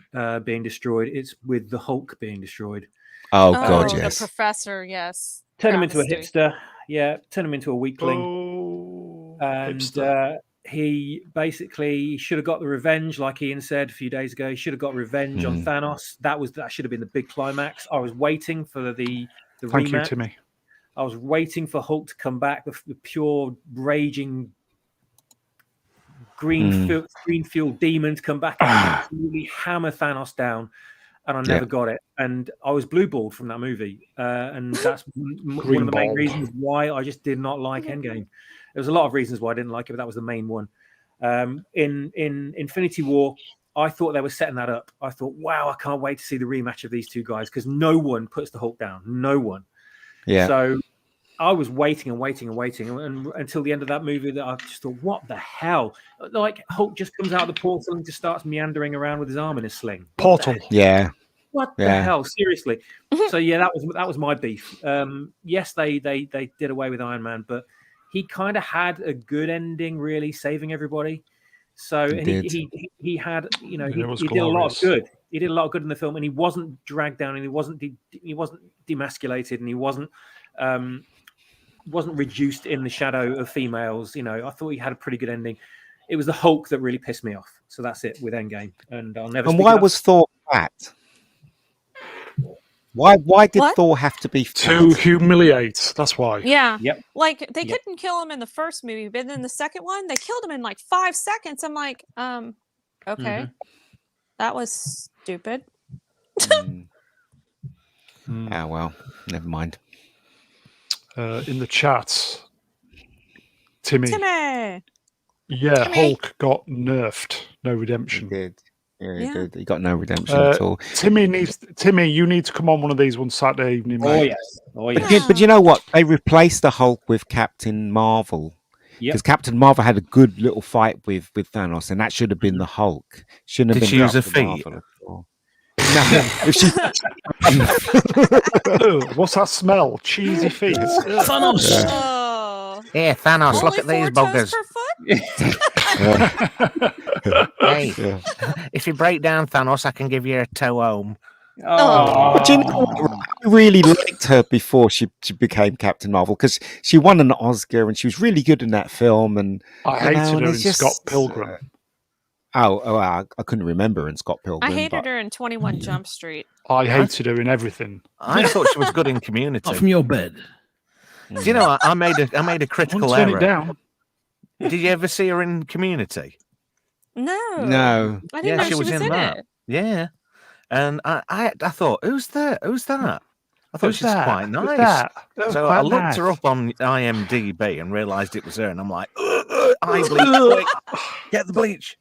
being destroyed; it's with the Hulk being destroyed. Oh God, the yes. professor, yes. Turn him into a Travesty. hipster. Yeah, turn him into a weakling. And hipster. he basically should have got the revenge, like Ian said a few days ago. He should have got revenge on Thanos. That should have been the big climax. I was waiting for the Thank you, rematch. Timmy. I was waiting for Hulk to come back, the pure raging green-fueled demon to come back and absolutely hammer Thanos down. And I never got it. And I was blue-balled from that movie. And that's one of the main reasons why I just did not like Endgame. There was a lot of reasons why I didn't like it, but that was the main one. In Infinity War, I thought they were setting that up. I thought, wow, I can't wait to see the rematch of these two guys because no one puts the Hulk down. No one. Yeah. So I was waiting and until the end of that movie that I just thought, what the hell? Like Hulk just comes out of the portal and just starts meandering around with his arm in a sling. Portal. Yeah. What the hell? Seriously. So yeah, that was my beef. Yes, they did away with Iron Man, but he kind of had a good ending, really saving everybody. So he had, you know, he did a lot of good. He did a lot of good in the film, and he wasn't dragged down, and he wasn't demasculated, and he wasn't reduced in the shadow of females. You know, I thought he had a pretty good ending. It was the Hulk that really pissed me off. So that's it with Endgame, and I'll never. And why was Thor fat? Why did What? Thor have to be fat? To humiliate. That's why. Yeah. Yep. Like they couldn't kill him in the first movie, but then the second one, they killed him in like 5 seconds. I'm like, okay. That was stupid. Ah, well, never mind. In the chat, Timmy. Timmy. Yeah, Timmy. Hulk got nerfed. No He redemption. did. Yeah, he Yeah. did. He got no redemption at all. Timmy, you need to come on one of these one Saturday evening, Oh mate. yes. Oh yes. Yeah, but you know what? They replaced the Hulk with Captain Marvel. Yep. Because Captain Marvel had a good little fight with Thanos, and that should have been the Hulk. Shouldn't have Did been she use her Captain feet? Marvel at all. No, if she, Ugh, what's that smell? Cheesy feet. Thanos. Oh. Here, Thanos, Only look at 4 these toes buggers. per foot? Hey, yeah. if you break down Thanos, I can give you a toe home. Oh. But you know what? I really liked her before she became Captain Marvel because she won an Oscar and she was really good in that film. And I you know, hated and her in it's just, Scott Pilgrim. I couldn't remember her in Scott Pilgrim. I hated but- her in 21 Jump Street. I hated her in everything. I thought she was good in Community. Up from your bed. Do you know, I made a critical Turn it error. down. Did you ever see her in Community? No. No. I didn't know she was in that. it. Yeah. And I thought, who's that? Who's that? I thought Who's she's that? quite Who's nice. that? That So was I quite looked nice. her up on IMDb and realised it was her, and I'm like, eye bleach, quick, get the bleach.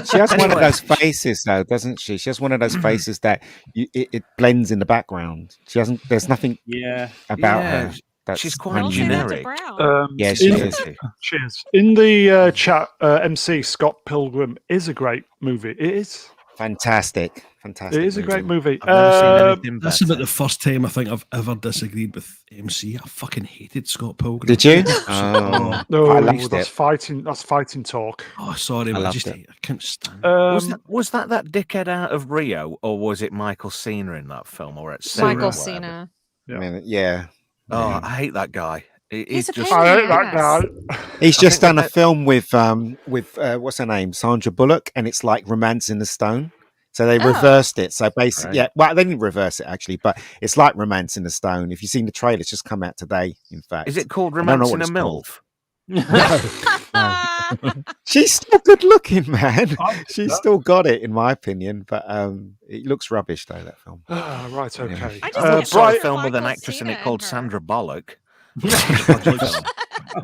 She has one of Anyway. those faces, though, doesn't she? She has one of those faces that it blends in the background. She hasn't. There's nothing Yeah. about Yeah, her. That's she's quite Don't say that to generic. Brown. Yeah, she in, is. Cheers. In the chat, MC Scott Pilgrim is a great movie. It is. Fantastic. It is a great movie. I've never seen anything That's better. about the first time I think I've ever disagreed with MC. I fucking hated Scott Pilgrim. Did you? Oh, No, I loved that's it. fighting. That's fighting talk. oh, sorry, I but I loved just it. I can't stand it. Was that dickhead out of Rio, or was it Michael Cena in that film, or at Cena, Michael or whatever? Cena. I mean, yeah. Oh, I hate that guy. He's a just pain I in hate the that ass. guy. He's I just think done a that- film with what's her name, Sandra Bullock, and it's like Romance in the Stone. So they Oh. reversed it. So basically, Right. yeah. Well, they didn't reverse it actually, but it's like Romance in the Stone. If you've seen the trailer, it's just come out today. In fact, Is it called I don't know Romance what in a it's called. MILF? She's still good looking, man. Oh, She's still got it, in my opinion. But it looks rubbish though. That film. Ah, right. Okay. I just I can't saw a put film with an Michael actress in Cena it called her. Sandra Bullock.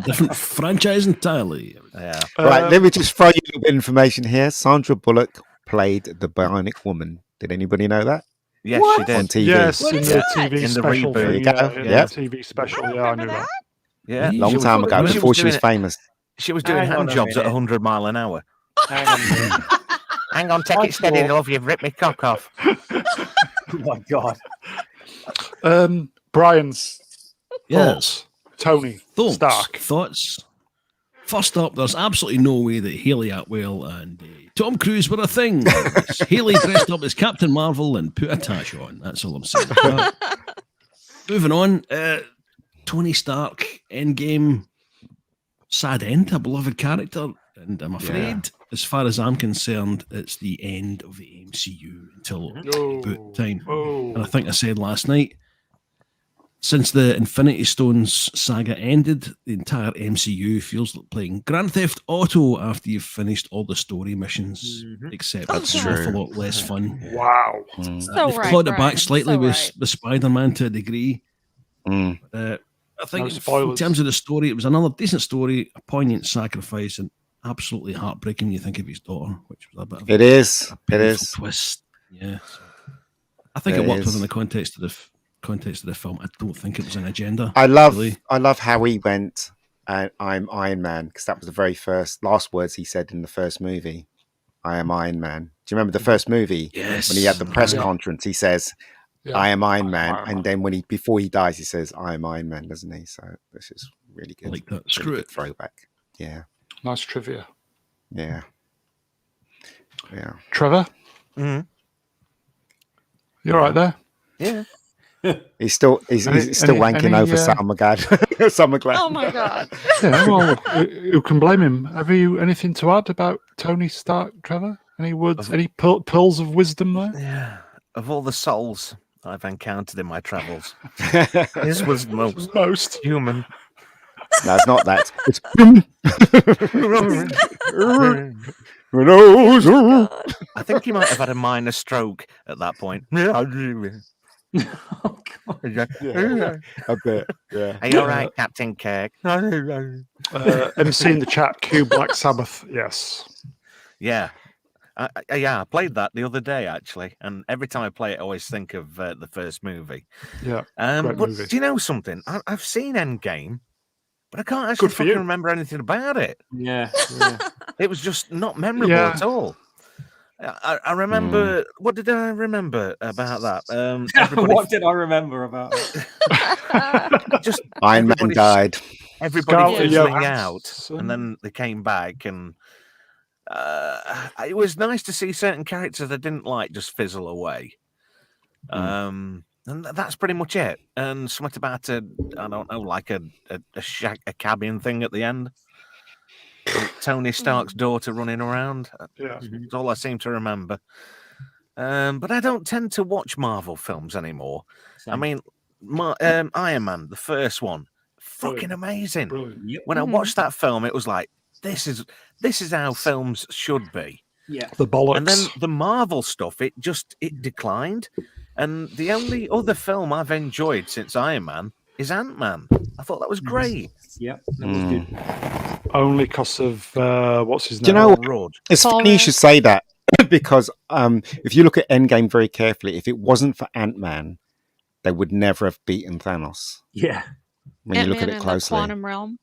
Different franchise entirely. Yeah. Right, let me just throw you a little bit of information here. Sandra Bullock played the Bionic Woman. Did anybody know that? Yes, she On did. TV. Yes, What in is the that? TV In the special. reboot. There you thing, go. in Yep. the TV special. I don't Yeah, I knew remember that. Yeah. Long Long She was- time ago, she before she was doing- famous. She was doing Hang on hand a jobs at minute. 100 mile an hour. Hang on a minute. Hang on, take I it steady, thought- love. You've ripped me cock off. Oh my god. Brian's Yes. thoughts. Tony Stark. Thoughts? First up, there's absolutely no way that Haley Atwell and Tom Cruise were a thing. Haley dressed up as Captain Marvel and put a tash on. That's all I'm saying. Moving on, Tony Stark, Endgame, sad end, a beloved character. And I'm afraid, as far as I'm concerned, it's the end of the MCU until reboot time. And I think I said last night, since the Infinity Stones saga ended, the entire MCU feels like playing Grand Theft Auto after you've finished all the story missions, except That's it's an awful true. lot less fun. Wow. So They've right, clawed it back Brian, slightly so with, right. with Spider-Man to a degree. I think No in spoilers. terms of the story, it was another decent story, a poignant sacrifice, and absolutely heartbreaking. You think of his daughter, which was a bit of It is. a It painful is. twist. Yeah, so I think It it worked is. within the context of the film. I don't think it was an agenda. I love really. how he went. And I'm Iron Man, because that was the very last words he said in the first movie. I am Iron Man. Do you remember the first movie? Yes. When he had the press Yeah. conference, he says, Yeah. I am Iron I am Man. Iron And Man. then before he dies, he says, I am Iron Man, doesn't he? So this is really good. I like that. Really Screw good it. throwback. Yeah. Nice trivia. Yeah. Yeah. Trevor, Mhm. you're right there. Yeah. He's still wanking over Sam McGad. Sam McGlad. Oh my god. Yeah, well, who can blame him? Have you anything to add about Tony Stark, Trevor? Any words? Any pearls of wisdom there? Yeah. Of all the souls I've encountered in my travels, this was most human. No, it's not that. It's I think he might have had a minor stroke at that point. Oh, God. a bit. Yeah. Are you all right, Captain Kirk? MC in the chat, Q Black Sabbath. Yes. Yeah. I played that the other day, actually. And every time I play it, I always think of the first movie. Yeah. But movie. do you know something? I've seen Endgame, but I can't actually for you. fucking remember anything about it. Yeah. It was just not memorable at all. I remember. What did I remember about that? What did I remember about it? Just Iron Man died. everybody Scarlet fizzling Johansson. out, and then they came back, and it was nice to see certain characters I didn't like just fizzle away. And that's pretty much it. And something about I don't know, like a cabin thing at the end. Tony Stark's daughter running around. Yeah. That's all I seem to remember. But I don't tend to watch Marvel films anymore. I mean, Iron Man, the first one, fucking amazing. Brilliant. Yep. When I watched that film, it was like, this is how films should be. Yeah. The bollocks. And then the Marvel stuff, it declined. And the only other film I've enjoyed since Iron Man is Ant-Man. I thought that was great. Yep. That was good. Only because of what's his name? Do you know what? Rudd. It's funny you should say that, because if you look at Endgame very carefully, if it wasn't for Ant-Man, they would never have beaten Thanos. Yeah. When you look at Ant-Man it in closely. the quantum realm.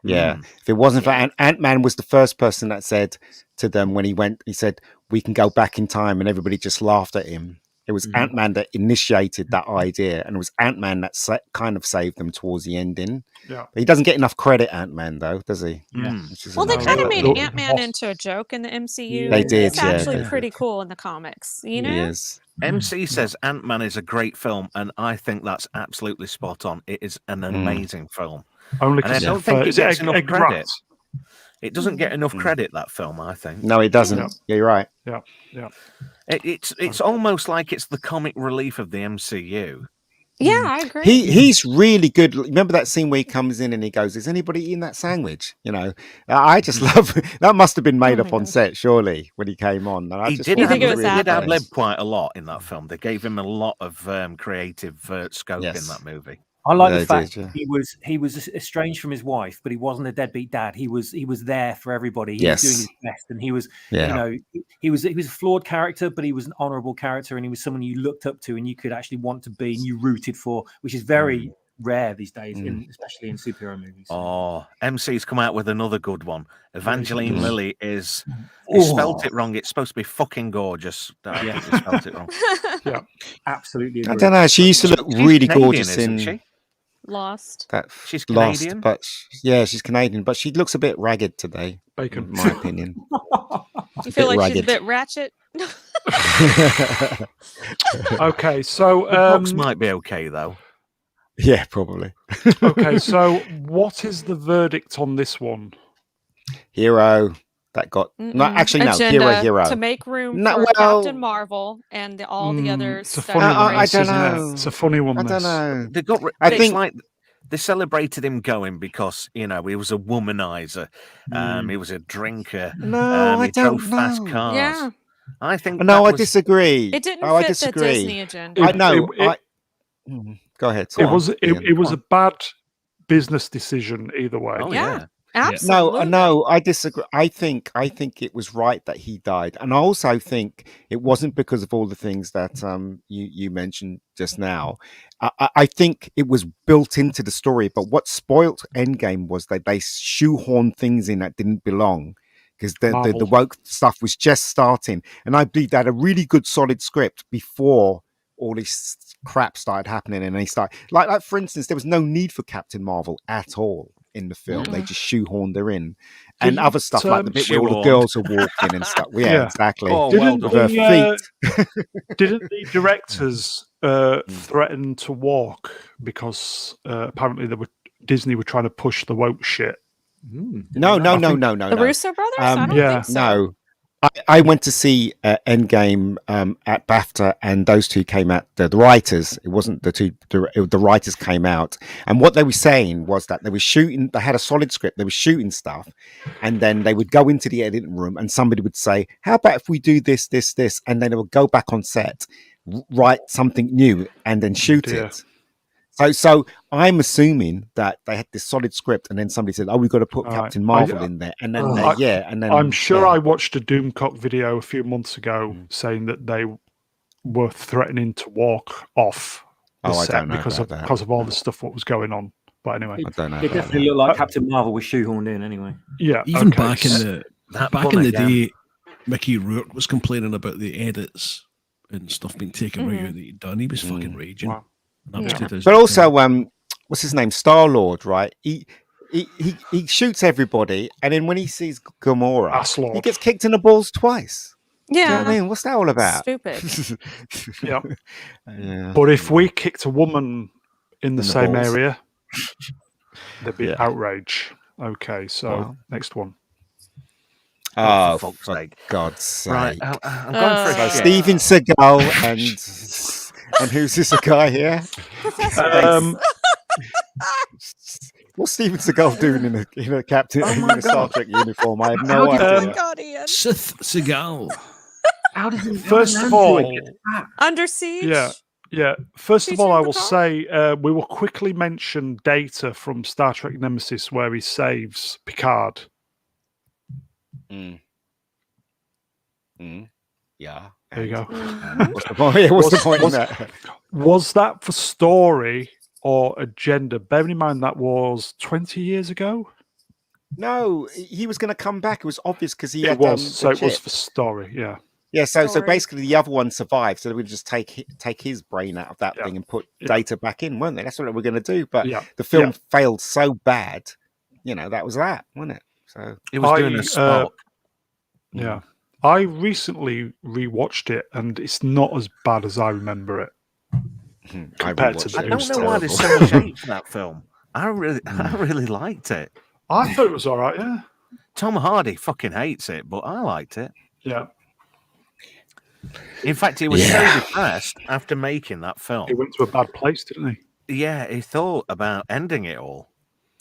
Yeah. If it wasn't for Ant-Man was the first person that said to them when he said, we can go back in time, and everybody just laughed at him. It was Ant-Man that initiated that idea, and it was Ant-Man that kind of saved them towards the ending. Yeah. But he doesn't get enough credit, Ant-Man, though, does he? Yeah. Well, they kind of made the Ant-Man boss. into a joke in the MCU. They did, It's yeah, actually they pretty cool in the comics, you know? He is. MC says Ant-Man is a great film, and I think that's absolutely spot on. It is an amazing film. Only And I because don't of think it is it gets enough Egg credit. Rat? It doesn't get enough credit, that film, I think. No, he doesn't. Yeah. Yeah, you're right. Yeah. Yeah. It's almost like it's the comic relief of the MCU. Yeah, I agree. He's really good. Remember that scene where he comes in and he goes, "Is anybody eating that sandwich?" You know, I just love that. Must have been made Oh up my on gosh. set, surely, when he came on. And I He just did You thought think it was ad that lib nice? quite a lot in that film. They gave him a lot of creative scope in Yes. that movie. I like Yeah, the it fact did, yeah. he was estranged from his wife, but he wasn't a deadbeat dad. He was there for everybody. He Yes. was doing his best, and he was Yeah. you know he was a flawed character, but he was an honourable character, and he was someone you looked up to and you could actually want to be and you rooted for, which is very rare these days, especially in superhero movies. Oh, MC's come out with another good one. Evangeline Mm. Lilly is he spelt it wrong. It's supposed to be fucking gorgeous. Yeah. He spelt it wrong. Absolutely, I agree. don't know. She used to look She's really Canadian, gorgeous isn't in she? Lost. that She's Lost, Canadian? but yeah, she's Canadian, but she looks a bit ragged today, Bacon. in my opinion. You feel bit like she's a ragged. bit ratchet? Okay, so Looks might be okay though. Yeah, probably. okay, so what is the verdict on this one? Hero that got no, actually no, Agenda hero. to make room No, for well- Captain Marvel and all the other It's a stuff. funny one. I this, don't isn't it? know. It's a funny one. I don't this. know. They got. I It's think- like they celebrated him going because he was a womanizer. He was a drinker. No, I he drove don't fast know. cars. Yeah, I think. No, that I was- disagree. it didn't Oh, I fit the disagree. Disney agenda. I know. It- Go ahead. It sorry, was Ian. it was a bad business decision either way. Oh Yeah. yeah. Absolutely. No, I disagree. I think it was right that he died, and I also think it wasn't because of all the things that you mentioned just now. I think it was built into the story, but what spoilt Endgame was that they shoehorned things in that didn't belong because the Marvel. woke stuff was just starting, and I believe they had a really good solid script before all this crap started happening, and they started like for instance, there was no need for Captain Marvel at all in the film. They just shoehorned her in, and Didn't, other stuff like the bit where all the shoehorned. girls are walking and stuff. Yeah, Yeah. exactly. Oh, well Didn't done. With her feet. didn't the directors threaten to walk because apparently Disney were trying to push the woke shit? No. The Russo brothers? I don't yeah. think so. No. I went to see Endgame at BAFTA, and those two came out. The writers, it wasn't the two. The writers came out, and what they were saying was that they were shooting. They had a solid script. They were shooting stuff, and then they would go into the editing room, and somebody would say, "How about if we do this, this, this?" And then they would go back on set, write something new, and then shoot dear. it. So I'm assuming that they had this solid script, and then somebody said, "Oh, we've got to put All right. Captain Marvel in there," and then and then I'm sure yeah. I watched a Doomcock video a few months ago saying that they were threatening to walk off the Oh, I set don't know because about that. because of all the stuff what was going on. But anyway, I don't know. It about definitely that. looked like Captain Marvel was shoehorned in anyway. yeah. Even okay. back in the That back pun in the again. day, Mickey Rourke was complaining about the edits and stuff being taken right out that he'd done. He was fucking raging. Wow. And that was Yeah. 2010. But also, what's his name? Star-Lord, right? He shoots everybody, and then when he sees Gamora, Ass-Lord. he gets kicked in the balls twice. Do you know Yeah. what I mean? What's that all about? Stupid. Yeah. Yeah. But if we kicked a woman in the the same balls. area, there'd be Yeah. outrage. Okay, so Wow. next one. Oh, for fuck's for sake. God's sake. Right, I'm going for So a shit. Steven Seagal and who's this guy here? What's Steven Seagal doing in a captain Oh in my a Star God. Trek uniform? I have no How did- Oh idea. my god, Ian. Sith Seagal. How does he? First of all, Under Siege? yeah. First of all, I will Featuring say we will quickly mention Data from Star Trek Nemesis, where he saves Picard. Yeah. There you go. What's the point? Yeah, what's the point in that? Was that for story or agenda? Bearing in mind that was 20 years ago. No, he was going to come back. It was obvious because he It had was. the So it was chip. for story. Yeah. Yeah, so Story. basically the other one survived, so they would just take his brain out of that Yeah. thing and put Yeah. Data back in, weren't they? That's what they were going to do. But Yeah. the film Yeah. failed so bad, that was that, wasn't it? So He was doing a Spock. Yeah. I recently rewatched it, and it's not as bad as I remember it. Compared to rewatched the it. I It don't was know why there's so terrible. much hate for that film. I really liked it. I thought it was all right. Yeah. Tom Hardy fucking hates it, but I liked it. Yeah. In fact, he was Yeah. so depressed after making that film. He went to a bad place, didn't he? Yeah, he thought about ending it all.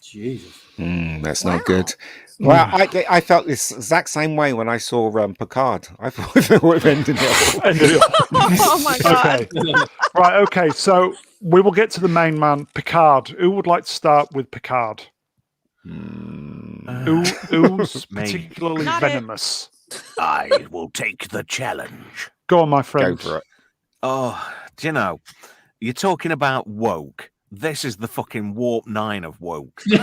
Jesus. That's not good. Well, I felt this exact same way when I saw Picard. I thought it would have ended it all. Ended it all. Oh my god. Okay. Right. Okay. So we will get to the main man, Picard. Who would like to start with Picard? Who's Me. particularly Not it. venomous? I will take the challenge. Go on, my Go friend. for it. Oh, do you know, you're talking about woke. This is the fucking warp 9 of woke. It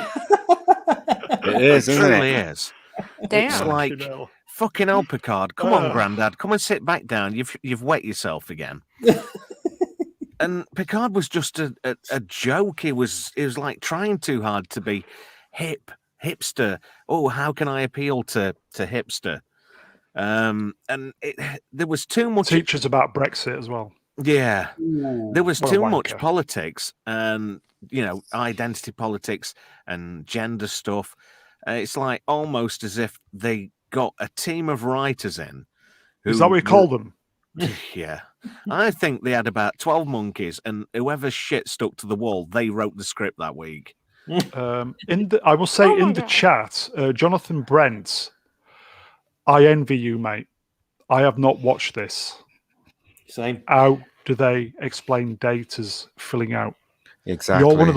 is, It isn't truly it? is. It's Damn. like, Fucking hell. fucking hell, Picard. Come on, Grandad. Come and sit back down. You've wet yourself again. And Picard was just a joke. He was like trying too hard to be hipster. Oh, how can I appeal to hipster? And there was too much. Teachers about Brexit as well. Yeah, there was What a too much wanker. politics and identity politics and gender stuff. It's like almost as if they got a team of writers in. Is that what you call them? Yeah, I think they had about 12 monkeys, and whoever shit stuck to the wall, they wrote the script that week. I will say Oh my in the God. chat, Jonathan Brent, I envy you, mate. I have not watched this. Same. How do they explain Data's filling out? Exactly. You're one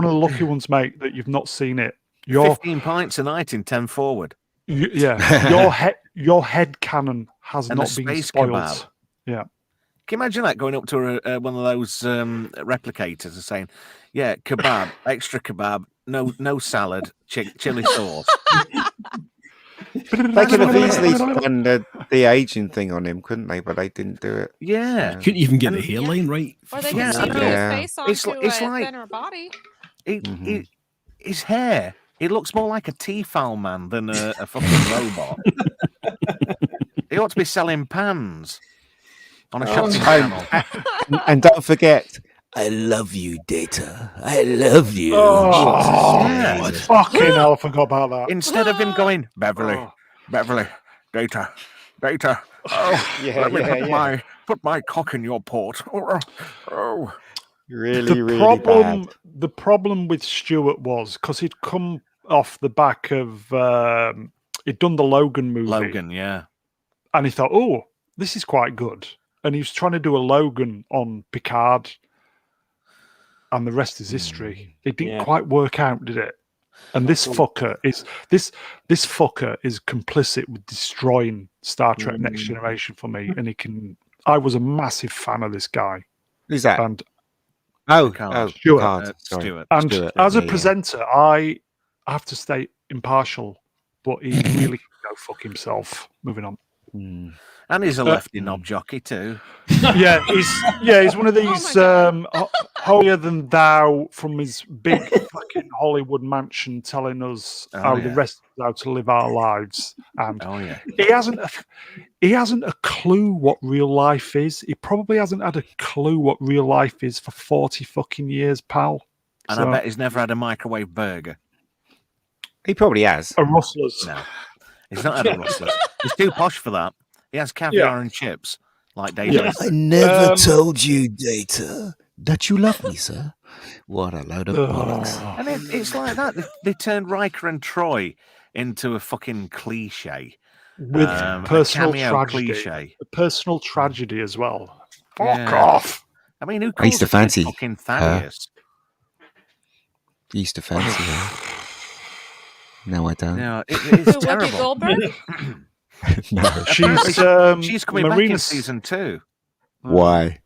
of the lucky ones, mate, that you've not seen it. Your 15 pints a night in 10 forward. your head cannon has And a not been space spoiled. kebab. Yeah. Can you imagine that going up to one of those replicators and saying, "Yeah, kebab, extra kebab, no salad, chili sauce." They could have easily done the aging thing on him, couldn't they? But they didn't do it. Yeah, Couldn't even get the And- hairline right. Or they Yeah, could CG yeah. his face onto It's a like- thinner body. his hair. He looks more like a Tefal man than a fucking robot. He ought to be selling pans on a shopping channel. And don't forget, I love you, Data. I love you. Yeah. Fucking hell, I forgot about that. Instead of him going, Beverly, Oh. Beverly, Data. Oh, Yeah, let me yeah, put my cock in your port. Oh. really, really bad. The problem with Stuart was because he'd come off the back of he'd done the Logan movie, Logan, yeah. and he thought, "Oh, this is quite good," and he was trying to do a Logan on Picard, and the rest is history. It didn't quite work out, did it? And this fucker is this fucker is complicit with destroying Star Trek Next Generation for me, and he can. I was a massive fan of this guy, Who's that? and Picard. Stuart. Picard, sorry. Stuart. And Stuart, as a yeah. presenter, I have to stay impartial, but he really can go fuck himself. Moving on. Mm. And he's a lefty knob jockey too. Yeah, he's one of these holier than thou from his big fucking Hollywood mansion, telling us how the rest of us how to live our lives, and he hasn't a clue what real life is. He probably hasn't had a clue what real life is for 40 fucking years, pal. And I bet he's never had a microwave burger. He probably has. A Rustler's. No, he's not had a Rustler. He's too posh for that. He has caviar and chips, like Data. I never told you, Data, that you love me, sir. What a load of bollocks. And it's like that. They turned Riker and Troy into a fucking cliche. With personal cameo tragedy. cliche. A personal tragedy as well. Fuck Yeah. off. I mean, who I used calls to a kid fancy fucking Thaddeus? Used to fancy her. No, I don't. No, it's Who, Whoopi terrible. Goldberg? No. She's coming back in Marina's- season 2. Why?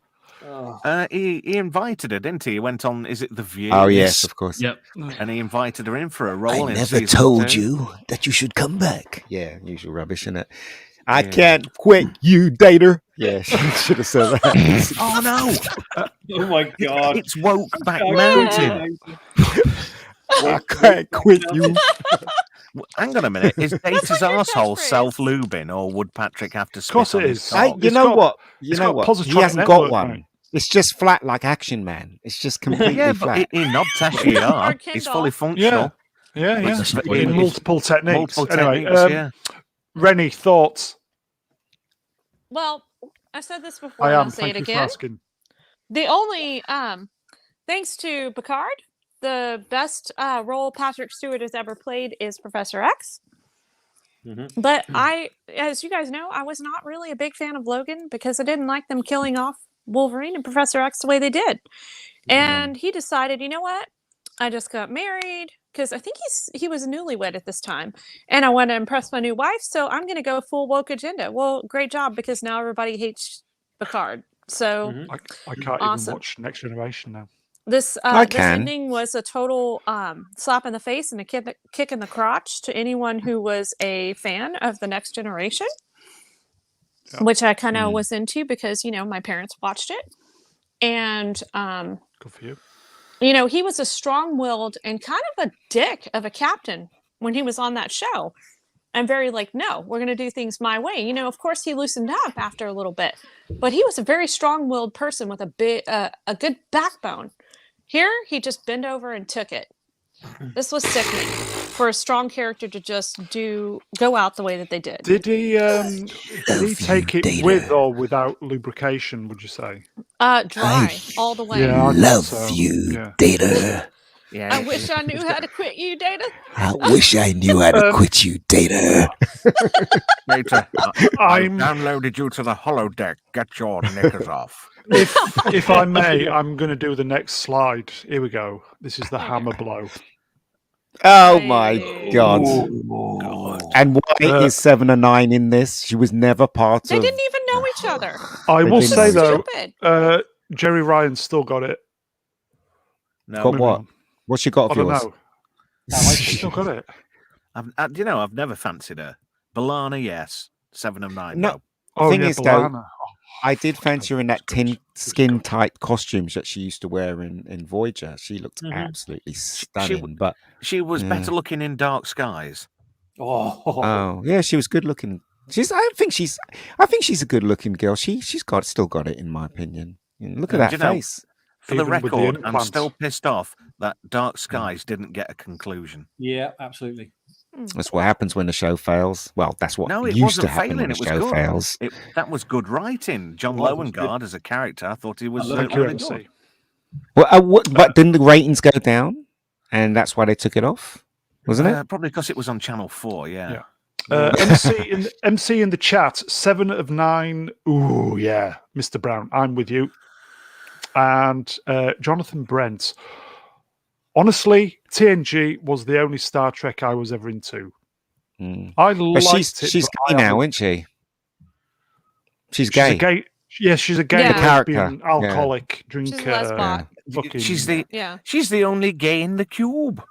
He invited her, didn't he? He went on, is it The View? Oh, yes, of course. Yep. And he invited her in for a role I in never season told 2. you that you should come back. Yeah, usual rubbish, isn't it? I can't quit you, Dater. Yeah, she should have said that. Oh, no. Oh my god. It's Woke Back Mountain. I can't quit you. Hang on a minute. Is Data's arsehole catchphrase. self-lubing, or would Patrick have to spit course on it his is. cock? You It's know got- what? You it's know got what? Positronic He hasn't network, got one. mate. It's just flat like Action Man. It's just completely Yeah, but flat. he knobbed Tashiar. Or He's Kindle. fully functional. Yeah. It's- In it's- multiple techniques. Multiple Anyway, techniques, yeah. Rennie, thoughts? Well, I said this before, I and am. I'll say Thank it you for again. asking. The only, thanks to Picard, the best role Patrick Stewart has ever played is Professor X. But as you guys know, I was not really a big fan of Logan because I didn't like them killing off Wolverine and Professor X the way they did. And he decided, you know what? I just got married because I think he was newlywed at this time, and I want to impress my new wife, so I'm going to go full woke agenda. Well, great job, because now everybody hates Picard. So I can't Awesome. even watch Next Generation now. this I this can. ending was a total slap in the face and a kick in the crotch to anyone who was a fan of the Next Generation, which I kind of was into because my parents watched it, and Good for you. he was a strong-willed and kind of a dick of a captain when he was on that show. I'm very like, no, we're going to do things my way. Of course he loosened up after a little bit, but he was a very strong-willed person with a good backbone. Here, he just bent over and took it. This was sickening for a strong character to just go out the way that they did. Did he take it Data. with or without lubrication, would you say? Dry all the way. Yeah, I thought Love so. you, Yeah. Data. Yeah, I wish I knew how to quit you, Data. I wish I knew how to quit you, Data. Data, I'm- I've downloaded you to the holodeck. Get your knickers off. If I may, I'm going to do the next slide. Here we go. This is the hammer blow. Oh my God! God. And why is 7 and 9 in this? She was never part They of. didn't even know each other. I They will didn't say know each though, Stupid. Jerry Ryan's still got it. No, Got Moving what? on. What's she got I of don't yours? know. She's still got it. I've never fancied her. Balana, yes. 7 of 9, No. no. Oh Thing yeah, is, though, Balana. I did fancy her in that It's good. skin tight costumes that she used to wear in Voyager. She looked Mhm. absolutely stunning. But She was Yeah. better looking in Dark Skies. oh yeah, she was good looking. I think she's a good looking girl. She's still got it in my opinion. Look at And that you know, face. For the Even with the record, I'm implant. still pissed off that Dark Skies didn't get a conclusion. Yeah, absolutely. That's what happens when the show fails. Well, that's what No, it used to wasn't happen failing. when a It was show good. fails. That was good writing. John It was good. Lowengaard as a character, I thought he was love Thank you, really MC. good. Well, but didn't the ratings go down, and that's why they took it off, wasn't it? Probably because it was on Channel 4, yeah. MC in the chat, 7 of 9. Ooh, yeah, Mr. Brown, I'm with you. And Jonathan Brent. Honestly, TNG was the only Star Trek I was ever into. I But liked it. she's but gay I now, haven't- isn't she? She's She's gay. a gay. Yes, she's a gay Yeah. The character, lesbian, yeah. alcoholic, She's a drinker. lesbot. Fucking, Yeah. She's the only gay in the cube.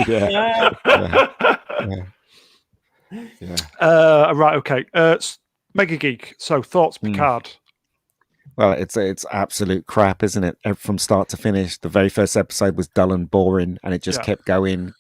Yeah. right, okay. Mega Geek. So, thoughts, Picard? Well, it's absolute crap, isn't it? From start to finish. The very first episode was dull and boring, and it just kept going.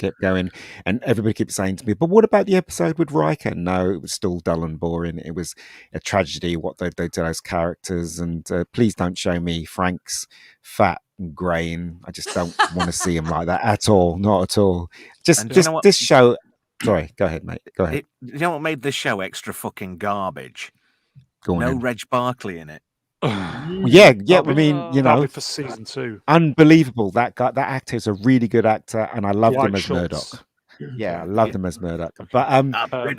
And everybody keeps saying to me, "But what about the episode with Riker?" No, it was still dull and boring. It was a tragedy what they did to those characters. And please don't show me Frank's fat and graying. I just don't want to see him like that at all. Not at all. Just this show. Sorry, go ahead, mate. Go ahead. You know what made this show extra fucking garbage? Go on. No then. Reg Barkley in it. Yeah. I mean, that'll be for season 2. Unbelievable. That guy, that actor is a really good actor, and I loved him as Schultz. Murdoch. Yeah, I loved him as Murdoch. But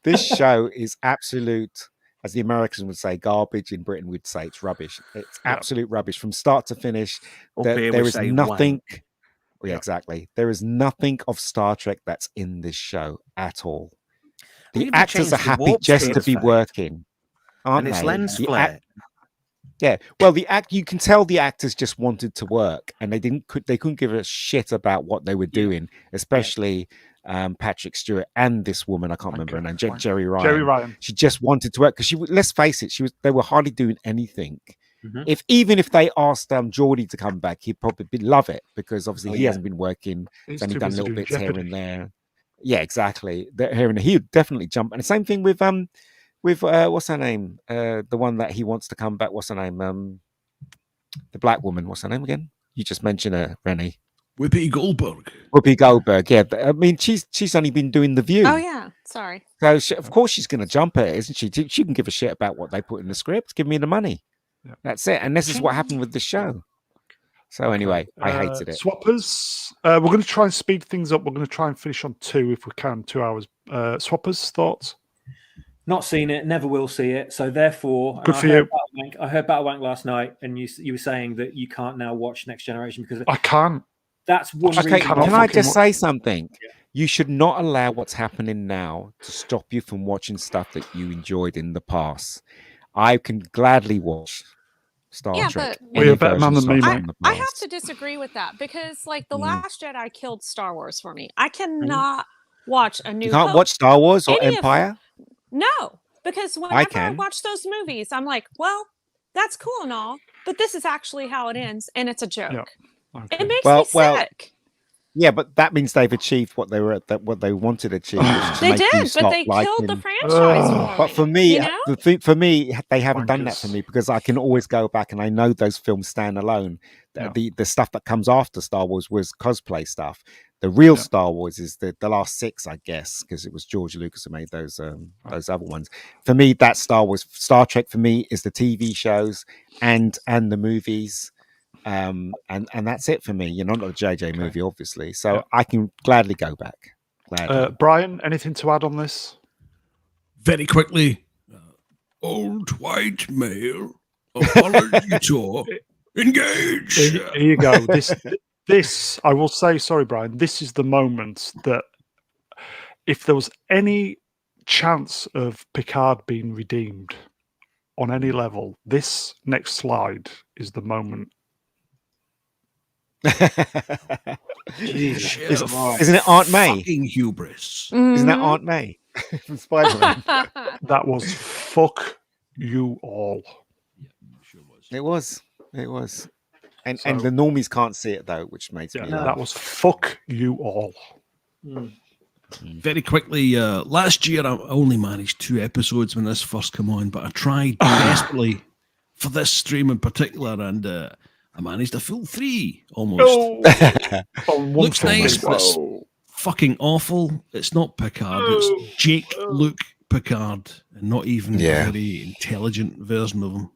this show is absolute, as the Americans would say, garbage. In Britain, we'd say it's rubbish. It's absolute rubbish from start to finish. There is nothing. Yeah, exactly. There is nothing of Star Trek that's in this show at all. The actors are happy just to be working. And it's lens flare. Yeah, well, you can tell the actors just wanted to work, and they couldn't give a shit about what they were doing, especially Patrick Stewart and this woman, I can't remember her name, Jerry Ryan. Jerry Ryan. She just wanted to work because let's face it, they were hardly doing anything. Even if they asked Geordie to come back, he'd probably love it because obviously he hasn't been working. He's only done little bits here and there. Yeah, exactly. Here and there. He would definitely jump. And the same thing with what's her name? The one that he wants to come back. What's her name? The black woman. What's her name again? You just mentioned her, Rennie. Whoopi Goldberg. Whoopi Goldberg. Yeah, but, I mean, she's only been doing The View. Oh yeah, sorry. So of course she's going to jump at it, isn't she? She can give a shit about what they put in the script. Give me the money. Yeah. That's it. And this is what happened with the show. So anyway, I hated it. Swappers. We're going to try and speed things up. We're going to try and finish on 2 if we can. 2 hours. Swappers, thoughts? Not seen it, never will see it. So therefore, good for you. I heard Battle Wank last night, and you were saying that you can't now watch Next Generation because I can't. That's one. Okay, reason can I just say something? Yeah. You should not allow what's happening now to stop you from watching stuff that you enjoyed in the past. I can gladly watch Star Trek. But you're a better man than me, mate. I have to disagree with that because, like, The Last Jedi killed Star Wars for me. I cannot watch a new. You can't watch Star Wars or Empire. No, because whenever I watch those movies, I'm like, well, that's cool and all, but this is actually how it ends, and it's a joke. Yeah. Okay. It makes me sick. Yeah, but that means they've achieved what they wanted to achieve. They did, but they killed the franchise. But for me, they haven't done that for me because I can always go back and I know those films stand alone. The stuff that comes after Star Wars was cosplay stuff. The real Star Wars is the last 6, I guess, because it was George Lucas who made those other ones. For me, that's Star Wars. Star Trek for me is the TV shows and the movies. And that's it for me. You're not a JJ movie, obviously. So I can gladly go back. Brian, anything to add on this? Very quickly. Old white male. Apology tour. Engage. Here you go. This, I will say, sorry, Brian, this is the moment that if there was any chance of Picard being redeemed on any level, this next slide is the moment. Jesus Isn't Christ. it Aunt May? Fucking hubris. Isn't that Aunt May from Spider-Man? That was fuck you all. Sure was. It was. It was. And So- and the normies can't see it though, which makes Yeah, me that laugh. was fuck you all. Very quickly, last year I only managed 2 episodes when this first came on, but I tried desperately for this stream in particular, and I managed a full 3 almost. On one Looks thing, nice, but it's whoa. fucking awful. It's not Picard, it's Jake Luke Picard, and not even Yeah. a very intelligent version of him.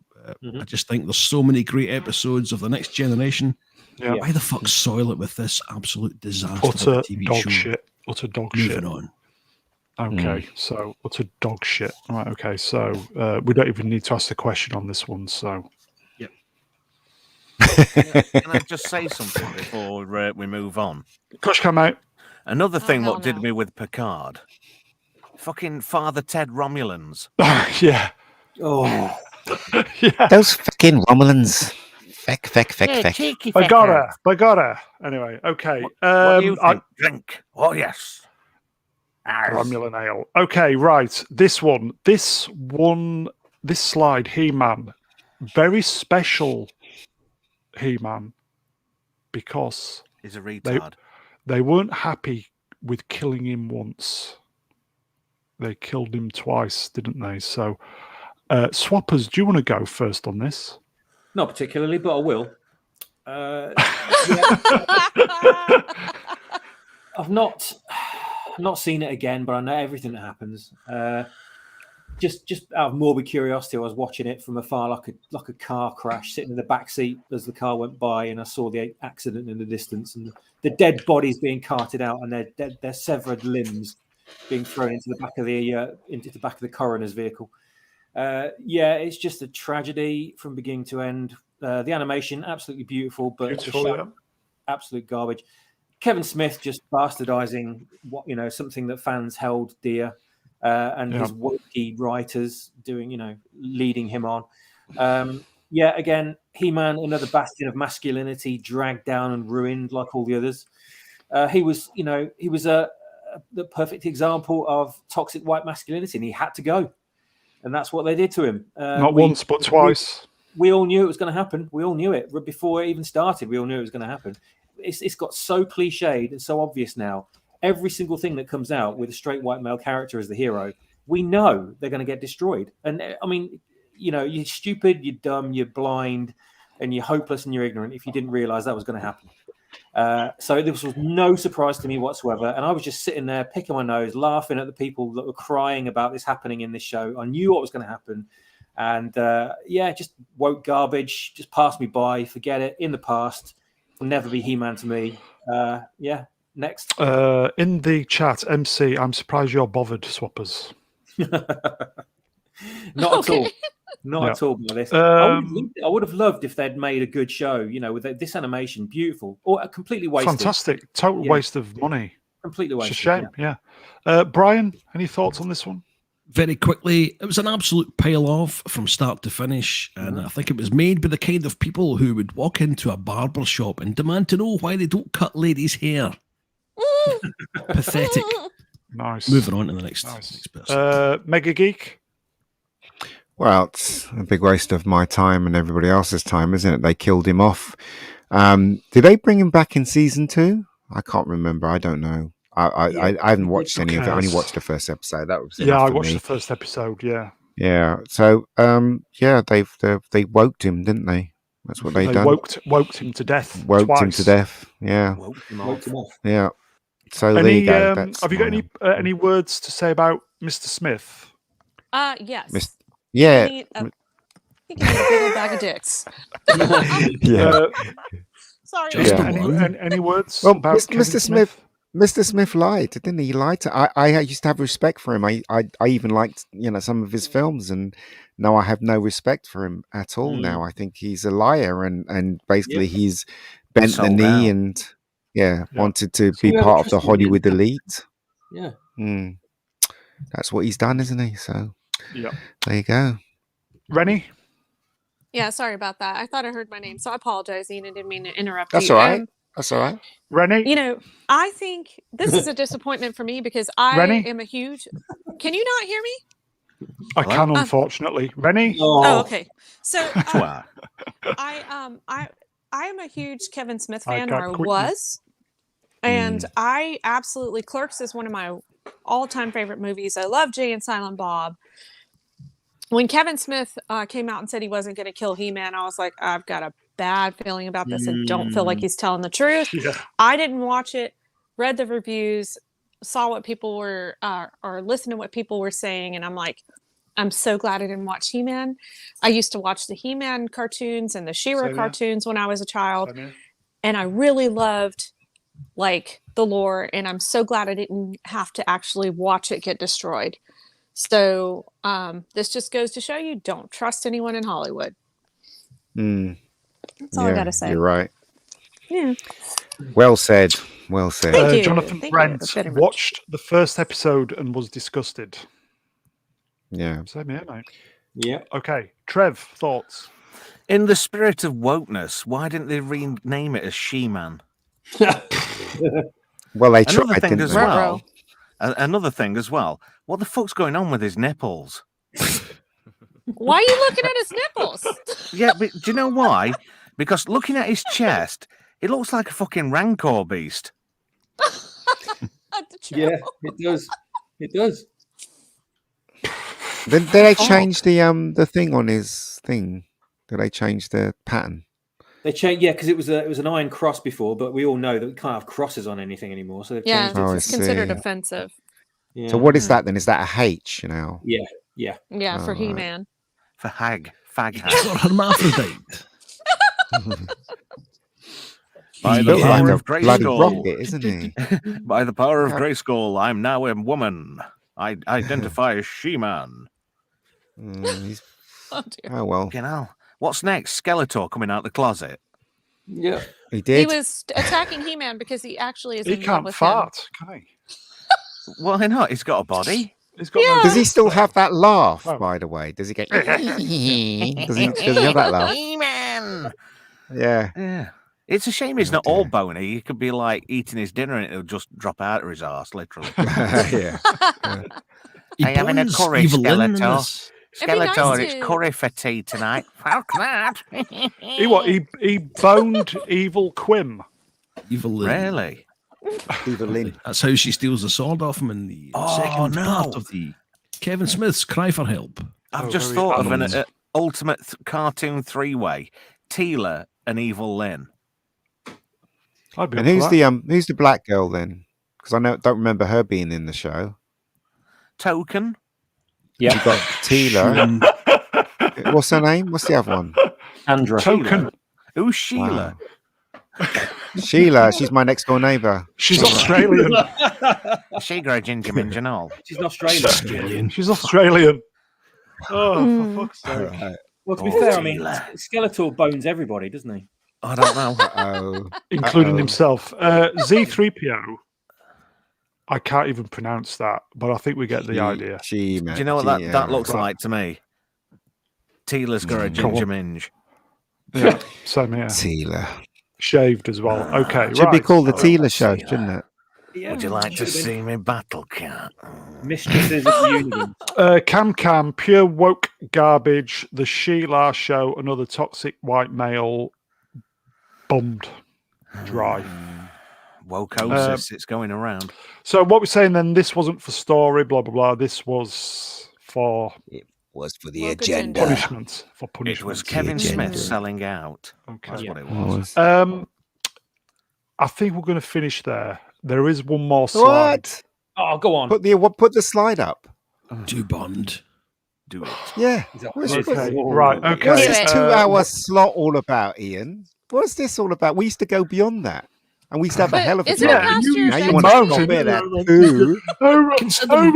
I just think there's so many great episodes of The Next Generation. Yeah. Why the fuck soil it with this absolute disaster of a Utter TV dog show? shit. Utter dog Moving shit. on. Okay, so utter dog shit. Right, okay, so we don't even need to ask the question on this one, so. Can I just say something before we move on? Kush, come out. Another thing hell what did no. me with Picard. Fucking Father Ted Romulans. Yeah. Oh, Yeah. Those fucking Romulans. Feck. Cheeky I got her. Anyway, okay. What do you think? Drink. Oh, yes. Romulan ale. Okay, right. This slide, He-Man, very special He-Man, because He's a retard. they weren't happy with killing him once. They killed him twice, didn't they? So, Swappers, do you want to go first on this? not particularly, but I will. I've not seen it again, but I know everything that happens. Just out of morbid curiosity, I was watching it from afar, like a car crash, sitting in the back seat as the car went by, and I saw the accident in the distance, and the dead bodies being carted out, and their severed limbs being thrown into the back of the coroner's vehicle. It's just a tragedy from beginning to end. The animation absolutely beautiful, but Beautiful, the yeah. show, absolute garbage. Kevin Smith just bastardizing something that fans held dear, and his wokey writers leading him on. Again, He-Man, another bastion of masculinity, dragged down and ruined like all the others. He was the perfect example of toxic white masculinity, and he had to go. And that's what they did to him. Not once, but twice. We all knew it was going to happen. We all knew it before it even started. We all knew it was going to happen. It's got so cliched and so obvious now. Every single thing that comes out with a straight white male character as the hero, we know they're going to get destroyed. And I mean, you're stupid, you're dumb, you're blind, and you're hopeless and you're ignorant if you didn't realize that was going to happen. So this was no surprise to me whatsoever, and I was just sitting there picking my nose, laughing at the people that were crying about this happening in this show. I knew what was going to happen, and just woke garbage, just passed me by, forget it, in the past, will never be He-Man to me. Next. In the chat, MC, I'm surprised you're bothered, Swappers. Not at all. Not at all by this. I would have loved if they'd made a good show, with this animation, beautiful, or completely wasted. Fantastic. Total waste of money. Completely wasted. It's a shame, yeah. Brian, any thoughts on this one? Very quickly, it was an absolute pile off from start to finish, and I think it was made by the kind of people who would walk into a barber shop and demand to know why they don't cut ladies' hair. Pathetic. Nice. Moving on to the next person. Mega Geek. Well, it's a big waste of my time and everybody else's time, isn't it? They killed him off. Did they bring him back in season 2? I can't remember. I don't know. I haven't watched any of it. I only watched the first episode. That was I watched the first episode. Yeah. Yeah. So they woked him, didn't they? That's what they done. Woked him to death. Woked twice. him to death. Yeah. Woke him off. Yeah. So there you go. Have you got any words to say about Mr. Smith? Yes. Yeah. He can eat a big old bag of dicks. Yeah. Sorry. Just Yeah. Any words Well, about Mr. Smith? Mr. Smith lied, didn't he? He lied to. I used to have respect for him. I even liked some of his films, and no, I have no respect for him at all now. I think he's a liar, and basically he's bent the Sold knee out. and wanted to So be whoever part of the trusted him in Hollywood the past. elite. Yeah. Mm. That's what he's done, isn't he? So Yeah. there you go. Rennie? Yeah, sorry about that. I thought I heard my name, so I apologize, Ian. I didn't mean to interrupt That's you. all right. That's all right. Rennie? You know, I think this is a disappointment for me because I Rennie? am a huge. Can you not hear me? I can, unfortunately. Rennie? Oh, okay. So Wow. I am a huge Kevin Smith I fan, got or I quick- was, and I absolutely Clerks is one of my all-time favorite movies. I love Jay and Silent Bob. When Kevin Smith came out and said he wasn't going to kill He-Man, I was like, I've got a bad feeling about this. I don't feel like he's telling the truth. Yeah. I didn't watch it, read the reviews, saw what people were, or listened to what people were saying, and I'm like, I'm so glad I didn't watch He-Man. I used to watch the He-Man cartoons and the She-Ra Same here. cartoons when I was a child, Same here. and I really loved like the lore, and I'm so glad I didn't have to actually watch it get destroyed. So this just goes to show you, don't trust anyone in Hollywood. That's all I gotta say. You're right. Yeah. Well said. Well said. Thank you. Jonathan Thank you Brent very much. watched the first episode and was disgusted. Yeah. Same here, mate. Yeah. Okay. Trev, thoughts? In the spirit of wokeness, why didn't they rename it as She-Man? Well, they Another tried, thing didn't as they? well. Another thing as well. What the fuck's going on with his nipples? Why are you looking at his nipples? Yeah, but do you know why? Because looking at his chest, it looks like a fucking rancor beast. Yeah, it does. It does. Did they change the thing on his thing? Did they change the pattern? They changed, yeah, because it was an iron cross before, but we all know that we can't have crosses on anything anymore. So they've Yeah, changed it. Oh, I it's considered see. offensive. Yeah. So what is that then? Is that a H? You know? Yeah, yeah. Yeah, for Oh, right. He-Man. For fag hag. Or hermaphrodite. By He's the built power like of a bloody Grayskull. rocket, isn't he? By the power of Grayskull, I'm now a woman. I identify as She-Man. He's- Oh, dear. oh well, You know, what's next? Skeletor coming out the closet. Yeah. he He did. was attacking He-Man because he actually is He in love can't with fart, can he? Why not? He's got a body. He's got no Does he still have that laugh? Oh. By the way, does he get? does he have that laugh? He-Man. Yeah. Yeah. It's a shame he's Oh, not all dear. bony. He could be like eating his dinner and it'll just drop out of his arse, literally. Yeah. He I having a bones curry, Evil Lyn in Skeletor. this. It'd be nice Skeletor, it's to- curry for tea tonight. Fuck that. He what? He boned Evil Quim. Evil Lyn. Really? Evil Lyn. That's how she steals the sword off him in the Oh, second no. part of the Kevin Smith's Cry for Help. I've Oh, just very thought of an animals. ultimate cartoon three-way. Teela and Evil Lyn. I'd be And up for who's the black girl then? Because I don't remember her being in the show. Token. Yeah. You got Teela. Um, What's her name? What's the other one? Andra. Token. Who's Sheila? Sheila. She's my next door neighbour. She's Australian. Is she got a ginger minge and all? She's an Australian. Australian. She's Australian. Oh, for fuck's sake. Well, to be Oh, fair, I mean, Sheila. Skeletor bones everybody, doesn't he? I don't know. Oh, Including Uh-oh. himself. Z3PO. I can't even pronounce that, but I think we get the idea. Do you know what that looks like to me? Teela's got a Mm. ginger minge. Yeah, same here. Teela. Shaved as well. Okay, Should be right. called the Teela Show, shouldn't it? Yeah. Would you like to Should've been. see me battle cat? Mistresses of the Universe. Cam Cam, pure woke garbage. The Sheila Show, another toxic white male, bummed, dry. Wokeosis, it's going around. So what we're saying then? This wasn't for story, blah blah blah. This was for Was for the Woke agenda. agenda. punishment. For punishment. It was Kevin agenda. Smith selling out. Okay. That's Yeah. what it was. I think we're going to finish there. There is one more slide. What? Oh, go on. Put the slide up. Do Bond. Do it. Yeah. Is that- What's- Okay, Oh. right. What's Okay. this it. 2 hour slot all about, Ian? What's this all about? We used to go beyond that. And we used to have a But hell of a isn't it time. past your Now you bedtime? want to mountain. stop it at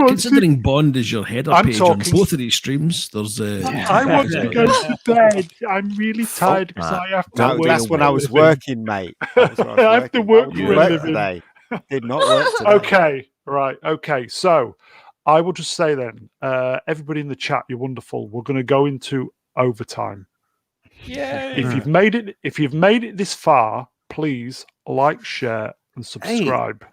2. Considering Bond is your header I'm page on talking- both of these streams, there's I want to go to bed. I'm really tired because I have to No, work. that's when for I a was living. working, mate. That was when I have to work Didn't for a work living. today. Did not work today. Okay, right. Okay, so I will just say then, everybody in the chat, you're wonderful. We're going to go into overtime. Yay! If you've made it this far, please like, share, and subscribe.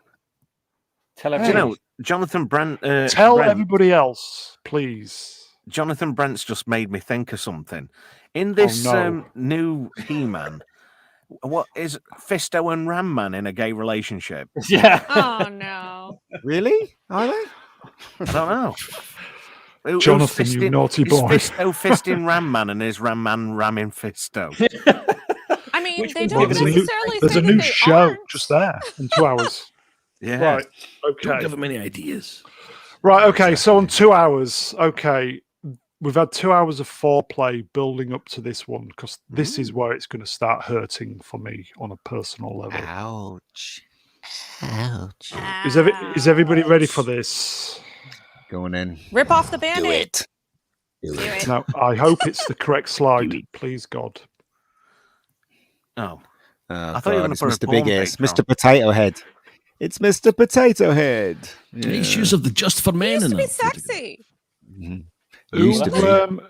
Tell Do you everyone. know, Jonathan Tell Brent, everybody else, please. Jonathan Brent's just made me think of something. In this no. new He-Man, what is Fisto and Ram Man in a gay relationship? Yeah. Oh no. Really? Are they? I don't know. Who's Jonathan, you naughty is boy. Fisto fisting Ram Man and is Ram Man ramming Fisto? I mean, Which they one's don't giving it- necessarily There's say a that new they show aren't. just there in 2 hours. Yeah. Right. don't Okay. give them any ideas. Right. Okay. So on 2 hours. Okay. We've had 2 hours of foreplay building up to this one because this is where it's going to start hurting for me on a personal level. Ouch. Ouch. Is everybody ready for this? Go on in. Rip off the Do band-aid. it. Do it. Now, I hope it's the correct slide. Please, God. Oh. Oh, I thought you were God, gonna it's put a Mr. Big porn Ass, picture on. Mr. Potato Head. It's Mr. Potato Head. Nice use of the just for He men used in to be that photograph. sexy. Mhm. Used to be.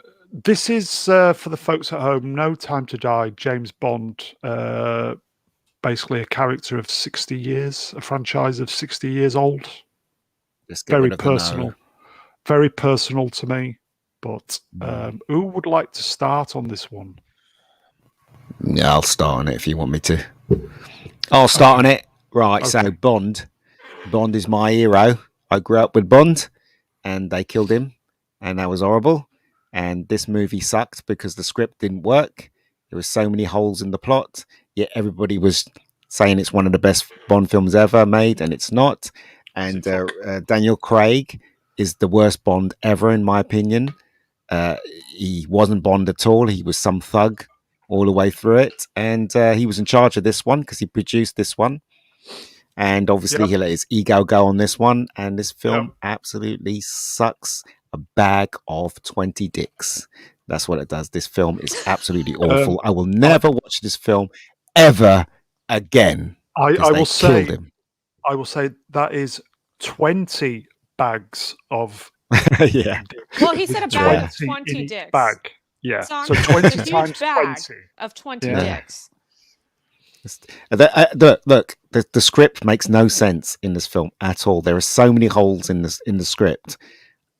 This is for the folks at home. No Time to Die. James Bond. Basically, a character of 60 years, a franchise of 60 years old. Just get Very rid of the no. personal. Very personal to me. But who would like to start on this one? Yeah, I'll start on it if you want me to. I'll start on it. Right, so Bond. Bond is my hero. I grew up with Bond, and they killed him, and that was horrible. And this movie sucked because the script didn't work. There was so many holes in the plot, yet everybody was saying it's one of the best Bond films ever made, and it's not. And Daniel Craig is the worst Bond ever, in my opinion. He wasn't Bond at all. He was some thug all the way through it. And he was in charge of this one because he produced this one. And obviously he let his ego go on this one. And this film absolutely sucks a bag of 20 dicks. That's what it does. This film is absolutely awful. I will never watch this film ever again. I will say, him. I will say that is 20 bags of. Yeah. Well, he said a bag of 20 20 in each dicks. bag. Yeah. Song So says 20 a huge times bag 20. of 20 Yeah. dicks. Look, the script makes no sense in this film at all. There are so many holes in the script.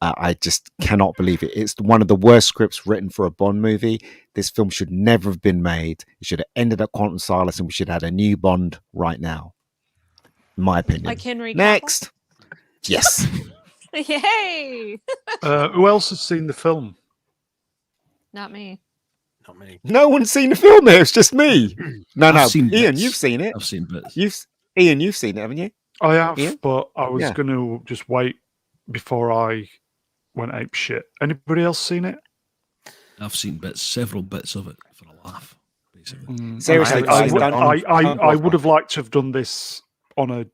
I just cannot believe it. It's one of the worst scripts written for a Bond movie. This film should never have been made. It should have ended at Quantum Solace, and we should have had a new Bond right now. In my opinion. Like Henry Cavill? Next. Yes. Yay! Who else has seen the film? Not me. Not me. No one's seen the film here. It's just me. No, I've no. seen Ian, bits. you've seen it. I've seen bits. Ian, you've seen it, haven't you? I have, Ian? but I was Yeah. going to just wait before I went ape shit. Anybody else seen it? I've seen bits, several bits of it for a laugh, basically. Seriously, I guys, would have liked to have done this on a,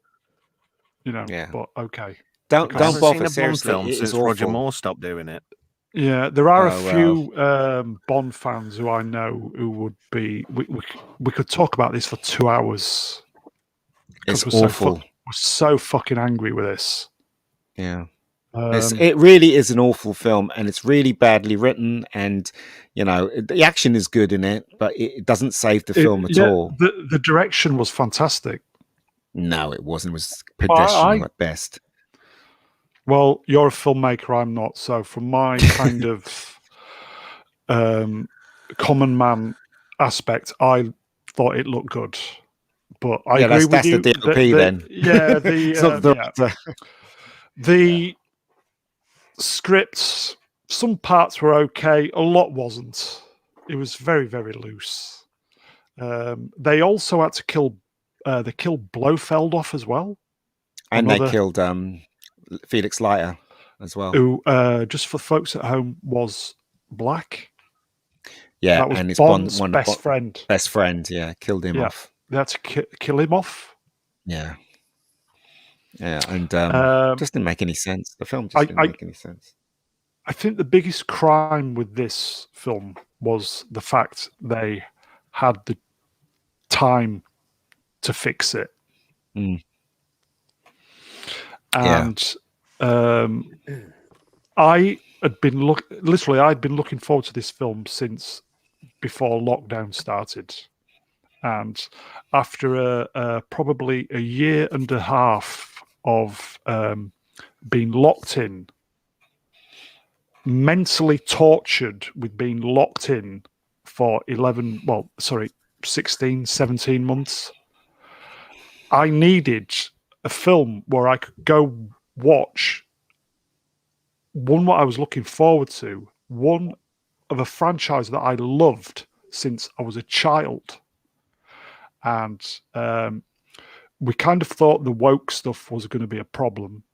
Yeah. but okay. don't I haven't bother. seen a Bond Seriously, film it since is Roger awful. Moore stopped doing it. Yeah, there are Oh, a few Bond fans who I know who would be. We could talk about this for 2 hours. 'Cause It's we're awful. we're so fucking angry with this. Yeah. Um, It really is an awful film, and it's really badly written. And the action is good in it, but it doesn't save the film at all. The direction was fantastic. No, it wasn't. It was I- pedestrian at best. Well, you're a filmmaker, I'm not. So, from my kind of common man aspect, I thought it looked good. But I agree with that's you. the DOP then. Yeah, It's not the director. the scripts. Some parts were okay. A lot wasn't. It was very, very loose. They also had to kill. They killed Blofeld off as well. And they Another- killed Felix Leiter as well. Who, just for folks at home, was black. Yeah, That was and it's Bond's one best friend. Best friend, yeah, killed him Yeah. off. They had to kill him off. Yeah. Yeah, and just didn't make any sense. The film just didn't make any sense. I think the biggest crime with this film was the fact they had the time to fix it. Mm. And I had been I'd been looking forward to this film since before lockdown started. And after probably a year and a half of being locked in, mentally tortured with being locked in for 16, 17 months, I needed a film where I could go watch what I was looking forward to, one of a franchise that I loved since I was a child. And we kind of thought the woke stuff was going to be a problem.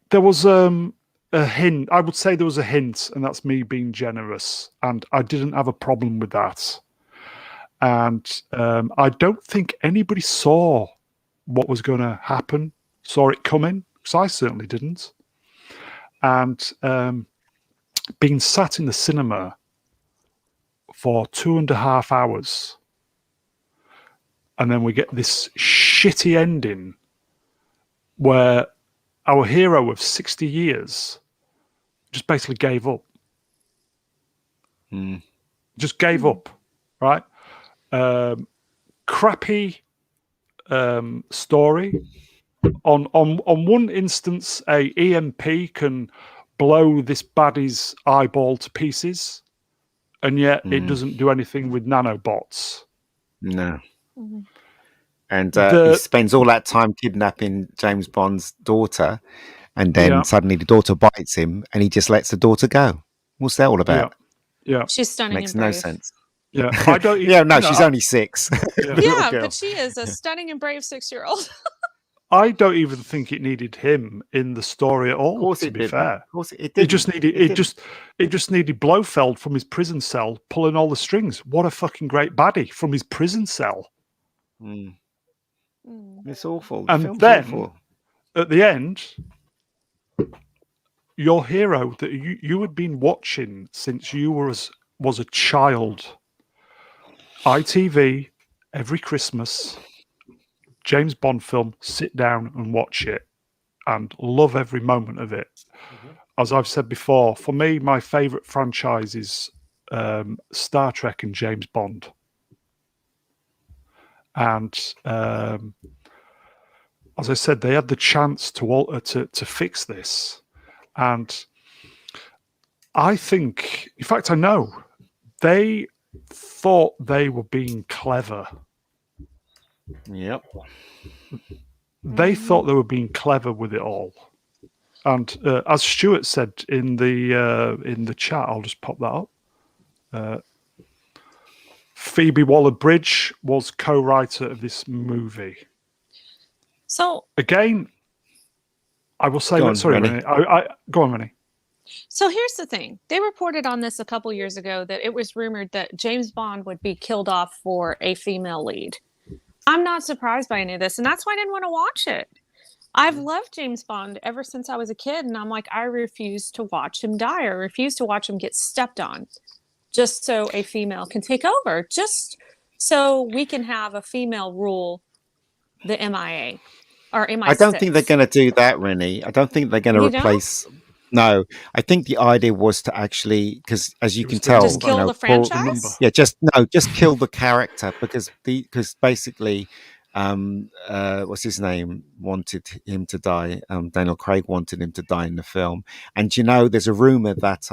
There was a hint. I would say there was a hint, and that's me being generous. And I didn't have a problem with that. And I don't think anybody saw what was going to happen, saw it coming, because I certainly didn't. And being sat in the cinema for 2.5 hours, and then we get this shitty ending where our hero of 60 years just basically gave up. Just gave up, right? Crappy story. On one instance, a EMP can blow this baddie's eyeball to pieces, and yet it doesn't do anything with nanobots. No. And he spends all that time kidnapping James Bond's daughter, and then suddenly the daughter bites him, and he just lets the daughter go. What's that all about? Yeah. She's stunning. Makes and no brave. sense. Yeah, I don't. She's only 6. Yeah, but she is a stunning and brave 6-year-old. I don't even think it needed him in the story at all. Of course, to be fair, of course it did. It just needed Blofeld from his prison cell pulling all the strings. What a fucking great baddie from his prison cell. It's awful. And then at the end, your hero that you had been watching since you was a child, ITV every Christmas, James Bond film, sit down and watch it and love every moment of it. As I've said before, for me, my favourite franchise is Star Trek and James Bond. And as I said, they had the chance to fix this. And I think, in fact, I know, they thought they were being clever. Yep. They thought they were being clever with it all. And as Stuart said in the chat, I'll just pop that up. Phoebe Waller-Bridge was co-writer of this movie. So again, I will say, sorry, Renee. Go on, Renee. So here's the thing. They reported on this a couple years ago that it was rumored that James Bond would be killed off for a female lead. I'm not surprised by any of this, and that's why I didn't want to watch it. I've loved James Bond ever since I was a kid, and I'm like, I refuse to watch him die. I refuse to watch him get stepped on just so a female can take over, just so we can have a female rule the MIA or MI6. I don't think they're going to do that, Rennie. I don't think they're going to replace... No, I think the idea was to actually, because as you can tell, just kill the franchise. Just kill the character because basically, what's his name wanted him to die. Daniel Craig wanted him to die in the film, and there's a rumor that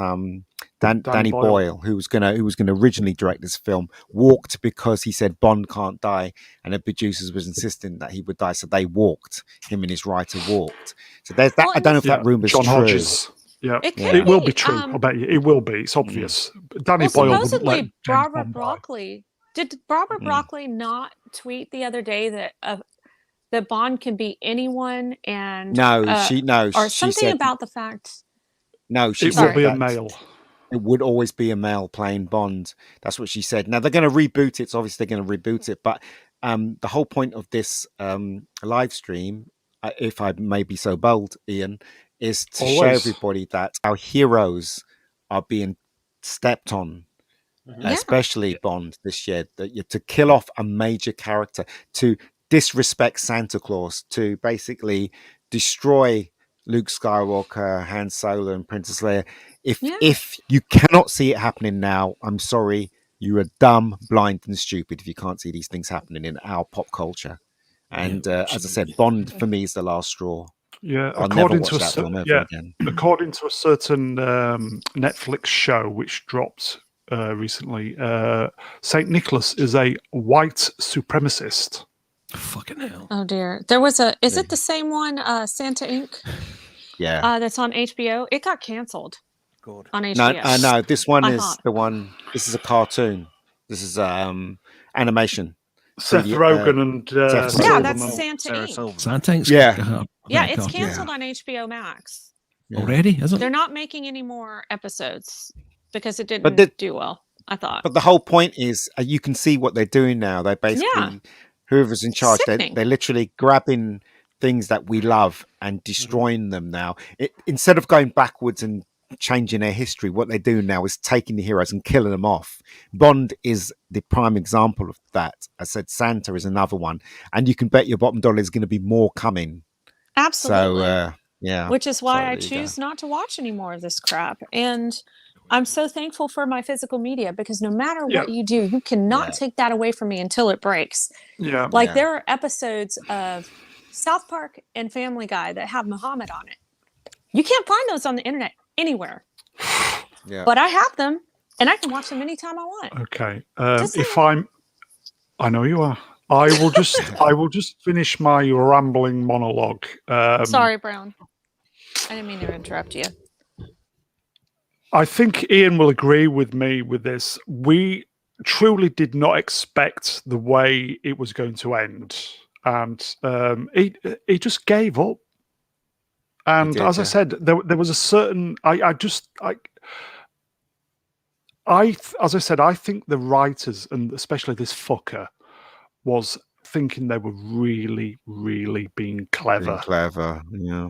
Danny Boyle, who was gonna originally direct this film, walked because he said Bond can't die, and the producers was insisting that he would die, so they walked. Him and his writer walked. So there's that. I don't know if that rumor's John true. Hodges. Yeah, it will be true. I bet you it will be. It's obvious. Danny Boyle supposedly Barbara Broccoli. Did Barbara Broccoli not tweet the other day that that Bond can be anyone and she something said, about the fact? No, she it will be a male. it would always be a male playing Bond. That's what she said. Now they're going to reboot it. So obviously they're going to reboot it. But the whole point of this live stream, if I may be so bold, Ian, is to show Always. everybody that our heroes are being stepped on, Yeah. especially Bond this year. To kill off a major character, to disrespect Santa Claus, to basically destroy Luke Skywalker, Han Solo, and Princess Leia. If you cannot see it happening now, I'm sorry, you are dumb, blind, and stupid if you can't see these things happening in our pop culture. And as I said, Bond for me is the last straw. Yeah, I'll never watch that film ever again. According to a certain Netflix show which dropped recently, Saint Nicholas is a white supremacist. Fucking hell. Oh dear. There was a. Is it the same one? Santa Inc. Yeah. That's on HBO. It got canceled. Good. On HBO. No. This one I is thought. the one. This is a cartoon. This is animation. Seth Rogen and Seth Yeah, Silverman. that's Santa Sarah Inc. Silverman. Santa Inc. Yeah. Yeah, it's canceled on HBO Max. Yeah. Already, is it? They're not making any more episodes because it didn't do well, I thought. But the whole point is, you can see what they're doing now. They basically, whoever's in charge, they're literally grabbing things that we love and destroying them now. Instead of going backwards and changing their history, what they do now is taking the heroes and killing them off. Bond is the prime example of that. I said Santa is another one, and you can bet your bottom dollar there's going to be more coming. Absolutely. So yeah, which is why I there you choose not to watch any more of this crap. And I'm so thankful for my physical media, because no matter what you do, you cannot take that away from me until it breaks. Yeah. Like there are episodes of South Park and Family Guy that have Muhammad on it. You can't find those on the internet anywhere. Yeah. But I have them, and I can watch them anytime I want. Okay. I know you are. I will just finish my rambling monologue. Sorry, Brown. I didn't mean to interrupt you. I think Ian will agree with me with this. We truly did not expect the way it was going to end, and he just gave up. And as I said, there was a certain. As I said, I think the writers, and especially this fucker, was thinking they were really, really being clever. Yeah,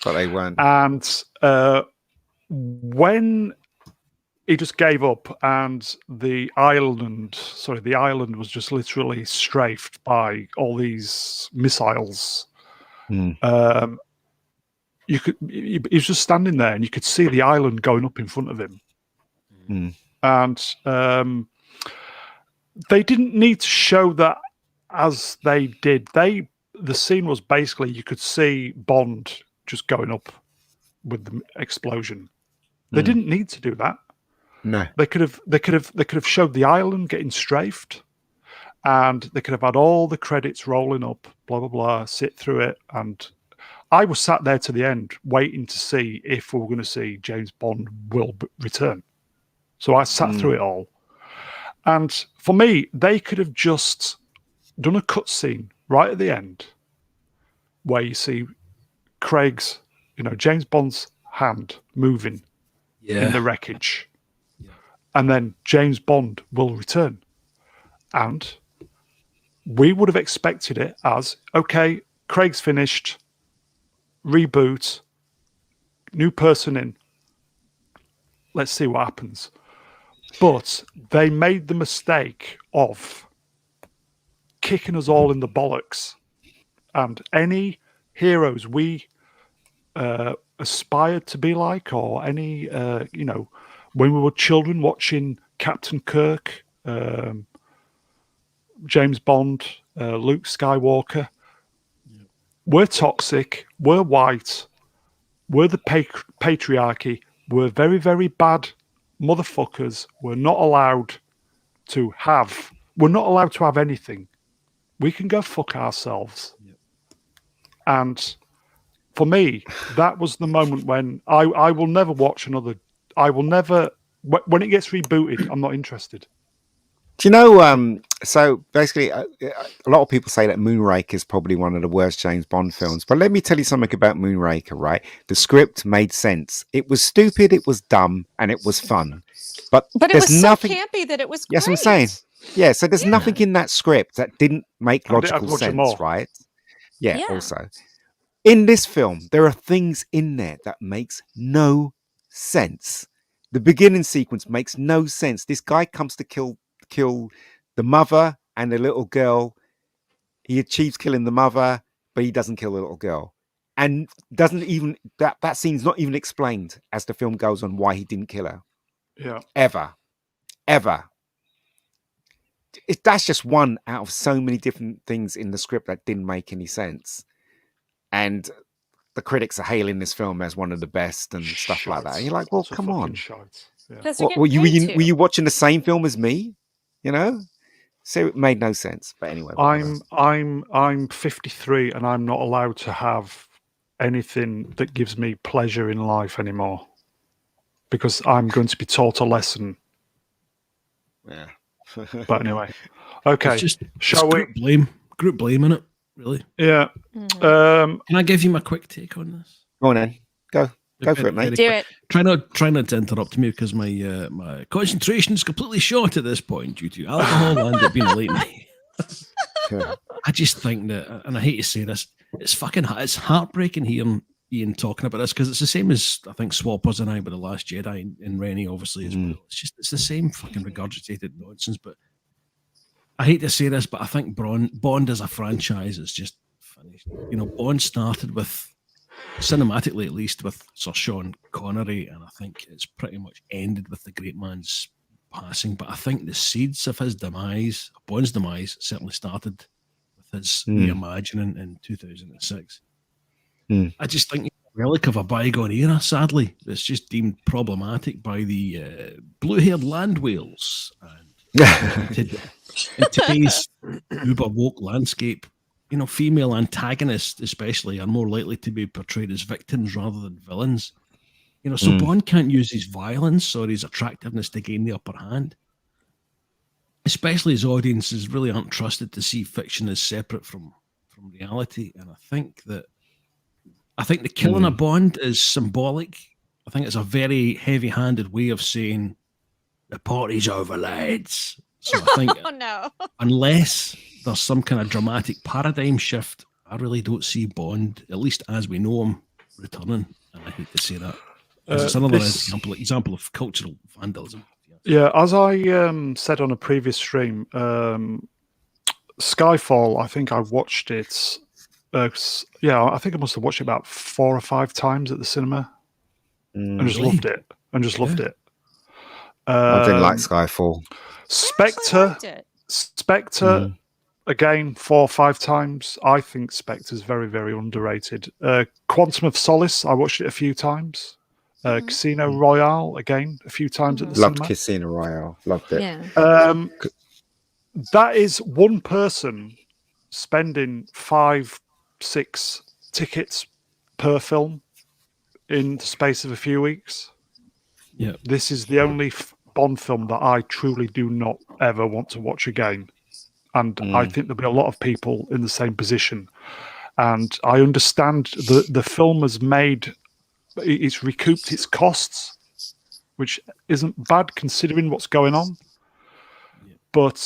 but they weren't. And when he just gave up, and the island was just literally strafed by all these missiles. He was just standing there, and you could see the island going up in front of him. And they didn't need to show that as they did. The scene was basically, you could see Bond just going up with the explosion. They didn't need to do that. No, they could have showed the island getting strafed, and they could have had all the credits rolling up, blah blah blah, sit through it. And I was sat there to the end, waiting to see if we were going to see James Bond will return. So I sat through it all, and for me, they could have just done a cutscene right at the end, where you see Craig's, James Bond's hand moving in the wreckage, and then James Bond will return, and we would have expected it as, okay, Craig's finished, reboot, new person in, let's see what happens. But they made the mistake of kicking us all in the bollocks, and any heroes we aspired to be like, or any when we were children watching Captain Kirk, James Bond, Luke Skywalker, we're toxic, we're white, we're the patriarchy, we're very, very bad motherfuckers. We're not allowed to have anything. We can go fuck ourselves. And for me, that was the moment when I will never watch another. I will never, when it gets rebooted, I'm not interested. Do you know So basically, a lot of people say that Moonraker is probably one of the worst James Bond films. But let me tell you something about Moonraker, right? The script made sense. It was stupid, it was dumb, and it was fun. But But it there's was nothing. so campy that it was Yes, great. I'm saying. Yeah, so there's nothing in that script that didn't make And logical Roger sense, Moore. right? Yeah, Yeah. also. In this film, there are things in there that makes no sense. The beginning sequence makes no sense. This guy comes to kill the mother and the little girl. He achieves killing the mother, but he doesn't kill the little girl. And doesn't even that scene's not even explained as the film goes on why he didn't kill her. Yeah. Ever. That's just one out of so many different things in the script that didn't make any sense. And the critics are hailing this film as one of the best and stuff like that. And you're like, well, Utter come fucking on. shite. Yeah. Because they're What, getting were paid to. you watching the same film as me? You know? So it made no sense. But anyway. whatever. I'm 53 and I'm not allowed to have anything that gives me pleasure in life anymore because I'm going to be taught a lesson. Yeah. But anyway, okay. It's just Shall we? Group blame in it, really. Yeah. Mhm. Can I give you my quick take on this? Go on then. Go for it, mate. Do it. Try not to interrupt me because my my concentration is completely short at this point due to alcohol and it being late night. Yeah. I just think that, and I hate to say this, it's heartbreaking hearing Ian talking about this because it's the same as I think Swappers and I with The Last Jedi and Rennie obviously as well. It's the same fucking regurgitated nonsense. But I hate to say this, but I think Bond as a franchise is just finished. You know, Bond started with, cinematically at least, with Sir Sean Connery, and I think it's pretty much ended with the great man's passing. But I think the seeds of his demise, Bond's demise, certainly started with his reimagining in 2006. I just think it's a relic of a bygone era, sadly. It's just deemed problematic by the blue-haired land whales. And in today's uber woke landscape, you know, female antagonists especially are more likely to be portrayed as victims rather than villains. You know, so Bond can't use his violence or his attractiveness to gain the upper hand. Especially as audiences really aren't trusted to see fiction as separate from reality. And I think the killing of Bond is symbolic. I think it's a very heavy-handed way of saying the party's over, lads. So I think Oh no. unless there's some kind of dramatic paradigm shift, I really don't see Bond, at least as we know him, returning. And I hate to say that. 'Cause it's another example of cultural vandalism. Yeah, as I said on a previous stream, Skyfall, I think I watched it. I think I must have watched it about 4 or 5 times at the cinema, and just Really? loved it. Loved it. I didn't like Skyfall. Spectre, again 4 or 5 times. I think Spectre's very, very underrated. Quantum of Solace, I watched it a few times. Casino Royale, again, a few times at the Loved cinema. Casino Royale. Loved it. Yeah. That is one person spending 5-6 tickets per film in the space of a few weeks. Yeah. This is the only Bond film that I truly do not ever want to watch again. And I think there'll be a lot of people in the same position. And I understand the film has it's recouped its costs, which isn't bad considering what's going on. But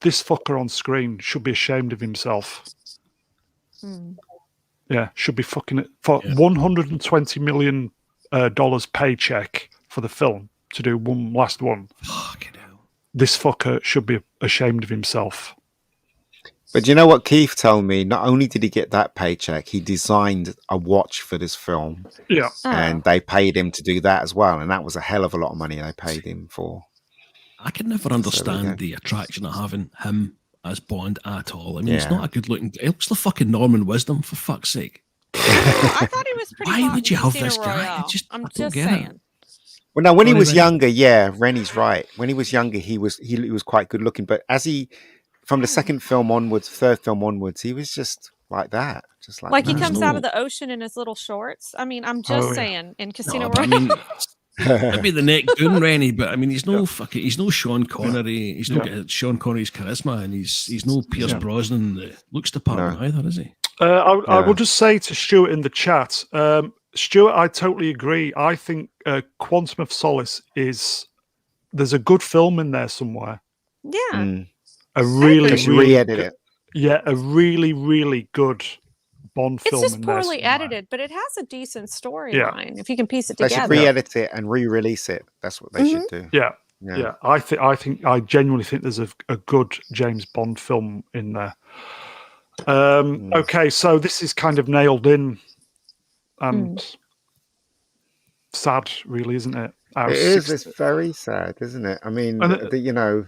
this fucker on screen should be ashamed of himself. Yeah, should be fucking it for $120 million paycheck for the film to do one last one. Fucking hell. This fucker should be ashamed of himself. But you know what Keith told me? Not only did he get that paycheck, he designed a watch for this film. Yeah. And they paid him to do that as well. And that was a hell of a lot of money they paid him for. I can never understand the attraction of having him as Bond at all. I mean, he's not a good looking. He looks like fucking Norman Wisdom, for fuck's sake. I thought he was pretty. Why hot would in you have Casino this guy? Royale. I I'm don't just get saying. it. Well, no, when he Sorry, was Rennie. younger, yeah, Rennie's right. When he was younger, he was quite good looking. But from the second film onwards, third film onwards, he was just like that. Just like He that. comes out of the ocean in his little shorts. I mean, I'm just saying in Casino No, but I Royale. mean, Maybe the neck down, Rennie, but I mean, he's no Yeah. fucking, he's no Sean Connery. He's not Yeah. got Sean Connery's charisma, and he's no Pierce Yeah. Brosnan in the looks department either, is he? I will Yeah. just say to Stuart in the chat, Stuart, I totally agree. I think Quantum of Solace there's a good film in there somewhere. Yeah. Mm. A really, They should really re-edit good- it. Yeah, a really, really good Bond It's film just in there poorly somewhere. edited, but it has a decent storyline if you can piece it They should together. re-edit it and re-release it. That's what they should do. Yeah, Yeah. yeah. I genuinely think there's a good James Bond film in there. Okay, so this is kind of nailed in and sad, really, isn't it? Our It is. 60 It's very sad, isn't it? I mean, And you know,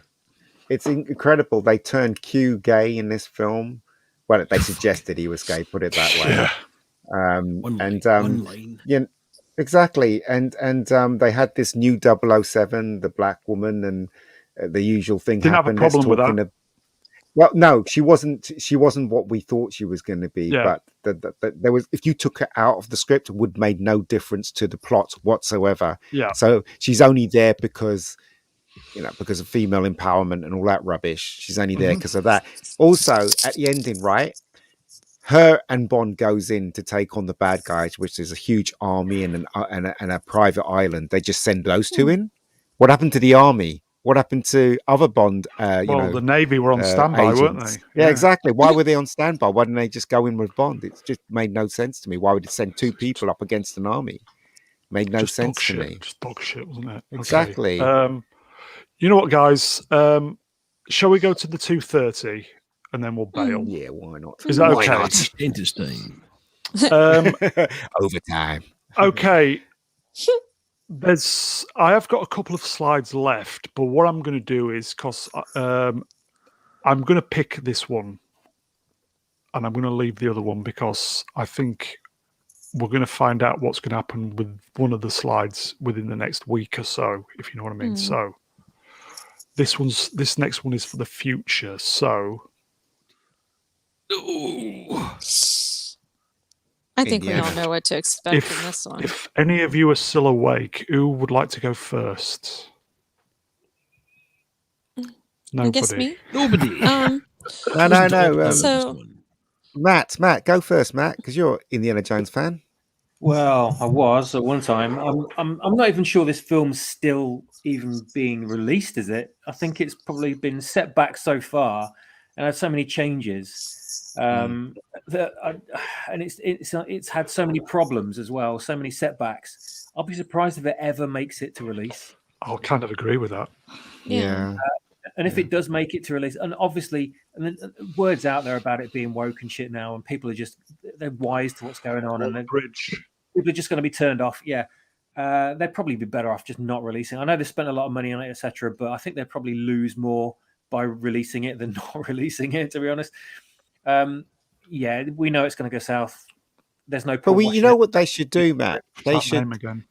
it's incredible. They turned Q gay in this film. Well, they suggested he was gay. Put it that way. Yeah. One line. Yeah, exactly. And they had this new 007, the black woman, and the usual thing Didn't have a happened. Let's problem with talk in that. well, no, she wasn't. She wasn't what we thought she was going to be. Yeah. But there was, if you took her out of the script, it would made no difference to the plot whatsoever. Yeah. So she's only there because, you know, because of female empowerment and all that rubbish. She's only there because of that. Also, at the ending, right? Her and Bond goes in to take on the bad guys, which is a huge army and a private island. They just send those two in. What happened to the army? What happened to other Bond? The Navy were on standby, weren't agents? they? Yeah, exactly. Why were they on standby? Why didn't they just go in with Bond? It just made no sense to me. Why would it send two people up against an army? Made no Just sense dog to shit. me. Just dog shit, wasn't it? Okay. Exactly. You know what, guys? Shall we go to the 2:30 and then we'll bail? Yeah, why not? Is that Why okay? not? Dentist time. Overtime. Okay. I have got a couple of slides left, but what I'm going to do is because I'm going to pick this one, and I'm going to leave the other one because I think we're going to find out what's going to happen with one of the slides within the next week or so, if you know what I mean. So this next one is for the future. So I think we all Indiana. know what to expect from this one. if any of you are still awake, who would like to go first? Nobody. I guess me. Nobody. No. So- Matt, go first, Matt, because you're Indiana Jones fan. Well, I was at one time. I'm not even sure this film's still even being released, is it? I think it's probably been set back so far and had so many changes. And it's had so many problems as well, so many setbacks. I'll be surprised if it ever makes it to release. I'll kind of agree with that. Yeah. And if it does make it to release, and obviously, and then words out there about it being woke and shit now, and people are they're wise to what's going on, and people are just going to be turned off. Yeah, they'd probably be better off just not releasing. I know they spent a lot of money on it, etc., but I think they'd probably lose more by releasing it than not releasing it. To be honest, yeah, we know it's going to go south. There's no point. But you know what they should do, Matt? They That should. name again.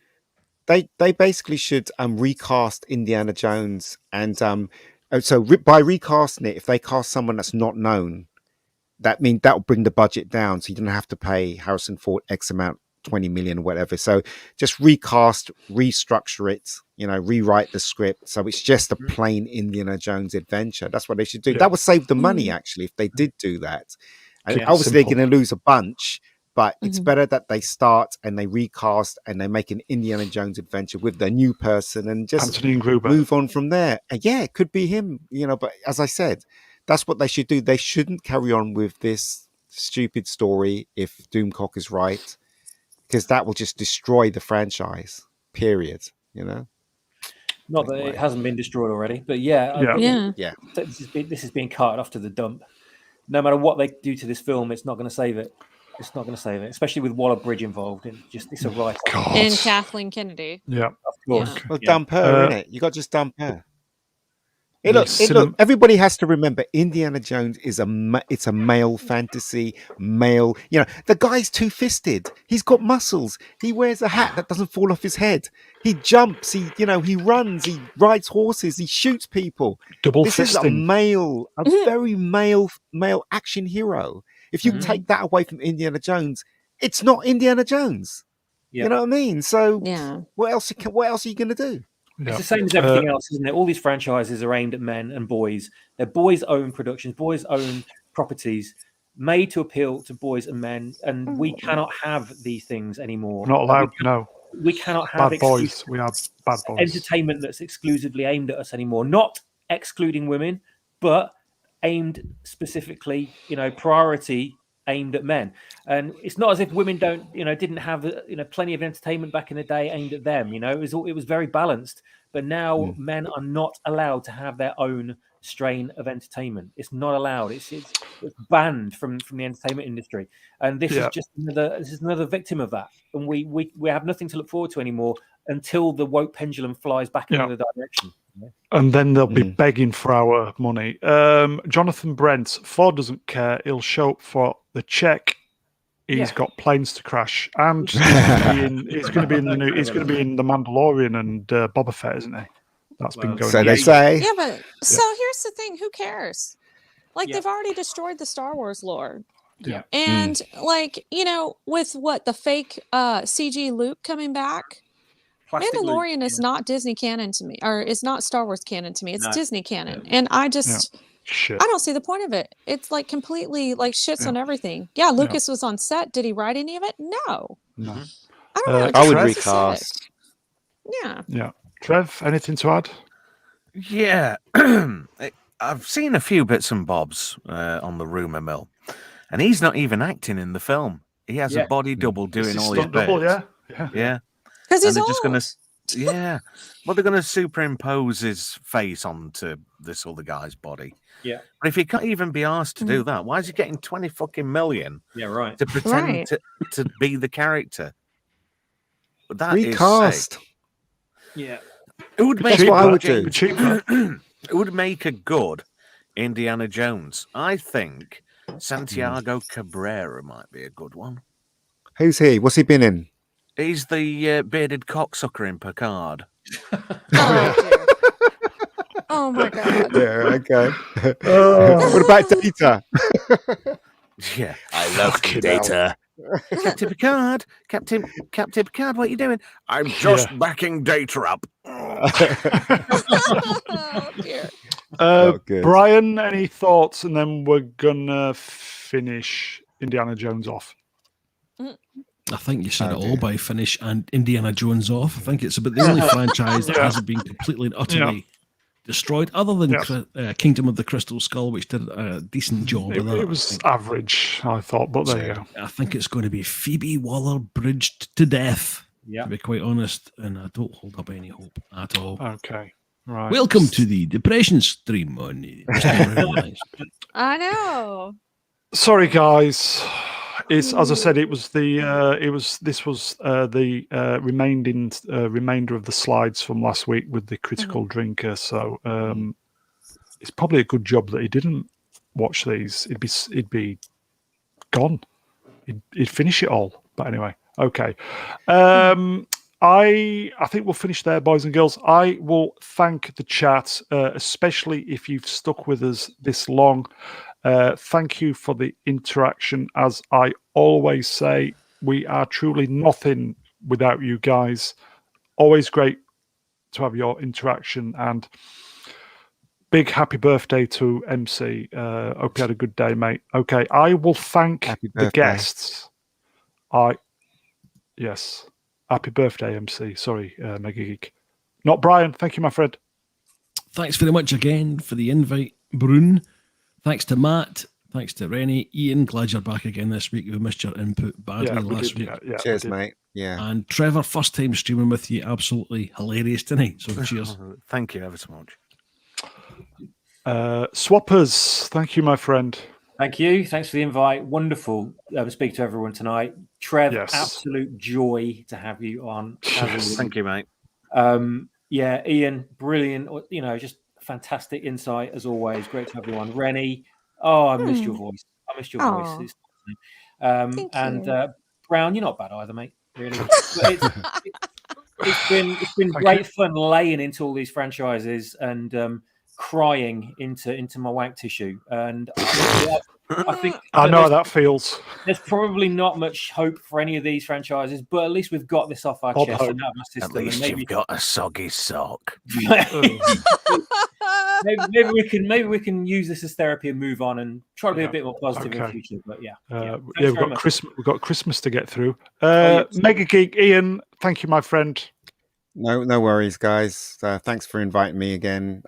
They basically should recast Indiana Jones, and by recasting it, if they cast someone that's not known, that will bring the budget down, so you don't have to pay Harrison Ford X amount, 20 million or whatever. So just recast, restructure it, rewrite the script, so it's just a plain Indiana Jones adventure. That's what they should do. Yeah. That would save the money actually if they did do that. And Yeah, obviously simple. they're going to lose a bunch. But it's better that they start and they recast and they make an Indiana Jones adventure with the new person and just Anthony Gruber. move on from there. And yeah, it could be him, but as I said, that's what they should do. They shouldn't carry on with this stupid story if Doomcock is right, because that will just destroy the franchise, period, Not that it hasn't been destroyed already, but Yeah. Yeah. this is being carted off to the dump. No matter what they do to this film, it's not going to save it. It's not going to save it, especially with Waller-Bridge involved. It's a write. God. And Kathleen Kennedy. Yeah. Of course. Yeah. Well, Yeah. dump her, innit? You got to just dump her. Look, everybody has to remember Indiana Jones is it's a male fantasy, male. The guy's two-fisted. He's got muscles. He wears a hat that doesn't fall off his head. He jumps. He runs. He rides horses. He shoots people. Double This is a fisting. very male action hero. If you take that away from Indiana Jones, it's not Indiana Jones. You know what I mean? So Yeah. what else are you going to do? It's the same as everything else, isn't it? All these franchises are aimed at men and boys. They're boys-owned productions, boys-owned properties, made to appeal to boys and men. And we cannot have these things anymore. Not allowed. No. We cannot have bad boys. We have bad boys. Entertainment that's exclusively aimed at us anymore. Not excluding women, but aimed specifically, priority aimed at men. And it's not as if women didn't have plenty of entertainment back in the day aimed at them. It was very balanced. But now men are not allowed to have their own strain of entertainment. It's not allowed. It's banned from the entertainment industry. And this is just another victim of that. And we have nothing to look forward to anymore until the woke pendulum flies back in the other direction. And then they'll be begging for our money. Jonathan Brent, Ford doesn't care. He'll show up for the check. He's got planes to crash, and he's going to be in the new. He's going to be in the Mandalorian and Boba Fett, isn't he? That's been going. So they say. Yeah, but so here's the thing: who cares? Like they've already destroyed the Star Wars lore. Yeah. And with the fake CG Luke coming back. Mandalorian is not Disney canon to me, or is not Star Wars canon to me. It's Disney canon, and I just I don't see the point of it. It's like completely shits on everything. Yeah, Lucas was on set. Did he write any of it? No. No. I don't know. I would recast. Yeah. Yeah. Trev, anything to add? Yeah, I've seen a few bits and bobs on the rumor mill, and he's not even acting in the film. He has a body double doing all his bits. Yeah. Because he's old. Just gonna, well, they're gonna superimpose his face onto this other guy's body. Yeah, but if he can't even be asked to do that, why is he getting 20 fucking million? Yeah, right. To pretend to be the character. That recast. Is sick. Yeah, it would make. That's what I would do. It would make a good Indiana Jones. I think Santiago Cabrera might be a good one. Who's he? What's he been in? He's the bearded cocksucker in Picard. Oh my god. Yeah, okay. What about Data? Yeah, I love Data. Captain Picard, Captain Picard, what are you doing? I'm just backing Data up. Oh dear. Brian, any thoughts? And then we're gonna finish Indiana Jones off. I think you said it all by finish and Indiana Jones off. I think it's about the only franchise that hasn't been completely and utterly destroyed, other than Kingdom of the Crystal Skull, which did a decent job of that. It was average, I thought, but there you go. I think it's going to be Phoebe Waller-Bridged to death, to be quite honest, and I don't hold up any hope at all. Okay, right. Welcome to the Depression stream on I know. Sorry, guys. It's as I said. It was the remainder of the slides from last week with the critical drinker. So it's probably a good job that he didn't watch these. It'd be gone. He'd finish it all. But anyway, okay. I think we'll finish there, boys and girls. I will thank the chat, especially if you've stuck with us this long. Thank you for the interaction. As I always say, we are truly nothing without you guys. Always great to have your interaction, and big happy birthday to MC. Hope you had a good day, mate. Okay, I will thank the guests. Yes, happy birthday, MC. Sorry, Mega Geek. Not Brian. Thank you, my friend. Thanks very much again for the invite, Brune. Thanks to Matt. Thanks to Rennie. Ian, glad you're back again this week. We missed your input badly last week. Cheers, mate. Yeah. And Trevor, first time streaming with you. Absolutely hilarious tonight. So cheers. Thank you ever so much. Swappers, thank you, my friend. Thank you. Thanks for the invite. Wonderful to speak to everyone tonight. Trev, absolute joy to have you on. Thank you, mate. Ian, brilliant. Just fantastic insight as always. Great to have you on. Rennie, I missed your voice. Thank you. Brown, you're not bad either, mate. Really. It's been great fun laying into all these franchises and crying into my wank tissue, and I think I know how that feels. there's probably not much hope for any of these franchises, but at least we've got this off our Odd chest hope. and out of our system. At least and maybe, you've got a soggy sock. maybe we can use this as therapy and move on and try to be a bit more positive in the future. But We've got Christmas to get through. yes. Mega Geek Ian, thank you, my friend. No worries, guys. Thanks for inviting me again.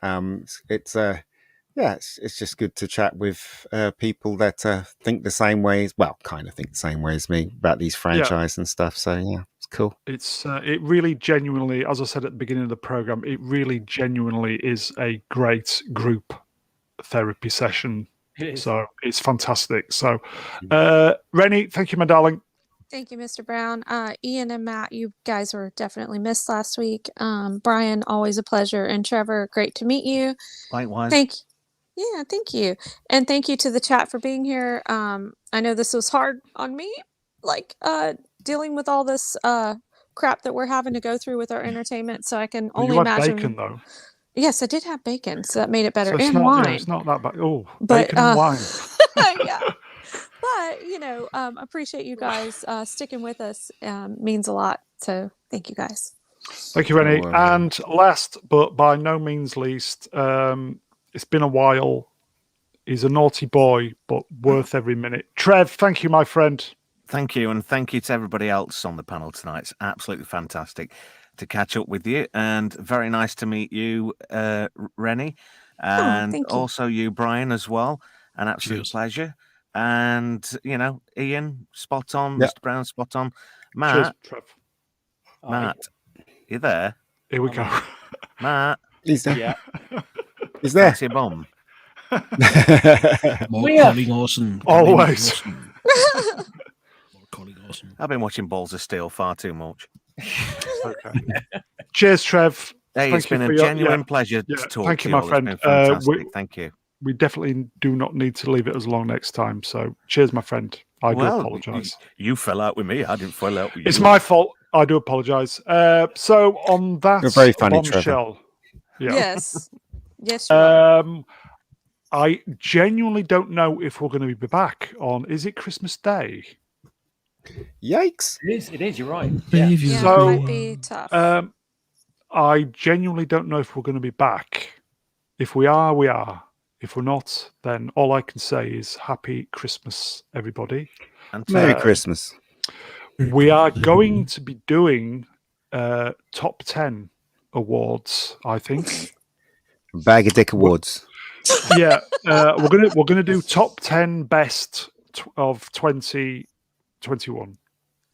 It's just good to chat with people that think the same way, kind of think the same way as me about these franchises and stuff. So yeah, it's cool. It really genuinely, as I said at the beginning of the program, it really genuinely is a great group therapy session. So it's fantastic. So, Rennie, thank you, my darling. Thank you, Mr. Brown. Ian and Matt, you guys were definitely missed last week. Brian, always a pleasure. And Trevor, great to meet you. Likewise. Thank you. And thank you to the chat for being here. I know this was hard on me, dealing with all this crap that we're having to go through with our entertainment. So I can only imagine. Bacon, though. Yes, I did have bacon, so that made it better. So it's and wine. It's not that bad. Oh, but, bacon and wine. Yeah. But, appreciate you guys sticking with us. Means a lot. So thank you guys. Thank you, Rennie. And last, but by no means least, it's been a while. He's a naughty boy, but worth every minute. Trev, thank you, my friend. Thank you, and thank you to everybody else on the panel tonight. It's absolutely fantastic to catch up with you, and very nice to meet you, Rennie, and also you, Brian, as well. An absolute pleasure. And Ian, spot on. Mr. Brown, spot on. Matt, cheers, Trev. Matt, you there? Here we go. Matt, he's there. Yeah, he's there. That's your bomb. Colin Awesome. Always. Colin Awesome. I've been watching Balls of Steel far too much. Okay. Cheers, Trev. Hey, it's been a genuine pleasure to talk thank to you, you. my friend. It's been fantastic. Thank you. We definitely do not need to leave it as long next time. So, cheers, my friend. I do apologise. You fell out with me. I didn't fall out with you. It's my fault. I do apologise. So, on that You're very funny, bombshell, Yes. I genuinely don't know if we're going to be back on. Is it Christmas Day? Yikes! It is. You're right. Yeah, So, it might be tough. I genuinely don't know if we're going to be back. If we are, we are. If we're not, then all I can say is Happy Christmas, everybody. Merry Christmas. We are going to be doing top 10 awards, I think. Bag of Dick Awards. Yeah, we're gonna do top 10 best of 2021.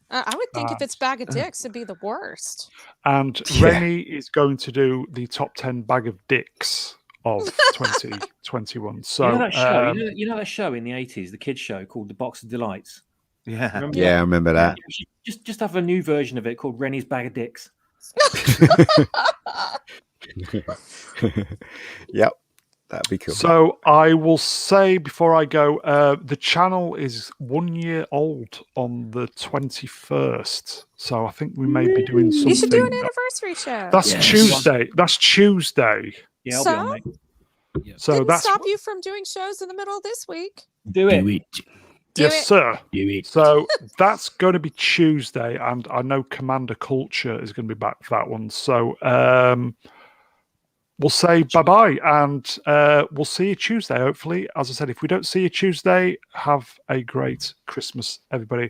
I would think if it's Bag of Dicks, it'd be the worst. And Rennie is going to do the top 10 bag of dicks of 2021. So you know that show? You know that show in the 80s, the kids show called The Box of Delights? Yeah. Remember I remember that. Just have a new version of it called Rennie's Bag of Dicks. Yep. That'd be cool. So I will say before I go, the channel is 1 year old on the 21st. So I think we may be doing something. You should do an anniversary show. That's Tuesday. That's Tuesday. Yeah, I'll be on, mate. So Didn't that's stop you from doing shows in the middle of this week. Do it. yes, sir. Do it. So that's going to be Tuesday, and I know Commander Culture is going to be back for that one. So we'll say bye-bye, and we'll see you Tuesday, hopefully. As I said, if we don't see you Tuesday, have a great Christmas, everybody.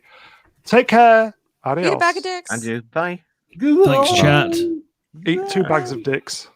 Take care. Adios. Eat a bag of dicks. And you. Bye. Thanks, chat. Eat 2 bags of dicks.